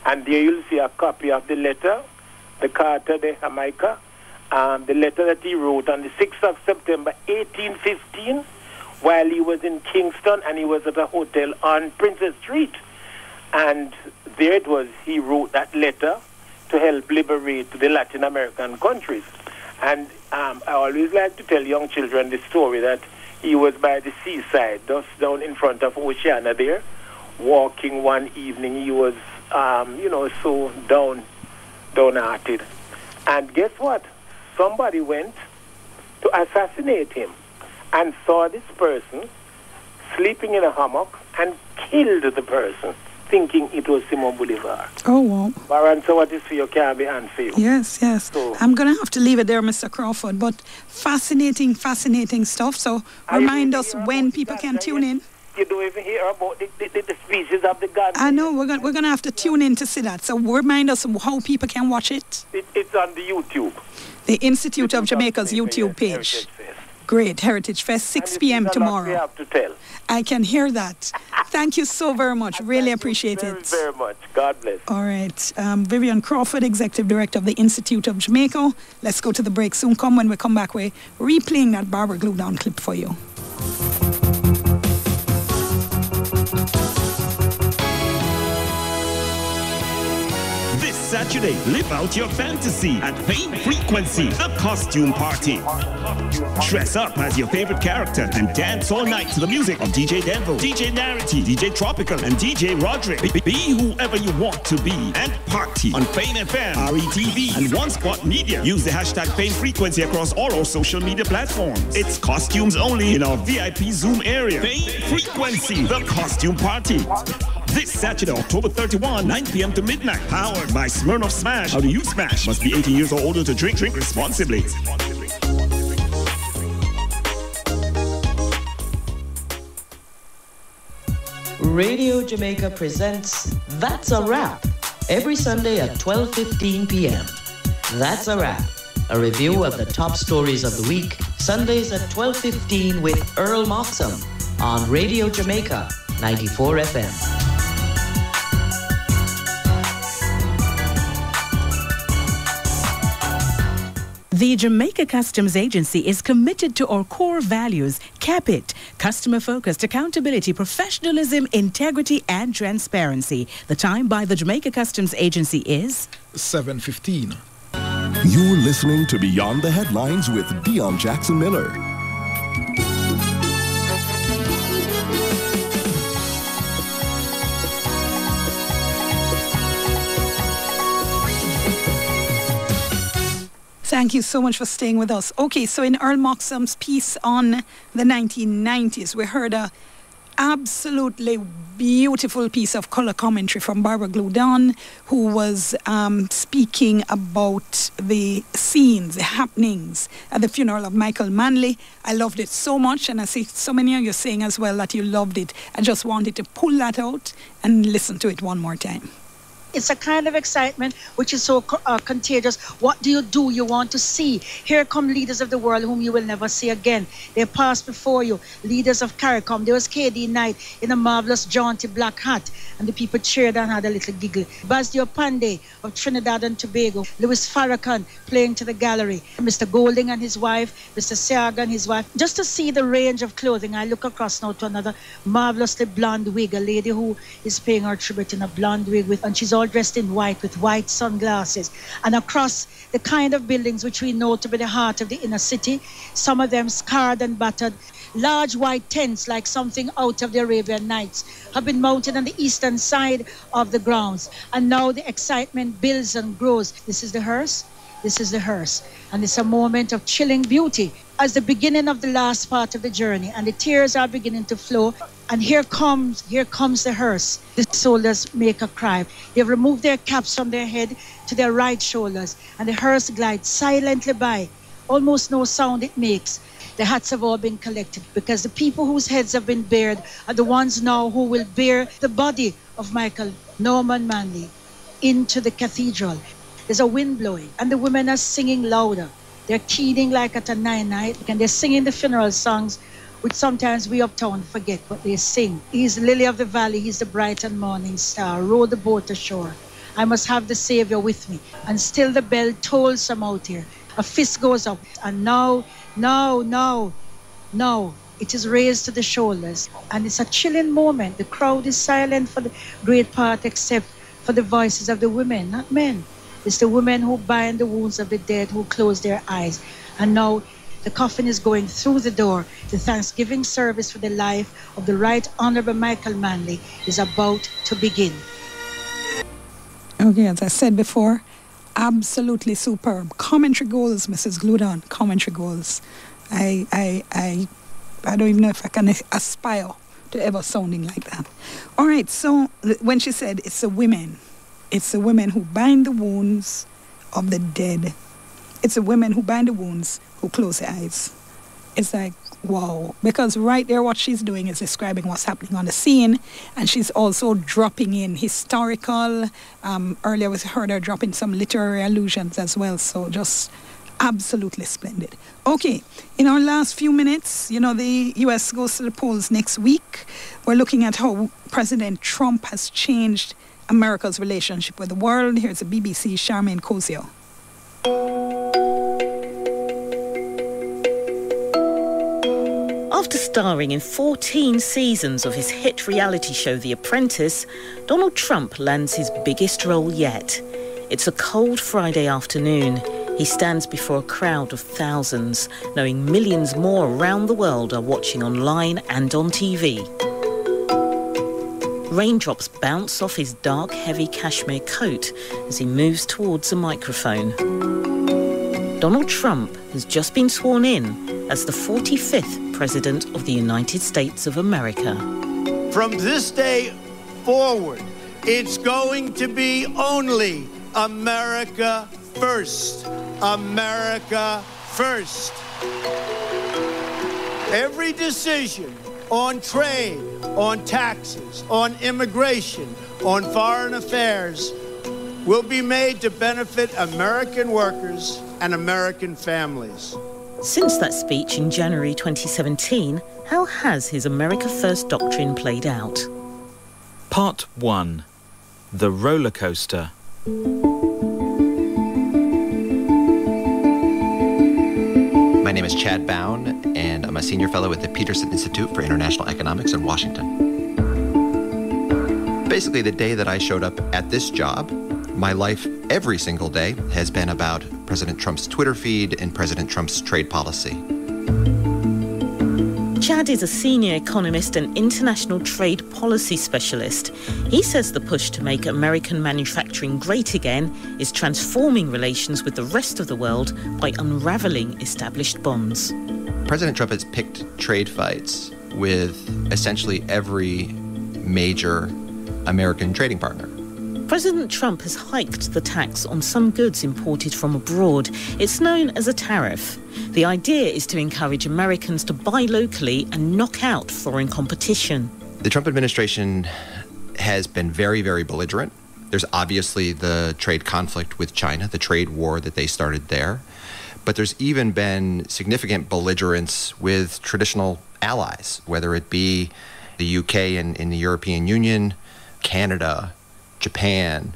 and there you'll see a copy of the letter, the Carta de Jamaica, the letter that he wrote on the 6th of September 1815 while he was in Kingston, and he was at a hotel on Princess Street. And there it was, he wrote that letter to help liberate the Latin American countries. And I always like to tell young children the story that he was by the seaside, just down in front of Oceana there, walking one evening. He was, so downhearted. And guess what? Somebody went to assassinate him and saw this person sleeping in a hammock and killed the person, thinking it was Simon Bolivar. Oh, wow. Baron, so what is for you can be and for you. Yes. So, I'm going to have to leave it there, Mr. Crawford, but fascinating stuff. So remind us when people can tune in. You don't even hear about the species of the god. I know, we're going to have to tune in to see that. So remind us how people can watch it. It's on the YouTube. The Institute of Jamaica's YouTube page. Great, Heritage Fest, 6 p.m. tomorrow. We have to tell. I can hear that. Thank you so very much. Really appreciate it. Very much. God bless. All right. Vivian Crawford, Executive Director of the Institute of Jamaica. Let's go to the break soon. When we come back, we're replaying that Barbara Glue Down clip for you. Saturday, live out your fantasy at Fame Frequency, the costume party. Dress up as your favorite character and dance all night to the music of DJ Denvo, DJ Narity, DJ Tropical, and DJ Roderick. Be whoever you want to be and party on Fame FM, RETV, and One Spot Media. Use the hashtag Fame Frequency across all our social media platforms. It's costumes only in our VIP Zoom area. Fame Frequency, the costume party. This Saturday, October 31, 9 p.m. to midnight. Powered by Smirnoff Smash. How do you smash? Must be 18 years or older to drink. Drink responsibly. Radio Jamaica presents That's a Wrap every Sunday at 12:15 p.m. That's a Wrap, a review of the top stories of the week. Sundays at 12:15 with Earl Moxham on Radio Jamaica 94 FM. The Jamaica Customs Agency is committed to our core values, CAPIT, customer-focused accountability, professionalism, integrity, and transparency. The time by the Jamaica Customs Agency is 7:15. You're listening to Beyond the Headlines with Dion Jackson Miller. Thank you so much for staying with us. Okay, so in Earl Moxham's piece on the 1990s, we heard a absolutely beautiful piece of color commentary from Barbara Glue Down, who was speaking about the scenes, the happenings at the funeral of Michael Manley. I loved it so much, and I see so many of you saying as well that you loved it. I just wanted to pull that out and listen to it one more time. It's a kind of excitement which is so contagious. What do? You want to see. Here come leaders of the world whom you will never see again. They passed before you. Leaders of CARICOM. There was KD Knight in a marvelous jaunty black hat, and the people cheered and had a little giggle. Basdio Pandey of Trinidad and Tobago. Louis Farrakhan playing to the gallery. Mr. Golding and his wife. Mr. Seaga and his wife. Just to see the range of clothing, I look across now to another marvelously blonde wig. A lady who is paying her tribute in a blonde wig and she's all dressed in white with white sunglasses. And across the kind of buildings which we know to be the heart of the inner city, some of them scarred and battered, large white tents like something out of the Arabian Nights have been mounted on the eastern side of the grounds. And now the excitement builds and grows. This is the hearse. This is the hearse. And it's a moment of chilling beauty as the beginning of the last part of the journey, and the tears are beginning to flow. And here comes the hearse. The soldiers make a cry. They've removed their caps from their head to their right shoulders, and the hearse glides silently by. Almost no sound it makes. The hats have all been collected because the people whose heads have been bared are the ones now who will bear the body of Michael Norman Manley into the cathedral. There's a wind blowing, and the women are singing louder. They're keening like at a night, and they're singing the funeral songs, which sometimes we uptown forget what they sing. He's the lily of the valley, he's the bright and morning star. Row the boat ashore. I must have the Savior with me. And still the bell tolls from out here. A fist goes up, and now, it is raised to the shoulders. And it's a chilling moment. The crowd is silent for the great part, except for the voices of the women, not men. It's the women who bind the wounds of the dead, who close their eyes. And now the coffin is going through the door. The Thanksgiving service for the life of the Right Honorable Michael Manley is about to begin. Okay, as I said before, absolutely superb. Commentary goals, Mrs. Gludon, commentary goals. I don't even know if I can aspire to ever sounding like that. All right, so when she said it's the women who bind the wounds of the dead. It's the women who bind the wounds, who close their eyes. It's like, wow. Because right there what she's doing is describing what's happening on the scene, and she's also dropping in historical, earlier we heard her dropping some literary allusions as well, so just absolutely splendid. Okay, in our last few minutes, you know, the U.S. goes to the polls next week. We're looking at how President Trump has changed America's relationship with the world. Here's the BBC Charmaine Cosio. After starring in 14 seasons of his hit reality show The Apprentice, Donald Trump lands his biggest role yet. It's a cold Friday afternoon. He stands before a crowd of thousands, knowing millions more around the world are watching online and on TV. Raindrops bounce off his dark, heavy cashmere coat as he moves towards the microphone. Donald Trump has just been sworn in as the 45th President of the United States of America. From this day forward, it's going to be only America first. America first. Every decision on trade, on taxes, on immigration, on foreign affairs will be made to benefit American workers and American families. Since that speech in January 2017, how has his America First doctrine played out? Part 1. The roller coaster. My name is Chad Bown, and I'm a senior fellow at the Peterson Institute for International Economics in Washington. Basically, the day that I showed up at this job, my life every single day has been about President Trump's Twitter feed and President Trump's trade policy. Chad is a senior economist and international trade policy specialist. He says the push to make American manufacturing great again is transforming relations with the rest of the world by unraveling established bonds. President Trump has picked trade fights with essentially every major American trading partner. President Trump has hiked the tax on some goods imported from abroad. It's known as a tariff. The idea is to encourage Americans to buy locally and knock out foreign competition. The Trump administration has been very, very belligerent. There's obviously the trade conflict with China, the trade war that they started there. But there's even been significant belligerence with traditional allies, whether it be the UK and in the European Union, Canada, Japan.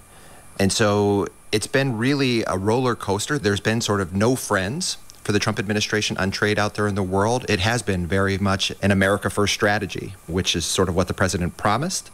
And so it's been really a roller coaster. There's been sort of no friends for the Trump administration on trade out there in the world. It has been very much an America First strategy, which is sort of what the president promised,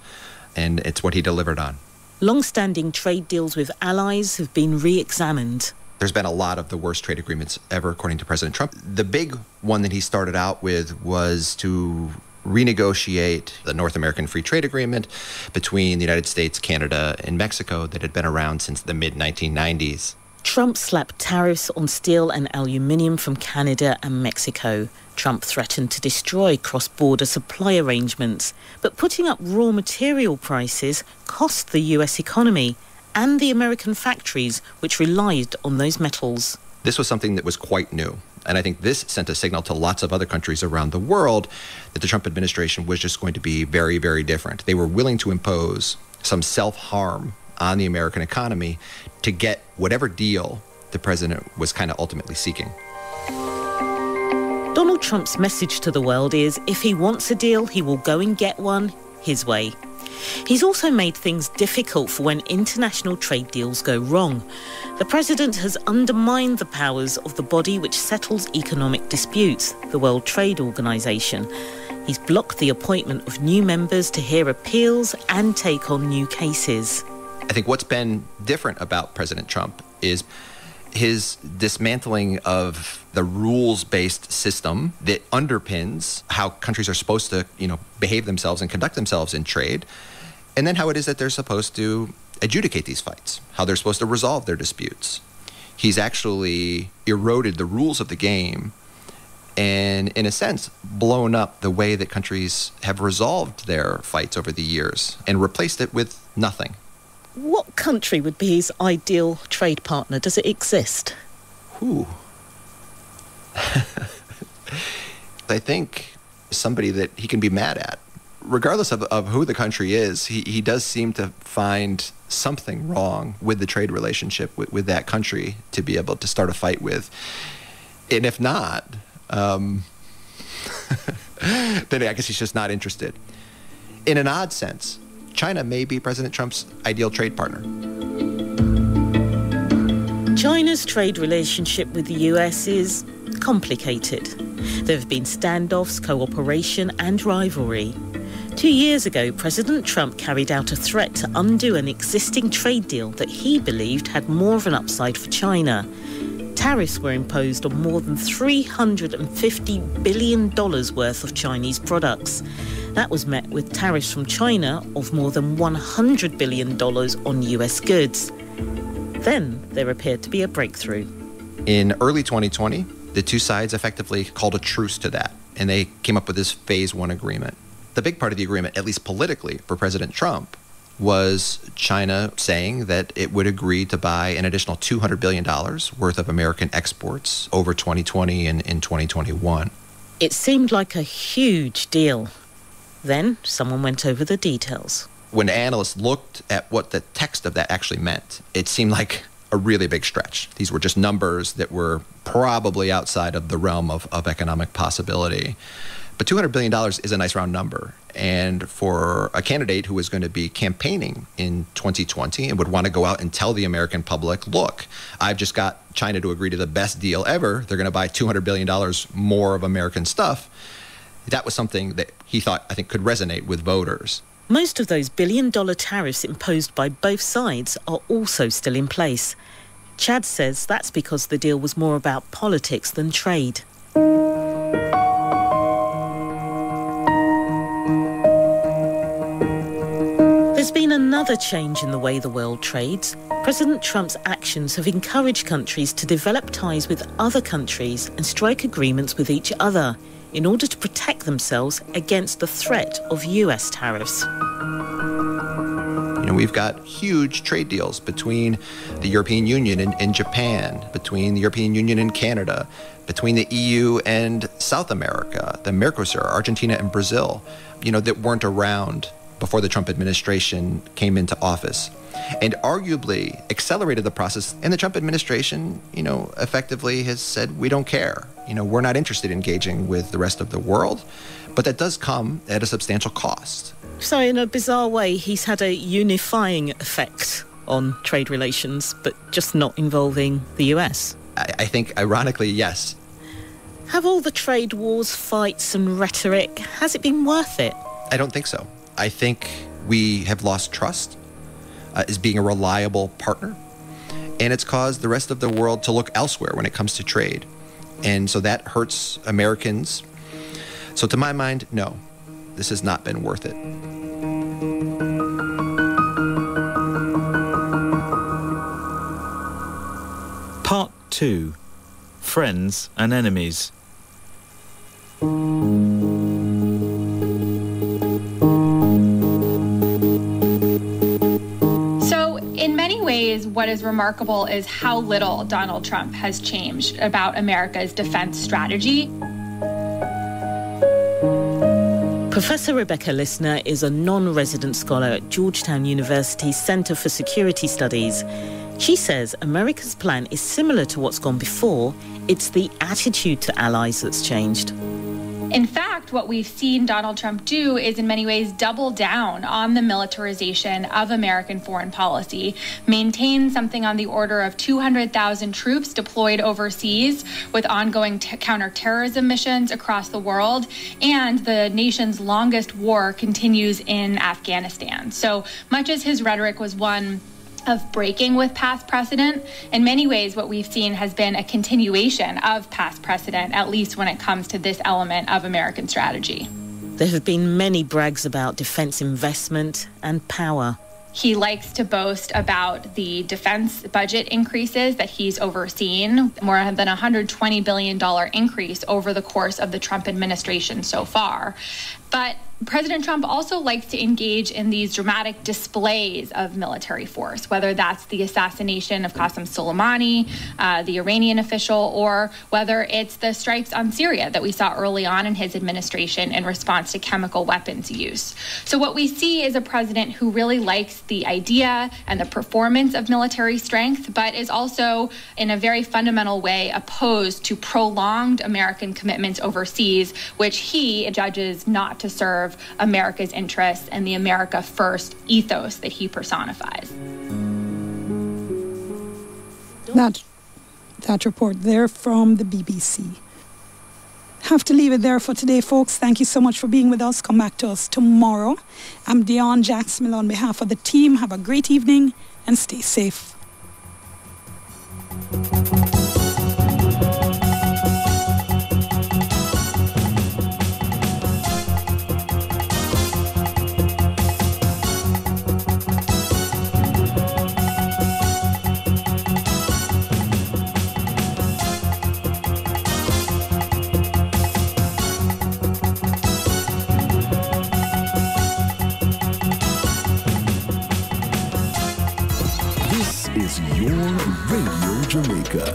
and it's what he delivered on. Long-standing trade deals with allies have been re-examined. There's been a lot of the worst trade agreements ever, according to President Trump. The big one that he started out with was to renegotiate the North American Free Trade Agreement between the United States, Canada, and Mexico that had been around since the mid-1990s. Trump slapped tariffs on steel and aluminium from Canada and Mexico. Trump threatened to destroy cross-border supply arrangements. But putting up raw material prices cost the US economy and the American factories which relied on those metals. This was something that was quite new. And I think this sent a signal to lots of other countries around the world that the Trump administration was just going to be very, very different. They were willing to impose some self-harm on the American economy to get whatever deal the president was kind of ultimately seeking. Donald Trump's message to the world is if he wants a deal, he will go and get one his way. He's also made things difficult for when international trade deals go wrong. The president has undermined the powers of the body which settles economic disputes, the World Trade Organization. He's blocked the appointment of new members to hear appeals and take on new cases. I think what's been different about President Trump is his dismantling of the rules-based system that underpins how countries are supposed to, behave themselves and conduct themselves in trade, and then how it is that they're supposed to adjudicate these fights, how they're supposed to resolve their disputes. He's actually eroded the rules of the game and, in a sense, blown up the way that countries have resolved their fights over the years and replaced it with nothing. What country would be his ideal trade partner? Does it exist? Ooh. I think somebody that he can be mad at. Regardless of who the country is, he does seem to find something wrong with the trade relationship with that country to be able to start a fight with. And if not, then I guess he's just not interested. In an odd sense, China may be President Trump's ideal trade partner. China's trade relationship with the US is complicated. There have been standoffs, cooperation and rivalry. 2 years ago, President Trump carried out a threat to undo an existing trade deal that he believed had more of an upside for China. Tariffs were imposed on more than $350 billion worth of Chinese products. That was met with tariffs from China of more than $100 billion on US goods. Then there appeared to be a breakthrough. In early 2020, the two sides effectively called a truce to that, and they came up with this Phase 1 agreement. The big part of the agreement, at least politically, for President Trump, was China saying that it would agree to buy an additional $200 billion worth of American exports over 2020 and in 2021. It seemed like a huge deal. Then someone went over the details. When analysts looked at what the text of that actually meant, it seemed like a really big stretch. These were just numbers that were probably outside of the realm of economic possibility. But $200 billion is a nice round number. And for a candidate who is going to be campaigning in 2020 and would want to go out and tell the American public, look, I've just got China to agree to the best deal ever. They're going to buy $200 billion more of American stuff. That was something that he thought, I think, could resonate with voters. Most of those billion-dollar tariffs imposed by both sides are also still in place. Chad says that's because the deal was more about politics than trade. There's been another change in the way the world trades. President Trump's actions have encouraged countries to develop ties with other countries and strike agreements with each other in order to protect themselves against the threat of US tariffs. We've got huge trade deals between the European Union and Japan, between the European Union and Canada, between the EU and South America, the Mercosur, Argentina and Brazil, that weren't around before the Trump administration came into office, and arguably accelerated the process. And the Trump administration, effectively has said, we don't care. We're not interested in engaging with the rest of the world, but that does come at a substantial cost. So in a bizarre way, he's had a unifying effect on trade relations, but just not involving the US. I think, ironically, yes. Have all the trade wars, fights and rhetoric, has it been worth it? I don't think so. I think we have lost trust as being a reliable partner, and it's caused the rest of the world to look elsewhere when it comes to trade. And so that hurts Americans. So to my mind, no, this has not been worth it. Part 2. Friends and Enemies. What is remarkable is how little Donald Trump has changed about America's defense strategy. Professor Rebecca Lissner is a non-resident scholar at Georgetown University's Center for Security Studies. She says America's plan is similar to what's gone before. It's the attitude to allies that's changed. In fact, what we've seen Donald Trump do is in many ways double down on the militarization of American foreign policy, maintain something on the order of 200,000 troops deployed overseas with ongoing counterterrorism missions across the world, and the nation's longest war continues in Afghanistan. So much as his rhetoric was one of breaking with past precedent, in many ways what we've seen has been a continuation of past precedent, at least when it comes to this element of American strategy. There have been many brags about defense investment and power. He likes to boast about the defense budget increases that he's overseen, more than a $120 billion increase over the course of the Trump administration so far. But President Trump also likes to engage in these dramatic displays of military force, whether that's the assassination of Qasem Soleimani, the Iranian official, or whether it's the strikes on Syria that we saw early on in his administration in response to chemical weapons use. So what we see is a president who really likes the idea and the performance of military strength, but is also in a very fundamental way opposed to prolonged American commitments overseas, which he judges not to serve America's interests and the America First ethos that he personifies. That report there from the BBC. Have to leave it there for today, folks. Thank you so much for being with us. Come back to us tomorrow. I'm Dion Jacksmith on behalf of the team. Have a great evening and stay safe. Jamaica.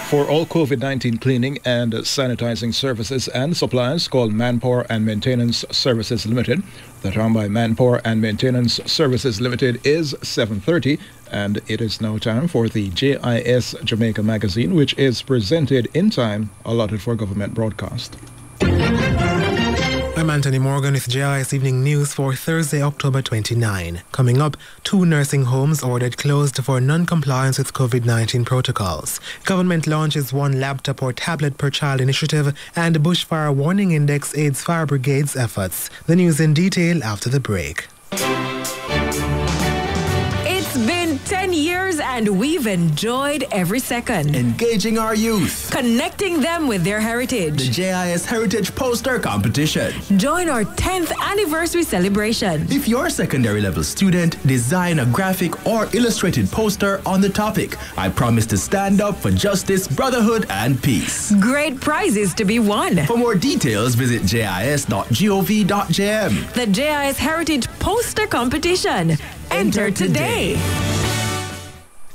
For all COVID-19 cleaning and sanitizing services and supplies, call Manpower and Maintenance Services Limited. The time by Manpower and Maintenance Services Limited is 7:30, and it is now time for the JIS Jamaica magazine, which is presented in time allotted for government broadcast. I'm Anthony Morgan with JIS Evening News for Thursday, October 29. Coming up, 2 nursing homes ordered closed for non-compliance with COVID-19 protocols. Government launches 1 laptop or tablet per child initiative, and bushfire warning index aids fire brigades' efforts. The news in detail after the break. It's been 10 years and we've enjoyed every second. Engaging our youth. Connecting them with their heritage. The JIS Heritage Poster Competition. Join our 10th anniversary celebration. If you're a secondary level student, design a graphic or illustrated poster on the topic. I promise to stand up for justice, brotherhood, and peace. Great prizes to be won. For more details, visit jis.gov.jm. The JIS Heritage Poster Competition. Enter today.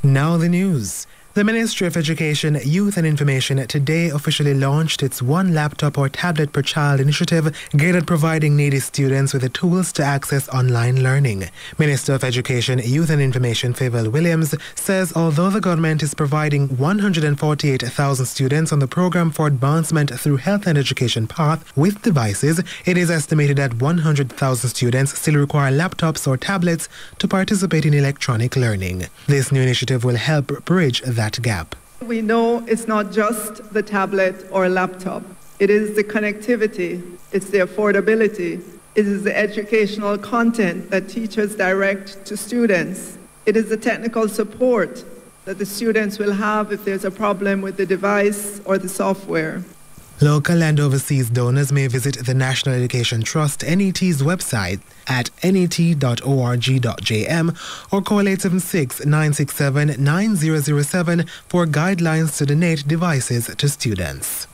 Now the news. The Ministry of Education, Youth and Information today officially launched its 1 laptop or tablet per child initiative geared at providing needy students with the tools to access online learning. Minister of Education, Youth and Information Favour Williams says although the government is providing 148,000 students on the program for advancement through health and education path with devices, it is estimated that 100,000 students still require laptops or tablets to participate in electronic learning. This new initiative will help bridge that gap. We know it's not just the tablet or laptop. It is the connectivity, it's the affordability, it is the educational content that teachers direct to students. It is the technical support that the students will have if there's a problem with the device or the software. Local and overseas donors may visit the National Education Trust NET's website at net.org.jm or call 876-967-9007 for guidelines to donate devices to students.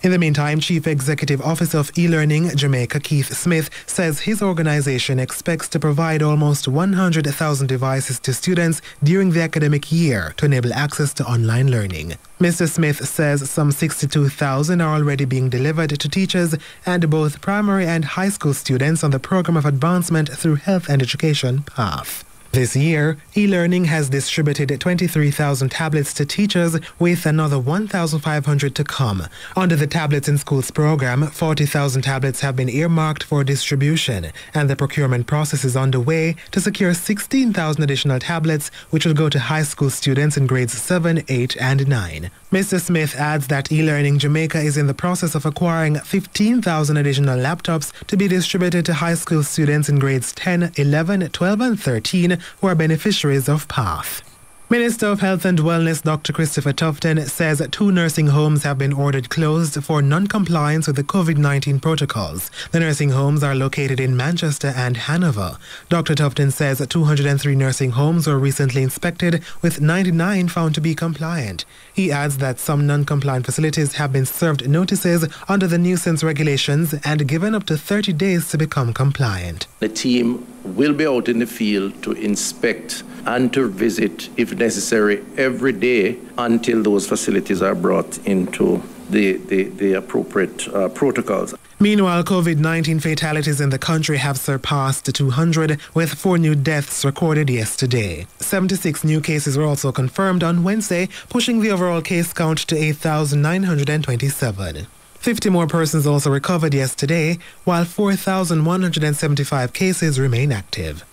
In the meantime, Chief Executive Officer of E-Learning Jamaica, Keith Smith, says his organization expects to provide almost 100,000 devices to students during the academic year to enable access to online learning. Mr. Smith says some 62,000 are already being delivered to teachers and both primary and high school students on the Program of Advancement through Health and Education PATH. This year, e-learning has distributed 23,000 tablets to teachers, with another 1,500 to come. Under the Tablets in Schools program, 40,000 tablets have been earmarked for distribution, and the procurement process is underway to secure 16,000 additional tablets, which will go to high school students in grades 7, 8, and 9. Mr. Smith adds that e-learning Jamaica is in the process of acquiring 15,000 additional laptops to be distributed to high school students in grades 10, 11, 12, and 13 who are beneficiaries of PATH. Minister of Health and Wellness Dr. Christopher Tufton says 2 nursing homes have been ordered closed for non-compliance with the COVID-19 protocols. The nursing homes are located in Manchester and Hanover. Dr. Tufton says 203 nursing homes were recently inspected, with 99 found to be compliant. He adds that some non-compliant facilities have been served notices under the nuisance regulations and given up to 30 days to become compliant. The team will be out in the field to inspect and to visit, if necessary, every day until those facilities are brought into the appropriate protocols. Meanwhile, COVID-19 fatalities in the country have surpassed 200, with 4 new deaths recorded yesterday. 76 new cases were also confirmed on Wednesday, pushing the overall case count to 8,927. 50 more persons also recovered yesterday, while 4,175 cases remain active.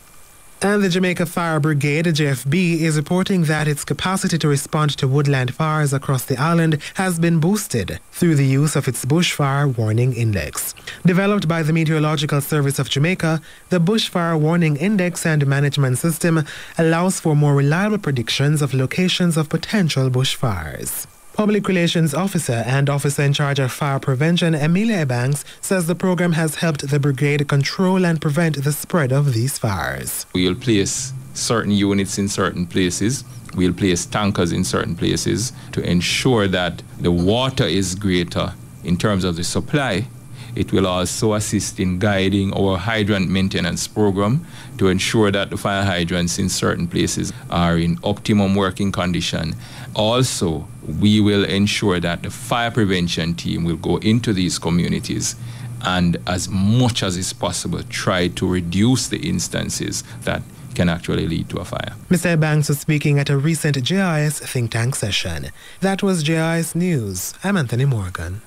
And the Jamaica Fire Brigade, JFB, is reporting that its capacity to respond to woodland fires across the island has been boosted through the use of its Bushfire Warning Index. Developed by the Meteorological Service of Jamaica, the Bushfire Warning Index and Management System allows for more reliable predictions of locations of potential bushfires. Public Relations Officer and Officer in charge of fire prevention, Emilia Ebanks, says the program has helped the brigade control and prevent the spread of these fires. We'll place certain units in certain places. We'll place tankers in certain places to ensure that the water is greater in terms of the supply. It will also assist in guiding our hydrant maintenance program to ensure that the fire hydrants in certain places are in optimum working condition. Also, we will ensure that the fire prevention team will go into these communities and, as much as is possible, try to reduce the instances that can actually lead to a fire. Mr. Banks was speaking at a recent JIS think tank session. That was JIS News. I'm Anthony Morgan.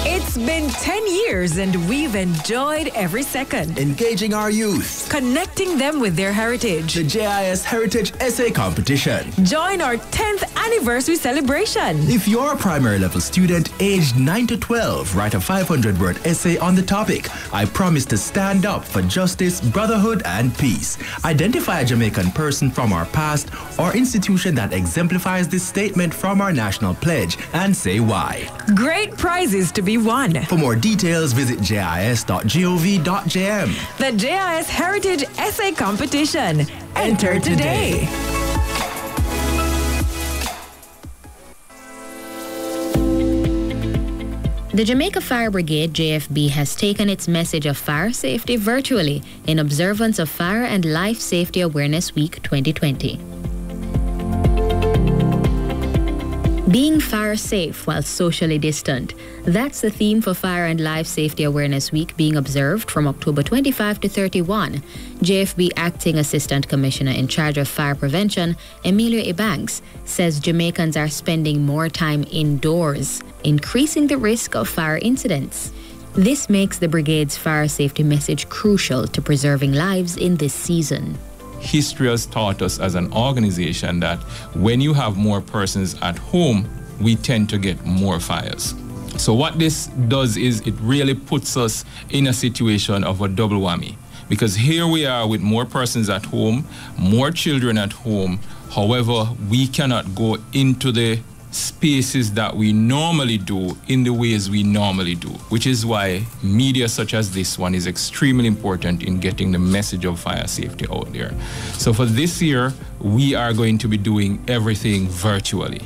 It's been 10 years and we've enjoyed every second. Engaging our youth. Connecting them with their heritage. The JIS Heritage Essay Competition. Join our 10th anniversary celebration. If you're a primary level student aged 9 to 12, write a 500-word essay on the topic. I promise to stand up for justice, brotherhood, and peace. Identify a Jamaican person from our past or institution that exemplifies this statement from our national pledge and say why. Great prizes to be won. For more details, visit jis.gov.jm. The JIS Heritage Essay Competition. Enter today. The Jamaica Fire Brigade, JFB, has taken its message of fire safety virtually in observance of Fire and Life Safety Awareness Week 2020. Being fire safe while socially distant. That's the theme for Fire and Life Safety Awareness Week, being observed from October 25 to 31. JFB Acting Assistant Commissioner in charge of fire prevention, Emilia Ebanks, says Jamaicans are spending more time indoors, increasing the risk of fire incidents. This makes the brigade's fire safety message crucial to preserving lives in this season. History has taught us as an organization that when you have more persons at home, we tend to get more fires. So what this does is it really puts us in a situation of a double whammy. Because here we are with more persons at home, more children at home. However, we cannot go into the spaces that we normally do in the ways we normally do, which is why media such as this one is extremely important in getting the message of fire safety out there. So for this year, we are going to be doing everything virtually.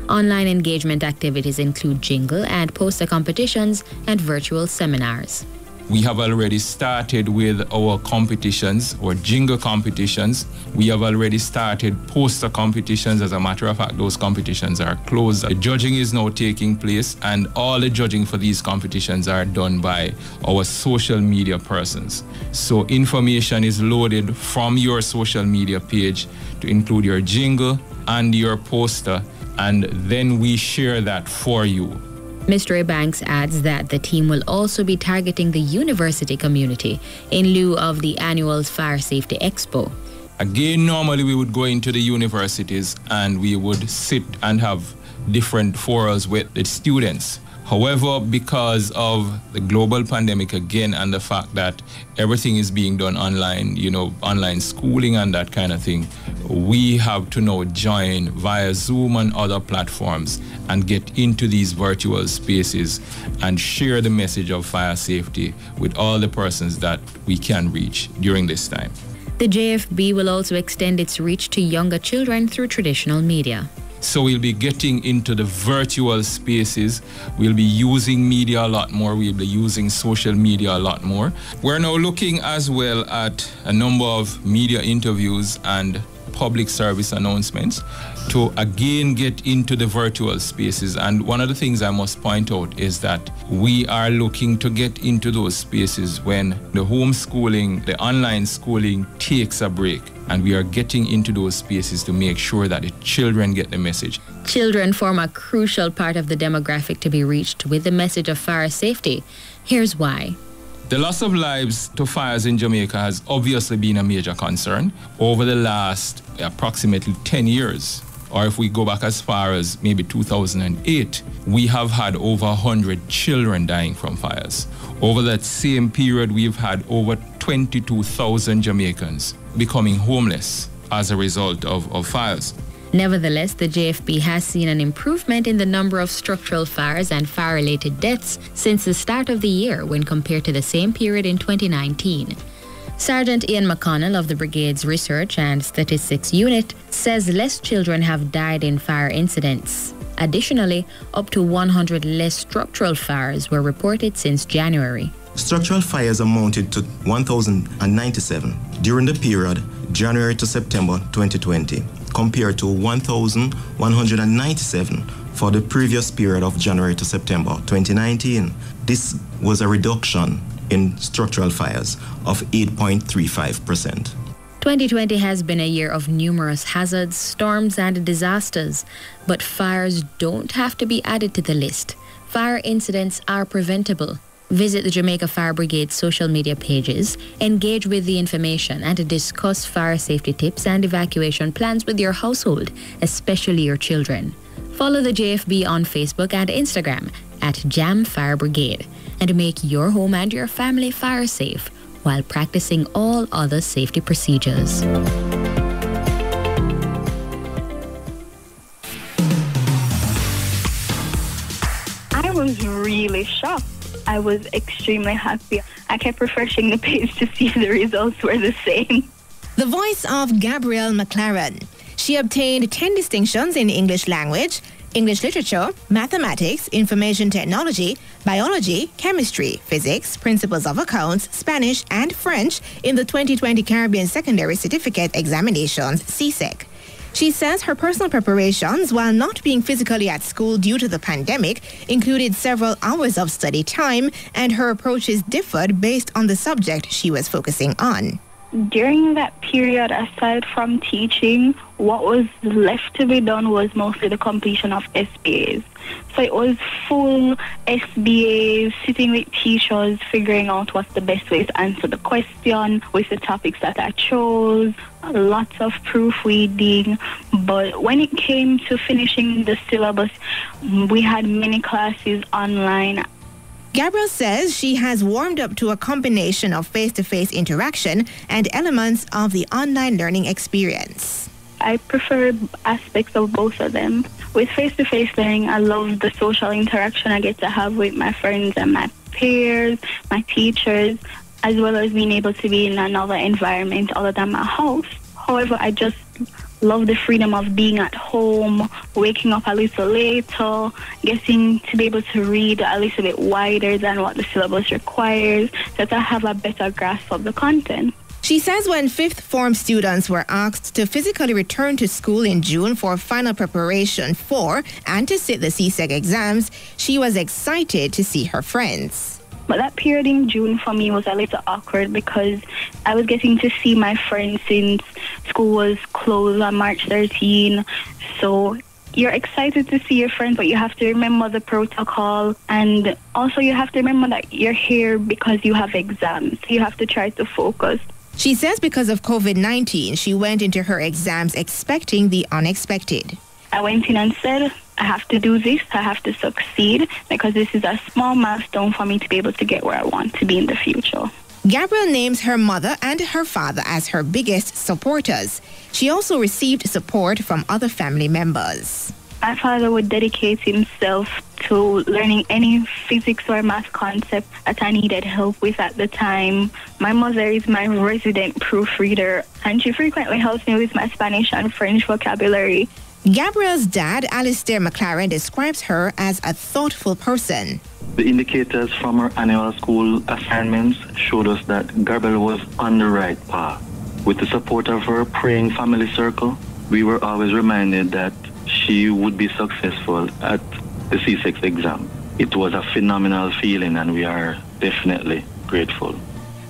Online engagement activities include jingle and poster competitions and virtual seminars. We have already started with our competitions, or jingle competitions. We have already started poster competitions. As a matter of fact, those competitions are closed. The judging is now taking place, and all the judging for these competitions are done by our social media persons. So information is loaded from your social media page to include your jingle and your poster, and then we share that for you. Mr. Banks adds that the team will also be targeting the university community in lieu of the annual Fire Safety Expo. Again, normally we would go into the universities and we would sit and have different forums with the students. However, because of the global pandemic again and the fact that everything is being done online, online schooling and that kind of thing, we have to now join via Zoom and other platforms and get into these virtual spaces and share the message of fire safety with all the persons that we can reach during this time. The JFB will also extend its reach to younger children through traditional media. So we'll be getting into the virtual spaces. We'll be using media a lot more. We'll be using social media a lot more. We're now looking as well at a number of media interviews and public service announcements to again get into the virtual spaces. And one of the things I must point out is that we are looking to get into those spaces when the homeschooling, the online schooling takes a break. And we are getting into those spaces to make sure that the children get the message. Children form a crucial part of the demographic to be reached with the message of fire safety. Here's why. The loss of lives to fires in Jamaica has obviously been a major concern over the last approximately 10 years. Or if we go back as far as maybe 2008, we have had over 100 children dying from fires. Over that same period, we've had over 22,000 Jamaicans becoming homeless as a result of fires. Nevertheless, the JFB has seen an improvement in the number of structural fires and fire-related deaths since the start of the year when compared to the same period in 2019. Sergeant Ian McConnell of the Brigade's Research and Statistics Unit says less children have died in fire incidents. Additionally, up to 100 less structural fires were reported since January. Structural fires amounted to 1,097 during the period January to September 2020, compared to 1,197 for the previous period of January to September 2019. This was a reduction in structural fires of 8.35%. 2020 has been a year of numerous hazards, storms, and disasters, but fires don't have to be added to the list. Fire incidents are preventable. Visit the Jamaica Fire Brigade's social media pages, engage with the information, and discuss fire safety tips and evacuation plans with your household, especially your children. Follow the JFB on Facebook and Instagram at Jam Fire Brigade and make your home and your family fire safe while practicing all other safety procedures. I was really shocked. I was extremely happy. I kept refreshing the page to see if the results were the same. The voice of Gabrielle McLaren. She obtained 10 distinctions in English language, English literature, mathematics, information technology, biology, chemistry, physics, principles of accounts, Spanish, and French in the 2020 Caribbean Secondary Certificate Examinations, CSEC. She says her personal preparations, while not being physically at school due to the pandemic, included several hours of study time, and her approaches differed based on the subject she was focusing on. During that period, aside from teaching, what was left to be done was mostly the completion of SBAs. So it was full SBAs, sitting with teachers, figuring out what's the best way to answer the question with the topics that I chose, lots of proofreading. But when it came to finishing the syllabus, we had many classes online. Gabrielle says she has warmed up to a combination of face-to-face interaction and elements of the online learning experience. I prefer aspects of both of them. With face-to-face learning, I love the social interaction I get to have with my friends and my peers, my teachers, as well as being able to be in another environment other than my house. However, I just love the freedom of being at home, waking up a little later, getting to be able to read a little bit wider than what the syllabus requires, so that I have a better grasp of the content. She says when fifth form students were asked to physically return to school in June for final preparation for and to sit the CSEC exams, she was excited to see her friends. But that period in June for me was a little awkward because I was getting to see my friends since school was closed on March 13. So you're excited to see your friends, but you have to remember the protocol. And also you have to remember that you're here because you have exams. You have to try to focus. She says because of COVID-19, she went into her exams expecting the unexpected. I went in and said, I have to do this, I have to succeed, because this is a small milestone for me to be able to get where I want to be in the future. Gabrielle names her mother and her father as her biggest supporters. She also received support from other family members. My father would dedicate himself to learning any physics or math concept that I needed help with at the time. My mother is my resident proofreader, and she frequently helps me with my Spanish and French vocabulary. Gabrielle's dad, Alistair McLaren, describes her as a thoughtful person. The indicators from her annual school assignments showed us that Gabrielle was on the right path. With the support of her praying family circle, we were always reminded that she would be successful at the CSEC exam. It was a phenomenal feeling, and we are definitely grateful.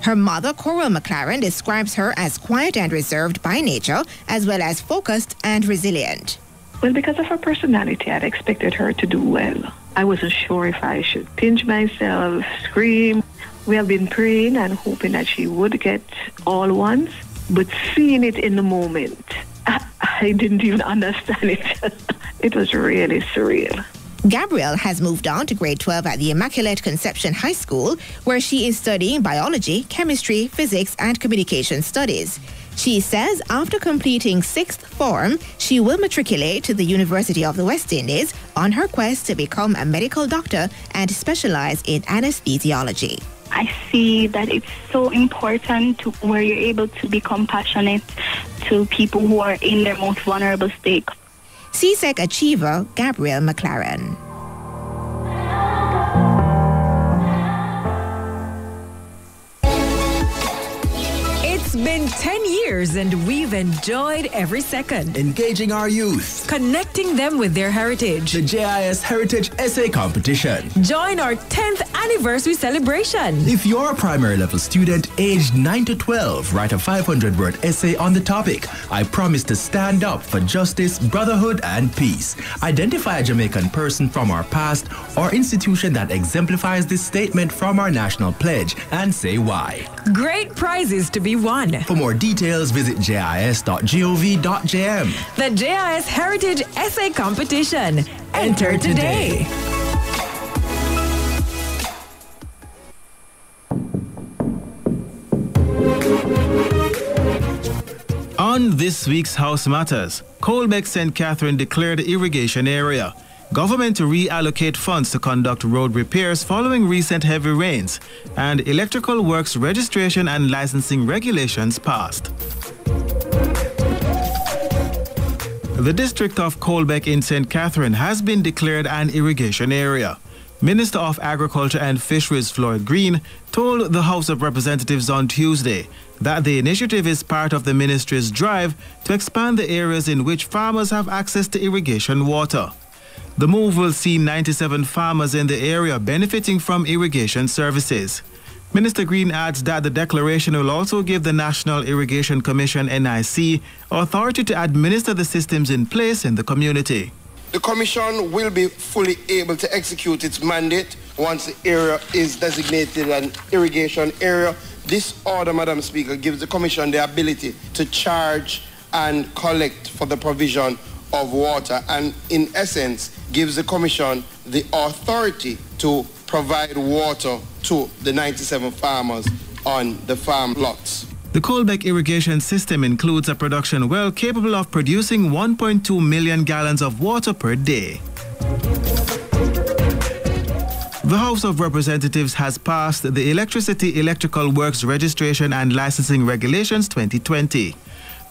Her mother, Coral McLaren, describes her as quiet and reserved by nature, as well as focused and resilient. Well, because of her personality, I'd expected her to do well. I wasn't sure if I should pinch myself, scream. We have been praying and hoping that she would get all ones, but seeing it in the moment, I didn't even understand it. It was really surreal. Gabrielle has moved on to grade 12 at the Immaculate Conception High School, where she is studying biology, chemistry, physics, and communication studies. She says after completing sixth form, she will matriculate to the University of the West Indies on her quest to become a medical doctor and specialize in anesthesiology. I see that it's so important to where you're able to be compassionate to people who are in their most vulnerable state. CSEC achiever Gabrielle McLaren. It's been 10 years and we've enjoyed every second. Engaging our youth. Connecting them with their heritage. The JIS Heritage Essay Competition. Join our 10th anniversary celebration. If you're a primary level student aged 9 to 12, write a 500-word essay on the topic. I promise to stand up for justice, brotherhood, and peace. Identify a Jamaican person from our past or institution that exemplifies this statement from our national pledge and say why. Great prizes to be won. For more details, visit jis.gov.jm. The JIS Heritage Essay Competition. Enter today. On this week's House Matters, Colbeck St. Catherine declared the irrigation area. Government to reallocate funds to conduct road repairs following recent heavy rains, and electrical works registration and licensing regulations passed. The district of Colbeck in St. Catherine has been declared an irrigation area. Minister of Agriculture and Fisheries Floyd Green told the House of Representatives on Tuesday that the initiative is part of the ministry's drive to expand the areas in which farmers have access to irrigation water. The move will see 97 farmers in the area benefiting from irrigation services. Minister Green adds that the declaration will also give the National Irrigation Commission, NIC, authority to administer the systems in place in the community. The Commission will be fully able to execute its mandate once the area is designated an irrigation area. This order, Madam Speaker, gives the Commission the ability to charge and collect for the provision of water, and in essence gives the Commission the authority to provide water to the 97 farmers on the farm lots. The Colbeck irrigation system includes a production well capable of producing 1.2 million gallons of water per day. The House of Representatives has passed the Electricity Electrical Works Registration and Licensing Regulations 2020.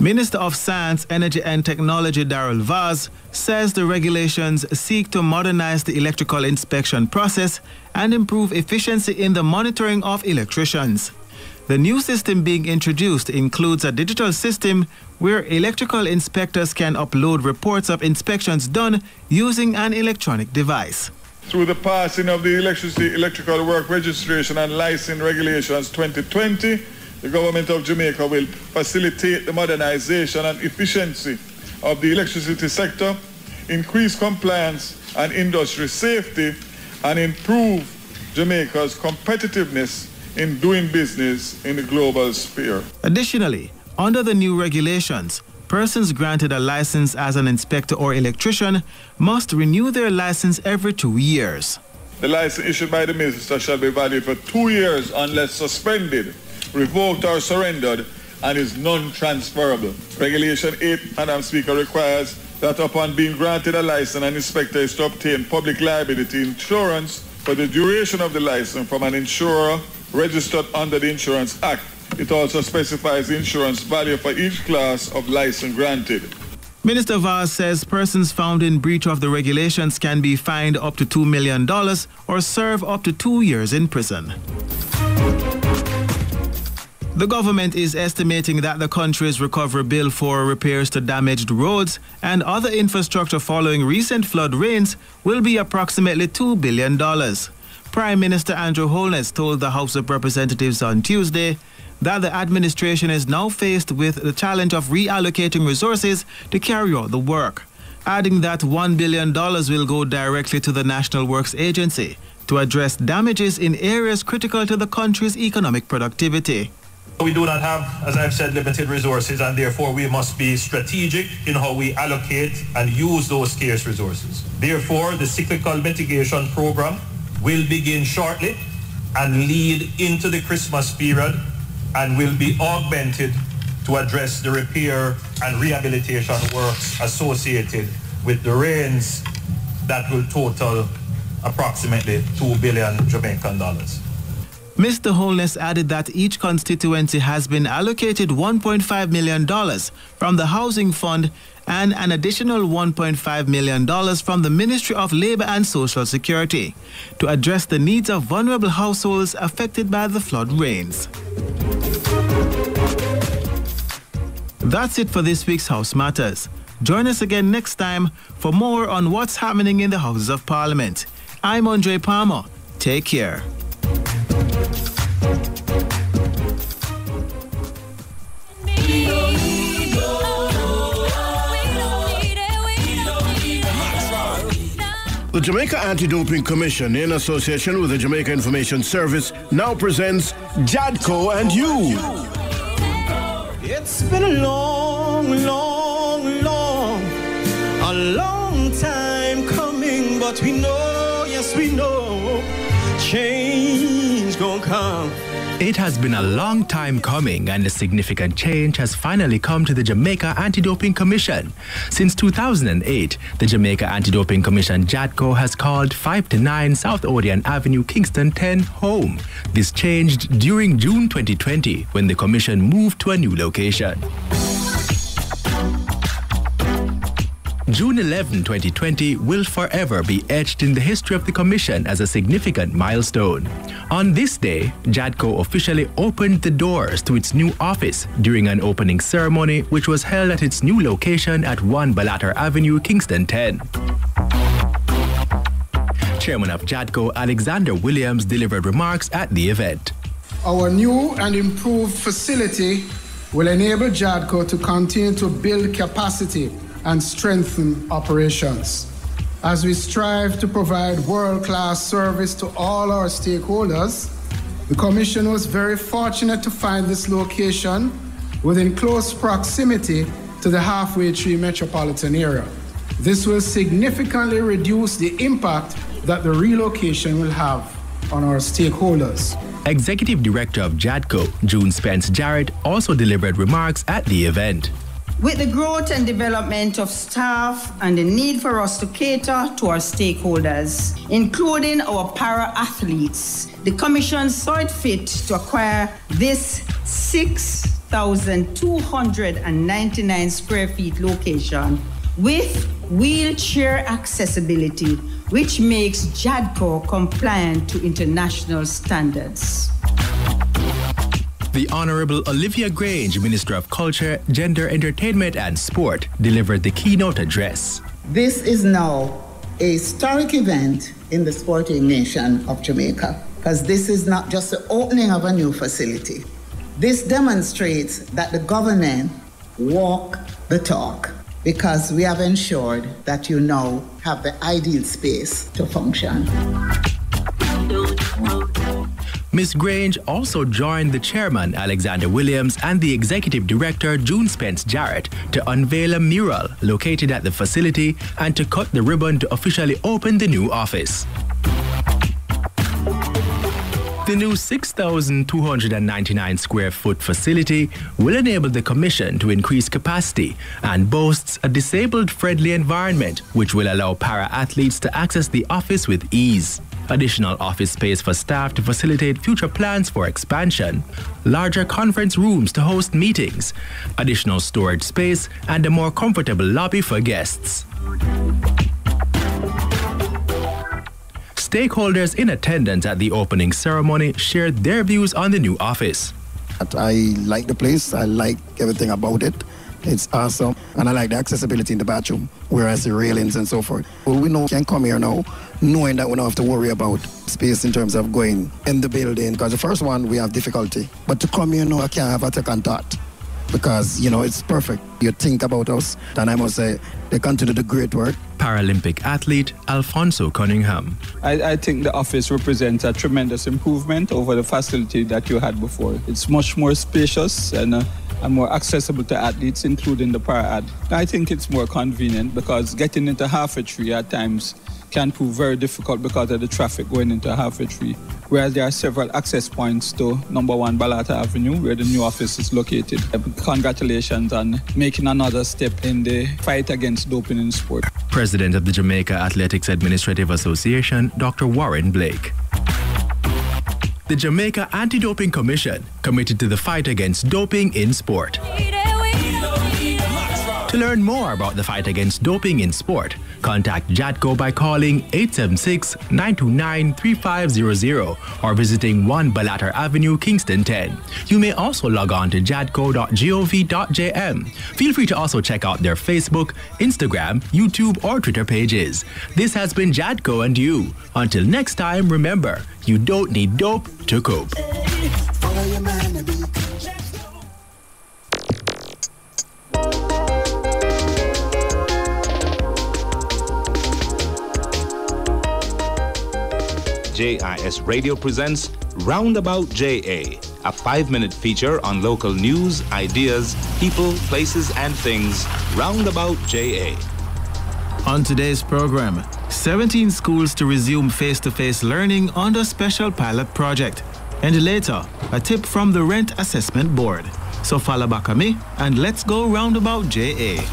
Minister of Science, Energy and Technology Darrell Vaz says the regulations seek to modernize the electrical inspection process and improve efficiency in the monitoring of electricians. The new system being introduced includes a digital system where electrical inspectors can upload reports of inspections done using an electronic device. Through the passing of the Electrical Work Registration and License Regulations 2020, the government of Jamaica will facilitate the modernization and efficiency of the electricity sector, increase compliance and industry safety, and improve Jamaica's competitiveness in doing business in the global sphere. Additionally, under the new regulations, persons granted a license as an inspector or electrician must renew their license every 2 years. The license issued by the minister shall be valid for 2 years unless suspended, revoked or surrendered, and is non-transferable. Regulation 8, Madam Speaker, requires that upon being granted a license, an inspector is to obtain public liability insurance for the duration of the license from an insurer registered under the Insurance Act. It also specifies the insurance value for each class of license granted. Minister Vaz says persons found in breach of the regulations can be fined up to $2 million or serve up to 2 years in prison. The government is estimating that the country's recovery bill for repairs to damaged roads and other infrastructure following recent flood rains will be approximately $2 billion. Prime Minister Andrew Holness told the House of Representatives on Tuesday that the administration is now faced with the challenge of reallocating resources to carry out the work, adding that $1 billion will go directly to the National Works Agency to address damages in areas critical to the country's economic productivity. We do not have, as I've said, limited resources, and therefore we must be strategic in how we allocate and use those scarce resources. Therefore, the cyclical mitigation program will begin shortly and lead into the Christmas period and will be augmented to address the repair and rehabilitation works associated with the rains that will total approximately $2 billion Jamaican dollars. Mr. Holness added that each constituency has been allocated $1.5 million from the Housing Fund and an additional $1.5 million from the Ministry of Labour and Social Security to address the needs of vulnerable households affected by the flood rains. That's it for this week's House Matters. Join us again next time for more on what's happening in the Houses of Parliament. I'm Andre Palmer. Take care. The Jamaica Anti-Doping Commission, in association with the Jamaica Information Service, now presents JADCO and You. It's been a long time coming, but we know, yes we know, change gonna come. It has been a long time coming, and a significant change has finally come to the Jamaica Anti-Doping Commission. Since 2008, the Jamaica Anti-Doping Commission JADCO has called 5-9 South Odeon Avenue, Kingston 10 home. This changed during June 2020 when the commission moved to a new location. June 11, 2020 will forever be etched in the history of the Commission as a significant milestone. On this day, JADCO officially opened the doors to its new office during an opening ceremony which was held at its new location at 1 Balater Avenue, Kingston 10. Chairman of JADCO, Alexander Williams, delivered remarks at the event. Our new and improved facility will enable JADCO to continue to build capacity and strengthen operations. As we strive to provide world-class service to all our stakeholders, the Commission was very fortunate to find this location within close proximity to the halfway tree metropolitan area. This will significantly reduce the impact that the relocation will have on our stakeholders. Executive Director of JADCO, June Spence Jarrett, also delivered remarks at the event. With the growth and development of staff and the need for us to cater to our stakeholders, including our para-athletes, the Commission saw it fit to acquire this 6 6,299 square feet location with wheelchair accessibility, which makes JADCO compliant to international standards. The Honorable Olivia Grange, Minister of Culture, Gender, Entertainment and Sport, delivered the keynote address. This is now a historic event in the sporting nation of Jamaica, because this is not just the opening of a new facility. This demonstrates that the government walk the talk, because we have ensured that you now have the ideal space to function. Ms. Grange also joined the chairman, Alexander Williams, and the executive director, June Spence Jarrett, to unveil a mural located at the facility and to cut the ribbon to officially open the new office. The new 6,299 square foot facility will enable the Commission to increase capacity and boasts a disabled-friendly environment which will allow para-athletes to access the office with ease. Additional office space for staff to facilitate future plans for expansion, larger conference rooms to host meetings, additional storage space, and a more comfortable lobby for guests. Stakeholders in attendance at the opening ceremony shared their views on the new office. I like the place. I like everything about it. It's awesome. And I like the accessibility in the bathroom, whereas the railings and so forth. Well, we know we can come here now knowing that we don't have to worry about space in terms of going in the building, because the first one we have difficulty. But to come here now, I can't have a second thought, because, you know, it's perfect. You think about us, and I must say, they continue the great work. Paralympic athlete Alfonso Cunningham. I think the office represents a tremendous improvement over the facility that you had before. It's much more spacious and more accessible to athletes, including the para-ad. I think it's more convenient because getting into Halfway Tree at times can prove very difficult because of the traffic going into Halfway Tree. Whereas there are several access points to number 1 Balata Avenue, where the new office is located. Congratulations on making another step in the fight against doping in sport. President of the Jamaica Athletics Administrative Association, Dr. Warren Blake. The Jamaica Anti-Doping Commission committed to the fight against doping in sport. To learn more about the fight against doping in sport, contact JADCO by calling 876-929-3500 or visiting 1 Balater Avenue, Kingston 10. You may also log on to jadco.gov.jm. Feel free to also check out their Facebook, Instagram, YouTube, or Twitter pages. This has been JADCO and you. Until next time, remember, you don't need dope to cope. JIS Radio presents Roundabout JA, a 5-minute feature on local news, ideas, people, places, and things. Roundabout JA. On today's program, 17 schools to resume face-to-face learning under special pilot project. And later, a tip from the Rent Assessment Board. So follow back on me and let's go Roundabout JA.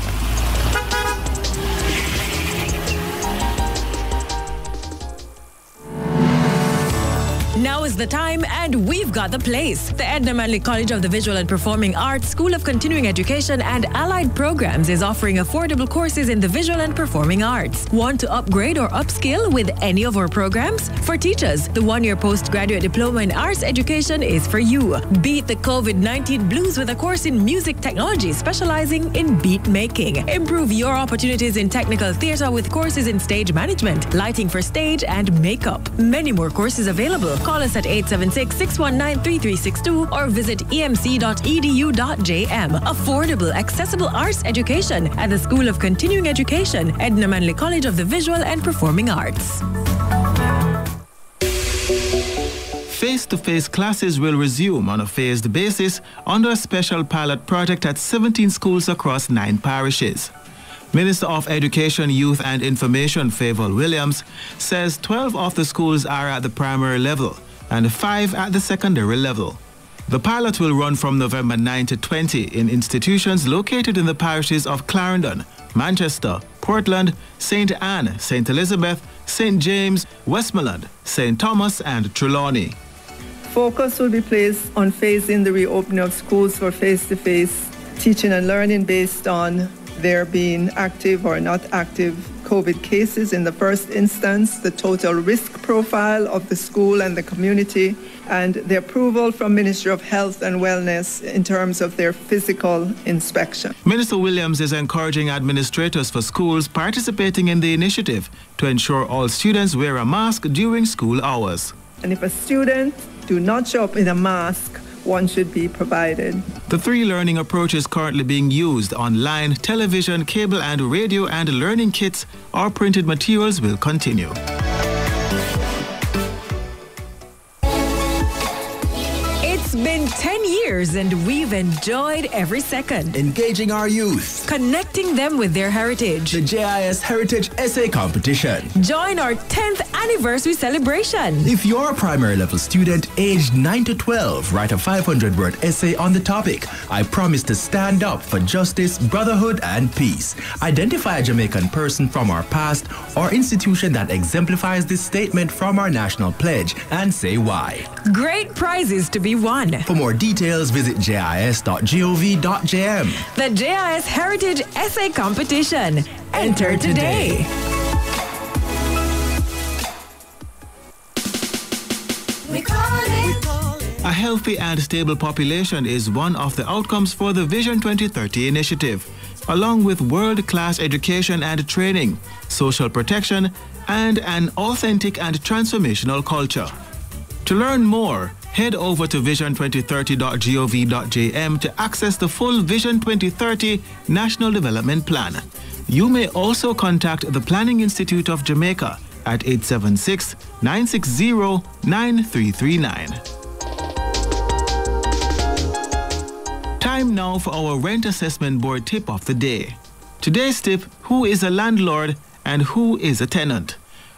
Now is the time, and we've got the place. The Edna Manley College of the Visual and Performing Arts School of Continuing Education and Allied Programs is offering affordable courses in the visual and performing arts. Want to upgrade or upskill with any of our programs? For teachers, the 1-year postgraduate diploma in arts education is for you. Beat the COVID-19 blues with a course in music technology specializing in beat making. Improve your opportunities in technical theater with courses in stage management, lighting for stage, and makeup. Many more courses available. Call us at 876-619-3362 or visit emc.edu.jm. Affordable, accessible arts education at the School of Continuing Education, Edna Manley College of the Visual and Performing Arts. Face-to-face classes will resume on a phased basis under a special pilot project at 17 schools across 9 parishes. Minister of Education, Youth and Information, Favour Williams, says 12 of the schools are at the primary level and 5 at the secondary level. The pilot will run from November 9 to 20 in institutions located in the parishes of Clarendon, Manchester, Portland, St. Anne, St. Elizabeth, St. James, Westmoreland, St. Thomas and Trelawney. Focus will be placed on phasing the reopening of schools for face-to-face teaching and learning based on there being active or not active COVID cases in the first instance, the total risk profile of the school and the community, and the approval from Ministry of Health and Wellness in terms of their physical inspection. Minister Williams is encouraging administrators for schools participating in the initiative to ensure all students wear a mask during school hours. And if a student do not show up in a mask, one should be provided. The 3 learning approaches currently being used online, television, cable and radio, and learning kits or printed materials will continue. It's been 10 years and we've enjoyed every second. Engaging our youth. Connecting them with their heritage. The JIS Heritage Essay Competition. Join our 10th anniversary celebration. If you're a primary level student aged 9 to 12, write a 500-word essay on the topic, I promise to stand up for justice, brotherhood, and peace. Identify a Jamaican person from our past or institution that exemplifies this statement from our national pledge and say why. Great prizes to be won. For more details, visit jis.gov.jm. The JIS Heritage Essay Competition. Enter today. A healthy and stable population is one of the outcomes for the Vision 2030 initiative, along with world-class education and training, social protection, and an authentic and transformational culture. To learn more, head over to vision2030.gov.jm to access the full Vision 2030 National Development Plan. You may also contact the Planning Institute of Jamaica at 876-960-9339. Time now for our Rent Assessment Board tip of the day. Today's tip: who is a landlord and who is a tenant?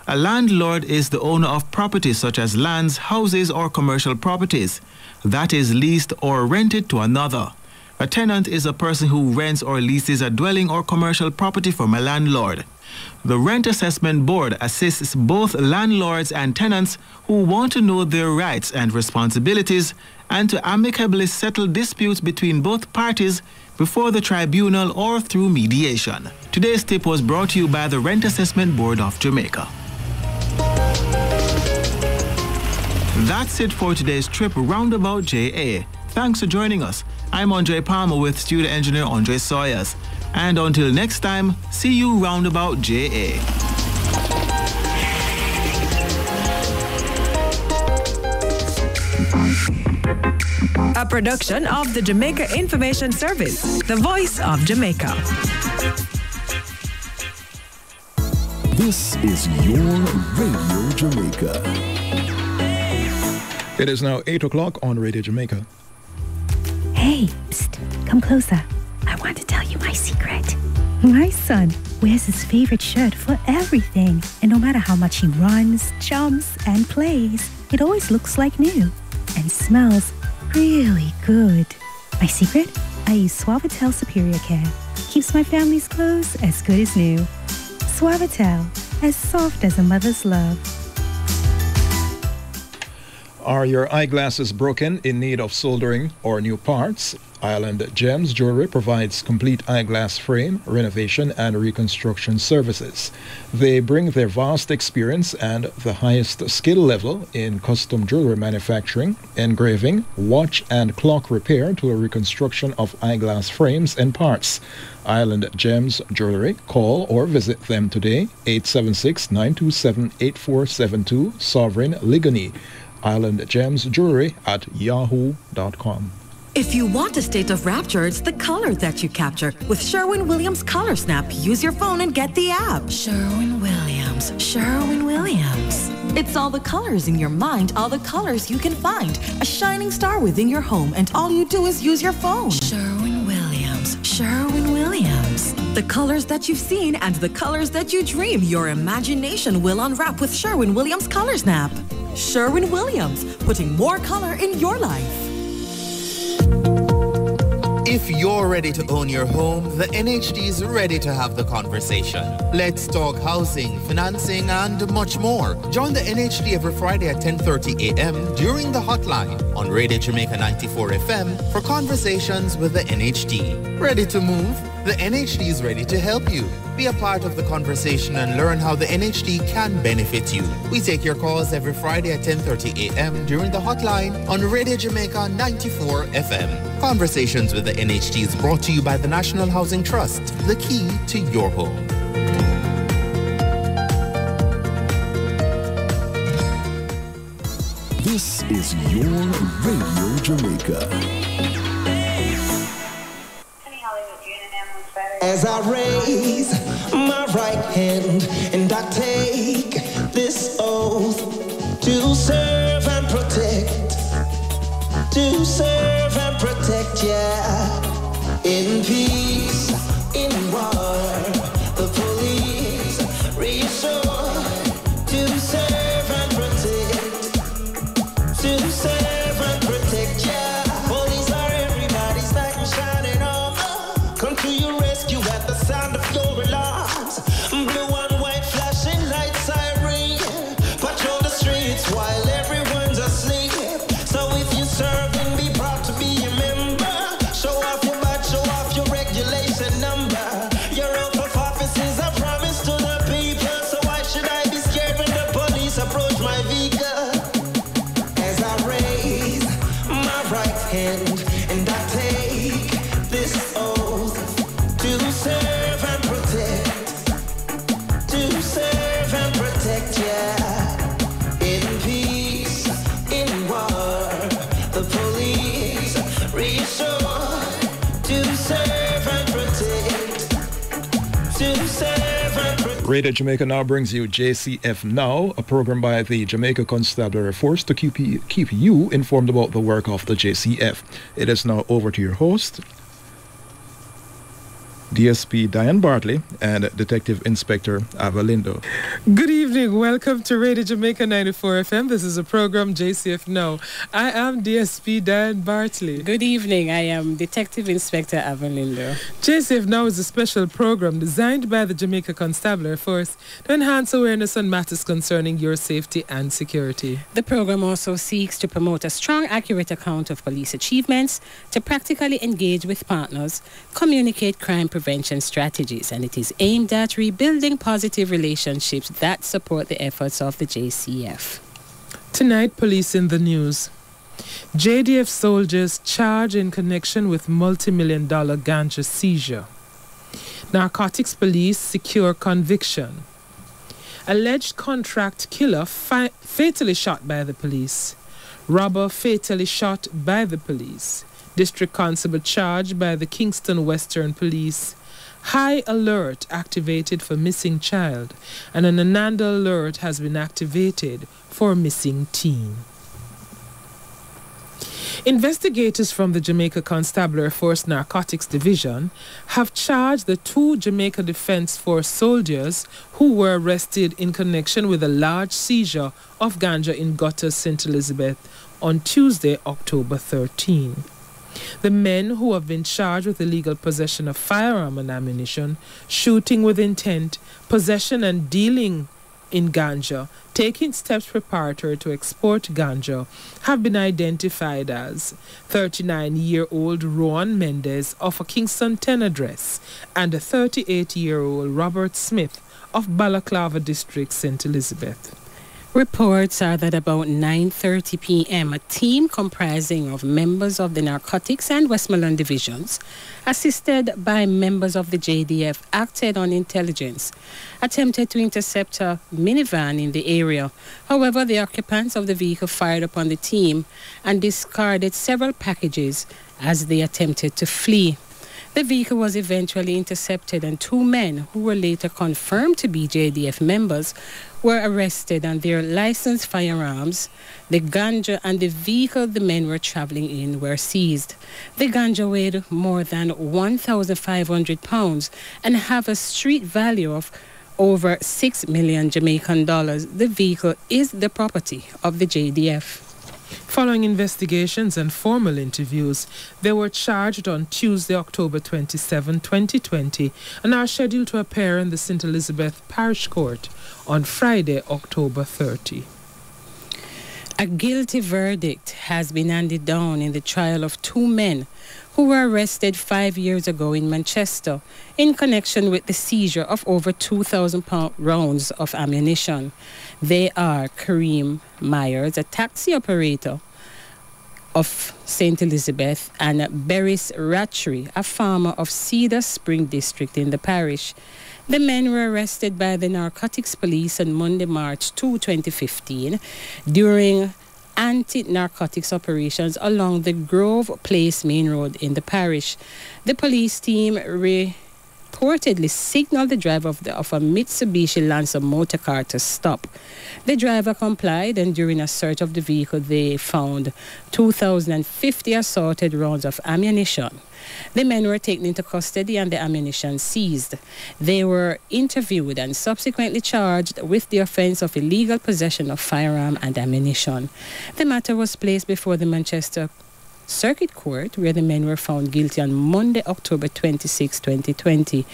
A landlord is the owner of property such as lands, houses, or commercial properties that is leased or rented to another. A tenant is a person who rents or leases a dwelling or commercial property from a landlord. The Rent Assessment Board assists both landlords and tenants who want to know their rights and responsibilities and to amicably settle disputes between both parties before the tribunal or through mediation. Today's tip was brought to you by the Rent Assessment Board of Jamaica. That's it for today's trip Roundabout JA. Thanks for joining us. I'm Andre Palmer with studio engineer Andre Sawyers. And until next time, see you Roundabout JA. A production of the Jamaica Information Service, the voice of Jamaica. This is your Radio Jamaica. It is now 8 o'clock on Radio Jamaica. Hey, psst, come closer. I want to tell you my secret. My son wears his favorite shirt for everything. And no matter how much he runs, jumps, and plays, it always looks like new and smells really good. My secret? I use Suavitel Superior Care. Keeps my family's clothes as good as new. Suavitel, as soft as a mother's love. Are your eyeglasses broken, in need of soldering or new parts? Island Gems Jewelry provides complete eyeglass frame, renovation, and reconstruction services. They bring their vast experience and the highest skill level in custom jewelry manufacturing, engraving, watch and clock repair to a reconstruction of eyeglass frames and parts. Island Gems Jewelry. Call or visit them today, 876-927-8472, Sovereign Ligoni. Island Gems Jewelry at yahoo.com. If you want a state of rapture, it's the color that you capture. With Sherwin-Williams Color Snap, use your phone and get the app. Sherwin-Williams, Sherwin-Williams. It's all the colors in your mind, all the colors you can find. A shining star within your home, and all you do is use your phone. Sherwin-Williams, Sherwin-Williams. The colors that you've seen and the colors that you dream, your imagination will unwrap with Sherwin-Williams Color Snap. Sherwin-Williams, putting more color in your life. If you're ready to own your home, the NHD is ready to have the conversation. Let's talk housing, financing, and much more. Join the NHD every Friday at 10:30 a.m. during the hotline on Radio Jamaica 94 FM for conversations with the NHD. Ready to move? The NHD is ready to help you. Be a part of the conversation and learn how the NHD can benefit you. We take your calls every Friday at 10:30 a.m. during the hotline on Radio Jamaica 94 FM. Conversations with the NHD is brought to you by the National Housing Trust, the key to your home. This is your Radio Jamaica. As I raise my right hand and I take this oath to serve and protect, yeah, in peace, in war, the police reassure to serve and protect, yeah. Police are everybody's light and shining armor. Come to your rescue at the sound of your alarms. Blue and white flashing lights, siren, patrol the streets while everyone's asleep. So if you serve and be proud to be a member, show off your badge, show off your regulation number. Your oath of office is a promise to the people. So why should I be scared when the police approach my vehicle? As I raise my right hand and I take this oath to serve and protect, yeah, in peace, in war, the police reassure to serve and protect, Radio Jamaica now brings you JCF Now, a program by the Jamaica Constabulary Force to keep you informed about the work of the JCF. It is now over to your host, DSP Diane Bartley and Detective Inspector Avalindo. Good evening. Welcome to Radio Jamaica 94 FM. This is a program JCF Now. I am DSP Diane Bartley. Good evening. I am Detective Inspector Avalindo. JCF Now is a special program designed by the Jamaica Constabulary Force to enhance awareness on matters concerning your safety and security. The program also seeks to promote a strong, accurate account of police achievements, to practically engage with partners, communicate crime prevention strategies, and it is aimed at rebuilding positive relationships that support the efforts of the JCF. Tonight, police in the news. JDF soldiers charged in connection with multi-million-dollar ganja seizure. Narcotics police secure conviction. Alleged contract killer fatally shot by the police. Robber fatally shot by the police. District Constable charged by the Kingston Western Police. High alert activated for missing child, and an Ananda alert has been activated for missing teen. Investigators from the Jamaica Constabulary Force Narcotics Division have charged the 2 Jamaica Defence Force soldiers who were arrested in connection with a large seizure of ganja in Gutter, St. Elizabeth on Tuesday, October 13. The men who have been charged with illegal possession of firearm and ammunition, shooting with intent, possession and dealing in ganja, taking steps preparatory to export ganja, have been identified as 39-year-old Rowan Mendez of a Kingston 10 address and a 38-year-old Robert Smith of Balaclava District, St. Elizabeth. Reports are that about 9:30 p.m., a team comprising of members of the Narcotics and Westmoreland divisions, assisted by members of the JDF, acted on intelligence, attempted to intercept a minivan in the area. However, the occupants of the vehicle fired upon the team and discarded several packages as they attempted to flee. The vehicle was eventually intercepted, and 2 men, who were later confirmed to be JDF members, were arrested, and their licensed firearms, the ganja, and the vehicle the men were traveling in were seized. The ganja weighed more than 1,500 pounds and have a street value of over 6 million Jamaican dollars. The vehicle is the property of the JDF. Following investigations and formal interviews, they were charged on Tuesday, October 27, 2020, and are scheduled to appear in the St. Elizabeth Parish Court on Friday, October 30. A guilty verdict has been handed down in the trial of two men who were arrested 5 years ago in Manchester in connection with the seizure of over 2,000 rounds of ammunition. They are Kareem Myers, a taxi operator of St. Elizabeth, and Beris Ratchery, a farmer of Cedar Spring District in the parish. The men were arrested by the Narcotics Police on Monday, March 2, 2015, during anti-narcotics operations along the Grove Place main road in the parish. The police team reportedly signaled the driver of a Mitsubishi Lancer motor car to stop. The driver complied, and during a search of the vehicle, they found 2,050 assorted rounds of ammunition. The men were taken into custody and the ammunition seized. They were interviewed and subsequently charged with the offence of illegal possession of firearm and ammunition. The matter was placed before the Manchester Circuit Court, where the men were found guilty on Monday, October 26, 2020.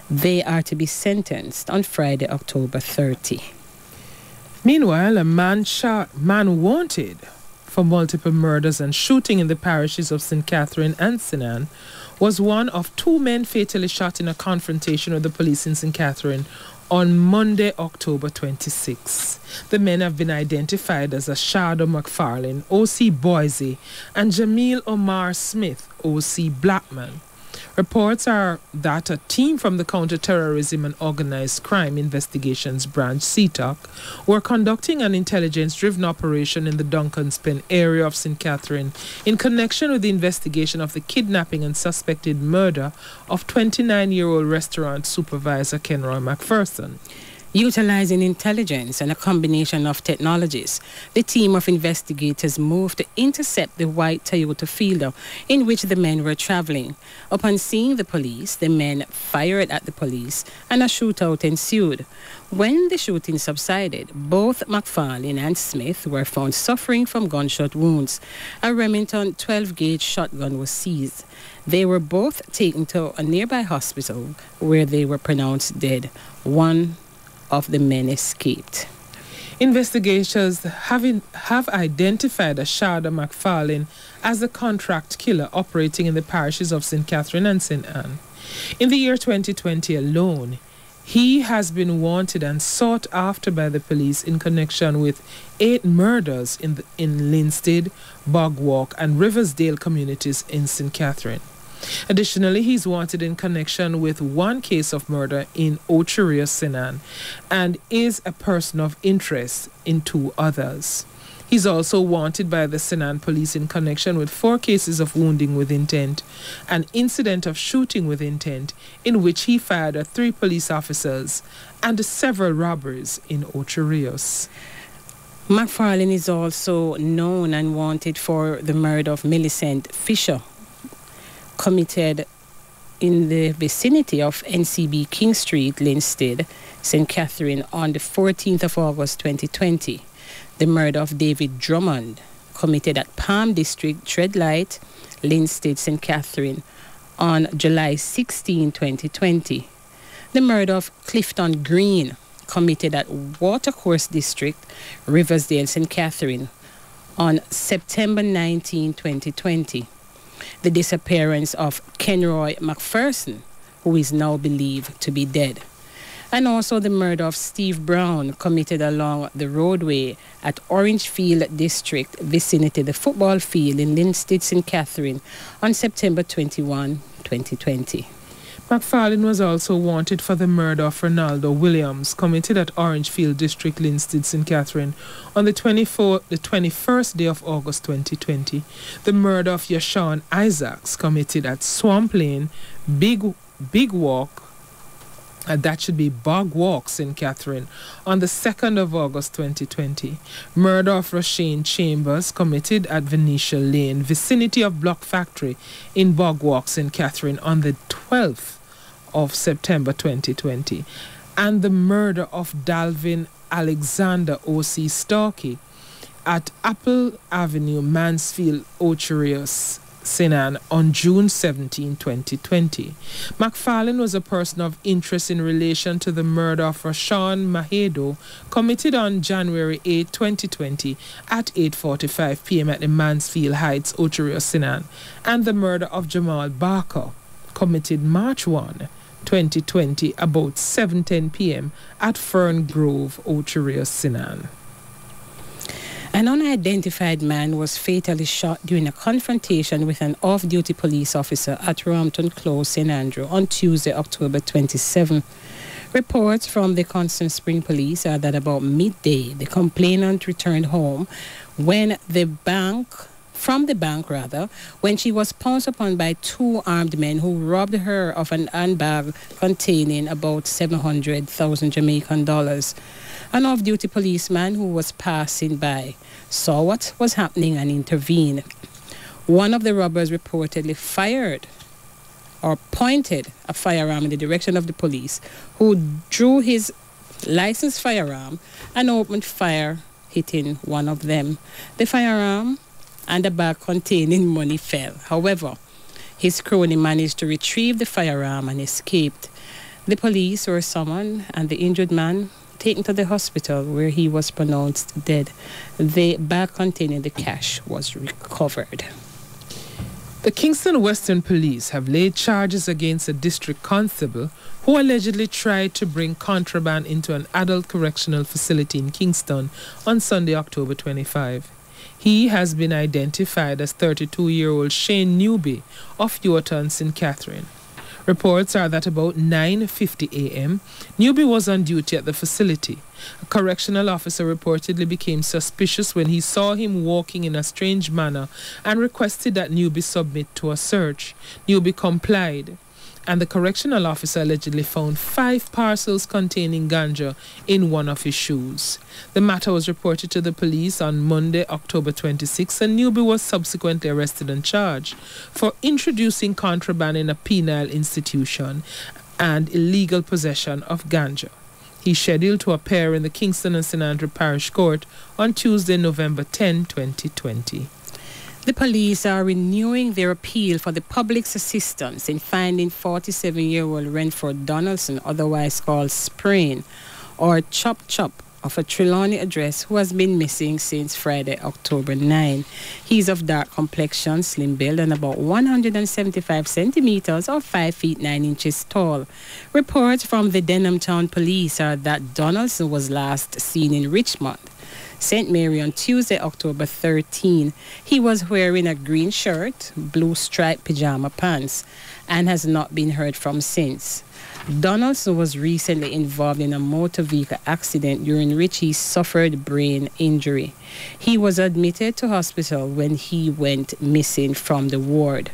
They are to be sentenced on Friday, October 30. Meanwhile, a man wanted for multiple murders and shooting in the parishes of St. Catherine and Sinan was one of two men fatally shot in a confrontation with the police in St. Catherine on Monday, October 26. The men have been identified as Ashado McFarlane, O.C. Boise, and Jamil Omar Smith, O.C. Blackman. Reports are that a team from the Counter-Terrorism and Organized Crime Investigations Branch, CTOC, were conducting an intelligence-driven operation in the Duncan's Pen area of St. Catherine in connection with the investigation of the kidnapping and suspected murder of 29-year-old restaurant supervisor Kenroy McPherson. Utilizing intelligence and a combination of technologies, the team of investigators moved to intercept the white Toyota Fielder in which the men were traveling. Upon seeing the police, the men fired at the police and a shootout ensued. When the shooting subsided, both McFarlane and Smith were found suffering from gunshot wounds. A Remington 12-gauge shotgun was seized. They were both taken to a nearby hospital where they were pronounced dead. One of the men escaped. Investigators have identified Ashada McFarlane as the contract killer operating in the parishes of St. Catherine and St. Anne. In the year 2020 alone, he has been wanted and sought after by the police in connection with 8 murders in Linstead, Bogwalk, and Riversdale communities in St. Catherine. Additionally, he's wanted in connection with one case of murder in Ocheria, Sinan, and is a person of interest in 2 others. He's also wanted by the Sinan police in connection with 4 cases of wounding with intent, an incident of shooting with intent in which he fired at 3 police officers, and several robberies in Ocherios. McFarlane is also known and wanted for the murder of Millicent Fisher, committed in the vicinity of NCB King Street, Linstead, St. Catherine on the 14th of August 2020. The murder of David Drummond, committed at Palm District, Treadlight, Linstead, St. Catherine on July 16, 2020. The murder of Clifton Green, committed at Watercourse District, Riversdale, St. Catherine on September 19, 2020. The disappearance of Kenroy McPherson, who is now believed to be dead. And also the murder of Steve Brown, committed along the roadway at Orangefield District, vicinity the football field in Linstead, St. Catherine on September 21, 2020. McFarlane was also wanted for the murder of Ronaldo Williams, committed at Orangefield District, Linstead, St. Catherine on the 21st day of August 2020. The murder of Yashawn Isaacs, committed at Swamp Lane, Big Walk, that should be Bog Walk, St. Catherine, on the 2nd of August 2020. Murder of Rasheen Chambers, committed at Venetia Lane, vicinity of Block Factory in Bog Walk, St. Catherine, on the 12th of September 2020. And the murder of Dalvin Alexander O.C. Starkey, at Apple Avenue, Mansfield, Ocherius, Sinan on June 17, 2020. McFarlane was a person of interest in relation to the murder of Rashawn Mahedo, committed on January 8, 2020 at 8:45 p.m. at the Mansfield Heights, Ocherius, Sinan, and the murder of Jamal Barker, committed March 1, 2020 about 7:10 p.m. at Fern Grove, Ocherius, Sinan. An unidentified man was fatally shot during a confrontation with an off-duty police officer at Rampton Close, St. Andrew on Tuesday, October 27. Reports from the Constant Spring Police are that about midday, the complainant returned home when she was pounced upon by two armed men who robbed her of an handbag containing about 700,000 Jamaican dollars. An off-duty policeman who was passing by saw what was happening and intervened. One of the robbers reportedly pointed a firearm in the direction of the police, who drew his licensed firearm and opened fire, hitting one of them. The firearm and the bag containing money fell. However, his crony managed to retrieve the firearm and escaped. The police were summoned and the injured man taken to the hospital where he was pronounced dead. The bag containing the cash was recovered. The Kingston Western Police have laid charges against a district constable who allegedly tried to bring contraband into an adult correctional facility in Kingston on Sunday, October 25. He has been identified as 32-year-old Shane Newby of Yorton, St. Catherine. Reports are that about 9:50 a.m., Newby was on duty at the facility. A correctional officer reportedly became suspicious when he saw him walking in a strange manner and requested that Newby submit to a search. Newby complied, and the correctional officer allegedly found 5 parcels containing ganja in one of his shoes. The matter was reported to the police on Monday, October 26, and Newby was subsequently arrested and charged for introducing contraband in a penal institution and illegal possession of ganja. He's scheduled to appear in the Kingston and St. Andrew Parish Court on Tuesday, November 10, 2020. The police are renewing their appeal for the public's assistance in finding 47-year-old Renford Donaldson, otherwise called Sprain, or Chop Chop, of a Trelawney address, who has been missing since Friday, October 9. He's of dark complexion, slim build, and about 175 centimeters or 5 feet 9 inches tall. Reports from the Denham Town Police are that Donaldson was last seen in Richmond, St. Mary on Tuesday, October 13. He was wearing a green shirt, blue striped pajama pants, and has not been heard from since. Donaldson was recently involved in a motor vehicle accident during which he suffered brain injury. He was admitted to hospital when he went missing from the ward.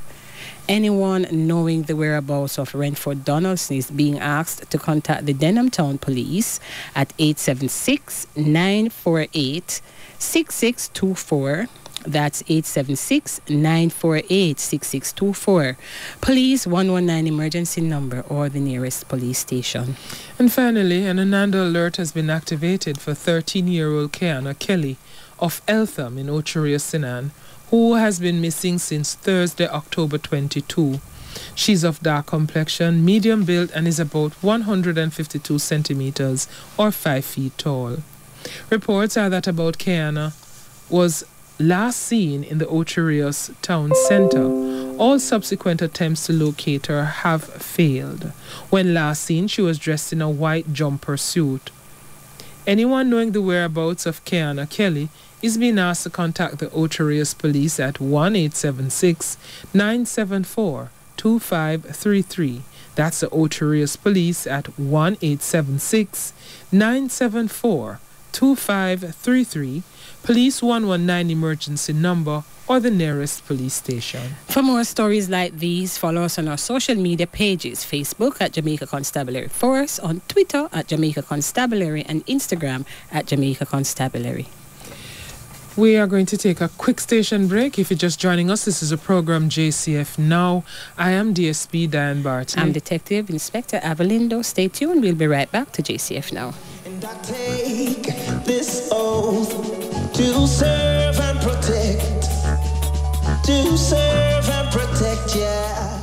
Anyone knowing the whereabouts of Renford Donaldson is being asked to contact the Denham Town Police at 876-948-6624. That's 876-948-6624. Police 119 emergency number or the nearest police station. And finally, an Ananda alert has been activated for 13-year-old Kiana Kelly of Eltham in Ocherius, Sinan, who has been missing since Thursday, October 22. She's of dark complexion, medium build, and is about 152 centimeters or 5 feet tall. Reports are that about Kiana was last seen in the Ocherius town centre. All subsequent attempts to locate her have failed. When last seen, she was dressed in a white jumper suit. Anyone knowing the whereabouts of Kiana Kelly is being asked to contact the Ocherius Police at 1-876-974-2533. That's the Ocherius Police at 1-876-974-2533. Police 119 emergency number or the nearest police station. For more stories like these, follow us on our social media pages: Facebook at Jamaica Constabulary Force, on Twitter at Jamaica Constabulary, and Instagram at Jamaica Constabulary. We are going to take a quick station break. If you're just joining us, this is a program JCF Now. I am DSP Diane Bartley. I'm Detective Inspector Avalindo. Stay tuned. We'll be right back to JCF Now. And I take this oath to serve and protect. To serve and protect, yeah.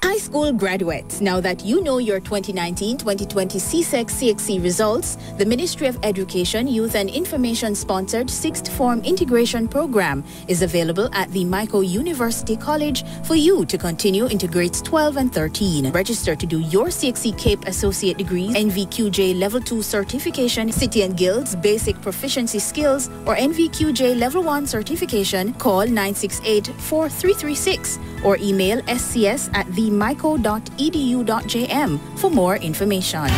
High school graduates, now that you know your 2019-2020 CSEC-CXC results, the Ministry of Education, Youth and Information sponsored 6th Form Integration Program is available at the Mico University College for you to continue into grades 12 and 13. Register to do your CXC CAPE Associate Degrees, NVQJ Level 2 Certification, City and Guilds Basic Proficiency Skills, or NVQJ Level 1 Certification. Call 968-4336 or email scs@themico.edu.jm for more information.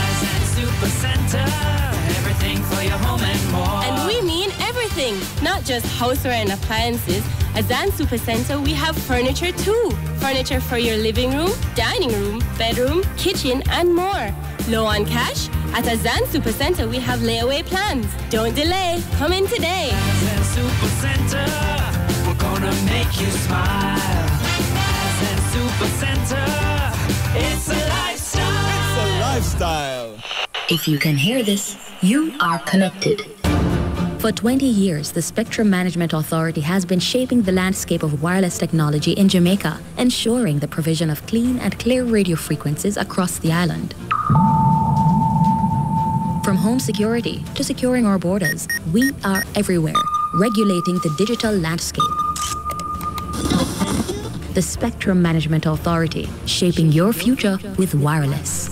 And we mean everything, not just houseware and appliances. At Zan Supercenter, we have furniture too. Furniture for your living room, dining room, bedroom, kitchen, and more. Low on cash? At a Zan Supercenter, we have layaway plans. Don't delay. Come in today. Zan Supercenter, we're gonna make you smile. Zan Supercenter, it's a lifestyle. It's a lifestyle. If you can hear this, you are connected. For 20 years, the Spectrum Management Authority has been shaping the landscape of wireless technology in Jamaica, ensuring the provision of clean and clear radio frequencies across the island. From home security to securing our borders, we are everywhere, regulating the digital landscape. The Spectrum Management Authority, shaping your future with wireless.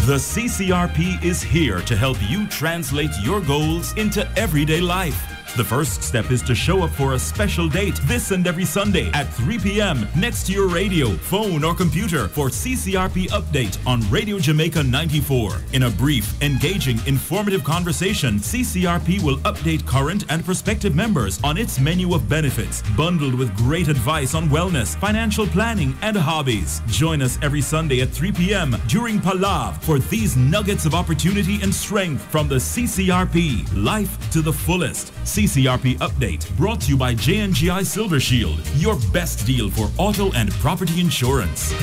The CCRP is here to help you translate your goals into everyday life. The first step is to show up for a special date this and every Sunday at 3 p.m. next to your radio, phone, or computer for CCRP Update on Radio Jamaica 94. In a brief, engaging, informative conversation, CCRP will update current and prospective members on its menu of benefits, bundled with great advice on wellness, financial planning, and hobbies. Join us every Sunday at 3 p.m. during Palav for these nuggets of opportunity and strength from the CCRP. Life to the fullest. CCRP Update, brought to you by JNGI Silver Shield, your best deal for auto and property insurance.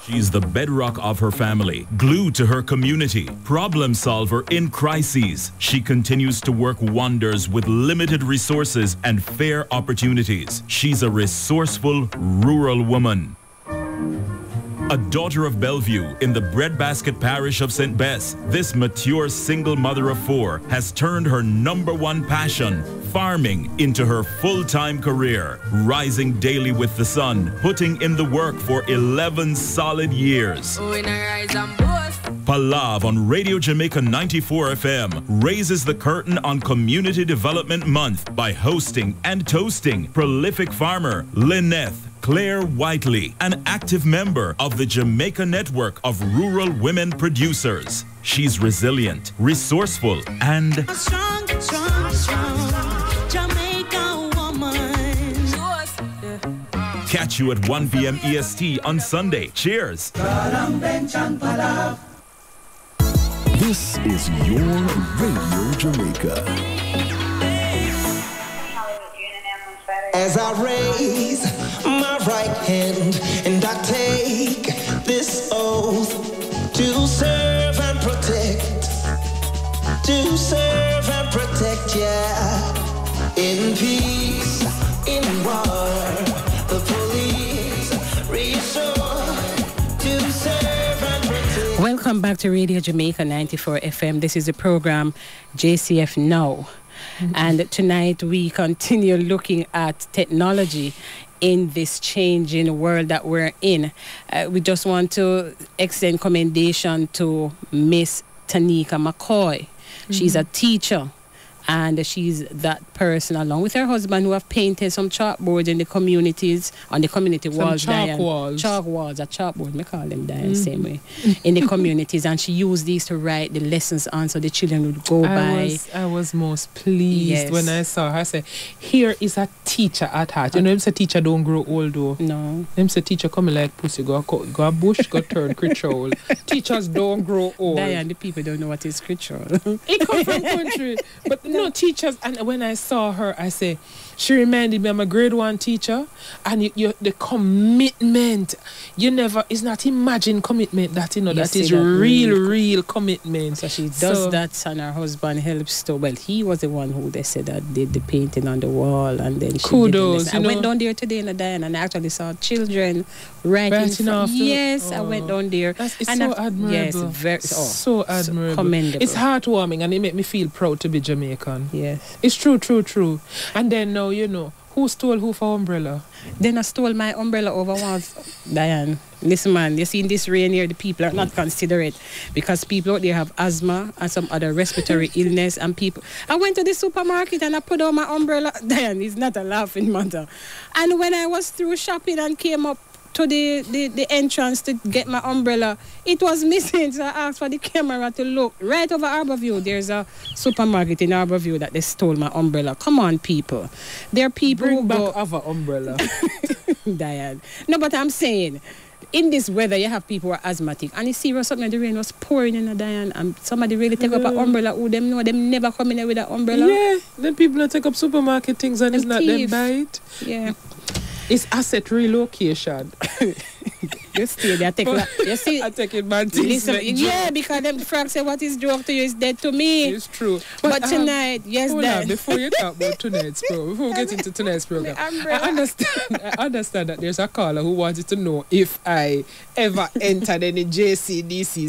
She's the bedrock of her family, glue to her community, problem solver in crises. She continues to work wonders with limited resources and fair opportunities. She's a resourceful rural woman. A daughter of Bellevue in the breadbasket parish of St. Bess, this mature single mother of 4 has turned her #1 passion, farming, into her full-time career, rising daily with the sun, putting in the work for 11 solid years. Palav on Radio Jamaica 94 FM raises the curtain on Community Development Month by hosting and toasting prolific farmer Lyneth Claire Whiteley, an active member of the Jamaica Network of Rural Women Producers. She's resilient, resourceful, and strong Jamaica woman. Catch you at 1 p.m. EST on Sunday. Cheers. This is your Radio Jamaica. As I raise my right hand and I take this oath to serve and protect, yeah, in peace, in war, the police reassure to serve and protect. Welcome back to Radio Jamaica 94 FM. This is the program JCF Now. And tonight we continue looking at technology in this changing world that we're in. We just want to extend commendation to Miss Tanika McCoy. She's a teacher, and she's that person, along with her husband, who have painted some chalkboards in the communities, on the community walls. Chalk walls, a chalkboard, we call them Diane, same way, in the communities. And she used these to write the lessons on so the children would go by. I was most pleased when I saw her. I said, here is a teacher at heart. You know, them say teacher don't grow old though. No. Them say teacher come like pussy, go a bush, go turn creature. Teachers don't grow old. Diane, the people don't know what is creature. It come from country. But No, teachers, and when I saw her, I say, she reminded me I'm a grade 1 teacher, and the commitment, it's not imagined commitment that, that is real commitment. So she does that, and her husband helps too. Well, he was the one who they said that did the painting on the wall, and then she kudos. I went down there today in the Diane, and I actually saw children writing off. Yes, I went down there. It's so admirable. Yes, very so admirable. So commendable. It's heartwarming, and it makes me feel proud to be Jamaican. Yes. It's true. And then now, who stole who for umbrella? Then I stole my umbrella over once. Diane, listen, man, you see in this rain here, the people are not considerate because people out there have asthma and some other respiratory illness, and people. I went to the supermarket and I put on my umbrella. Diane, it's not a laughing matter. And when I was through shopping and came up to the entrance to get my umbrella, it was missing. So I asked for the camera to look right over Harborview. There's a supermarket in Harborview that they stole my umbrella. Come on, people. There are people Bring who back go other umbrella. Diane. No, but I'm saying, in this weather, you have people who are asthmatic. And you see something, the rain was pouring in a Diane, and somebody really take up an umbrella. Who them know them never come in there with an umbrella? Yeah, then people don't take up supermarket things and it's not them buy it. Yeah. It's asset relocation. You stay there. You see, I take it back. Listen, yeah, because them frogs say what is joke to you is dead to me. It's true. But tonight, yes, Dad. Before you talk about tonight's program, before we get into tonight's program, I understand that there's a caller who wanted to know if I ever entered any JCDC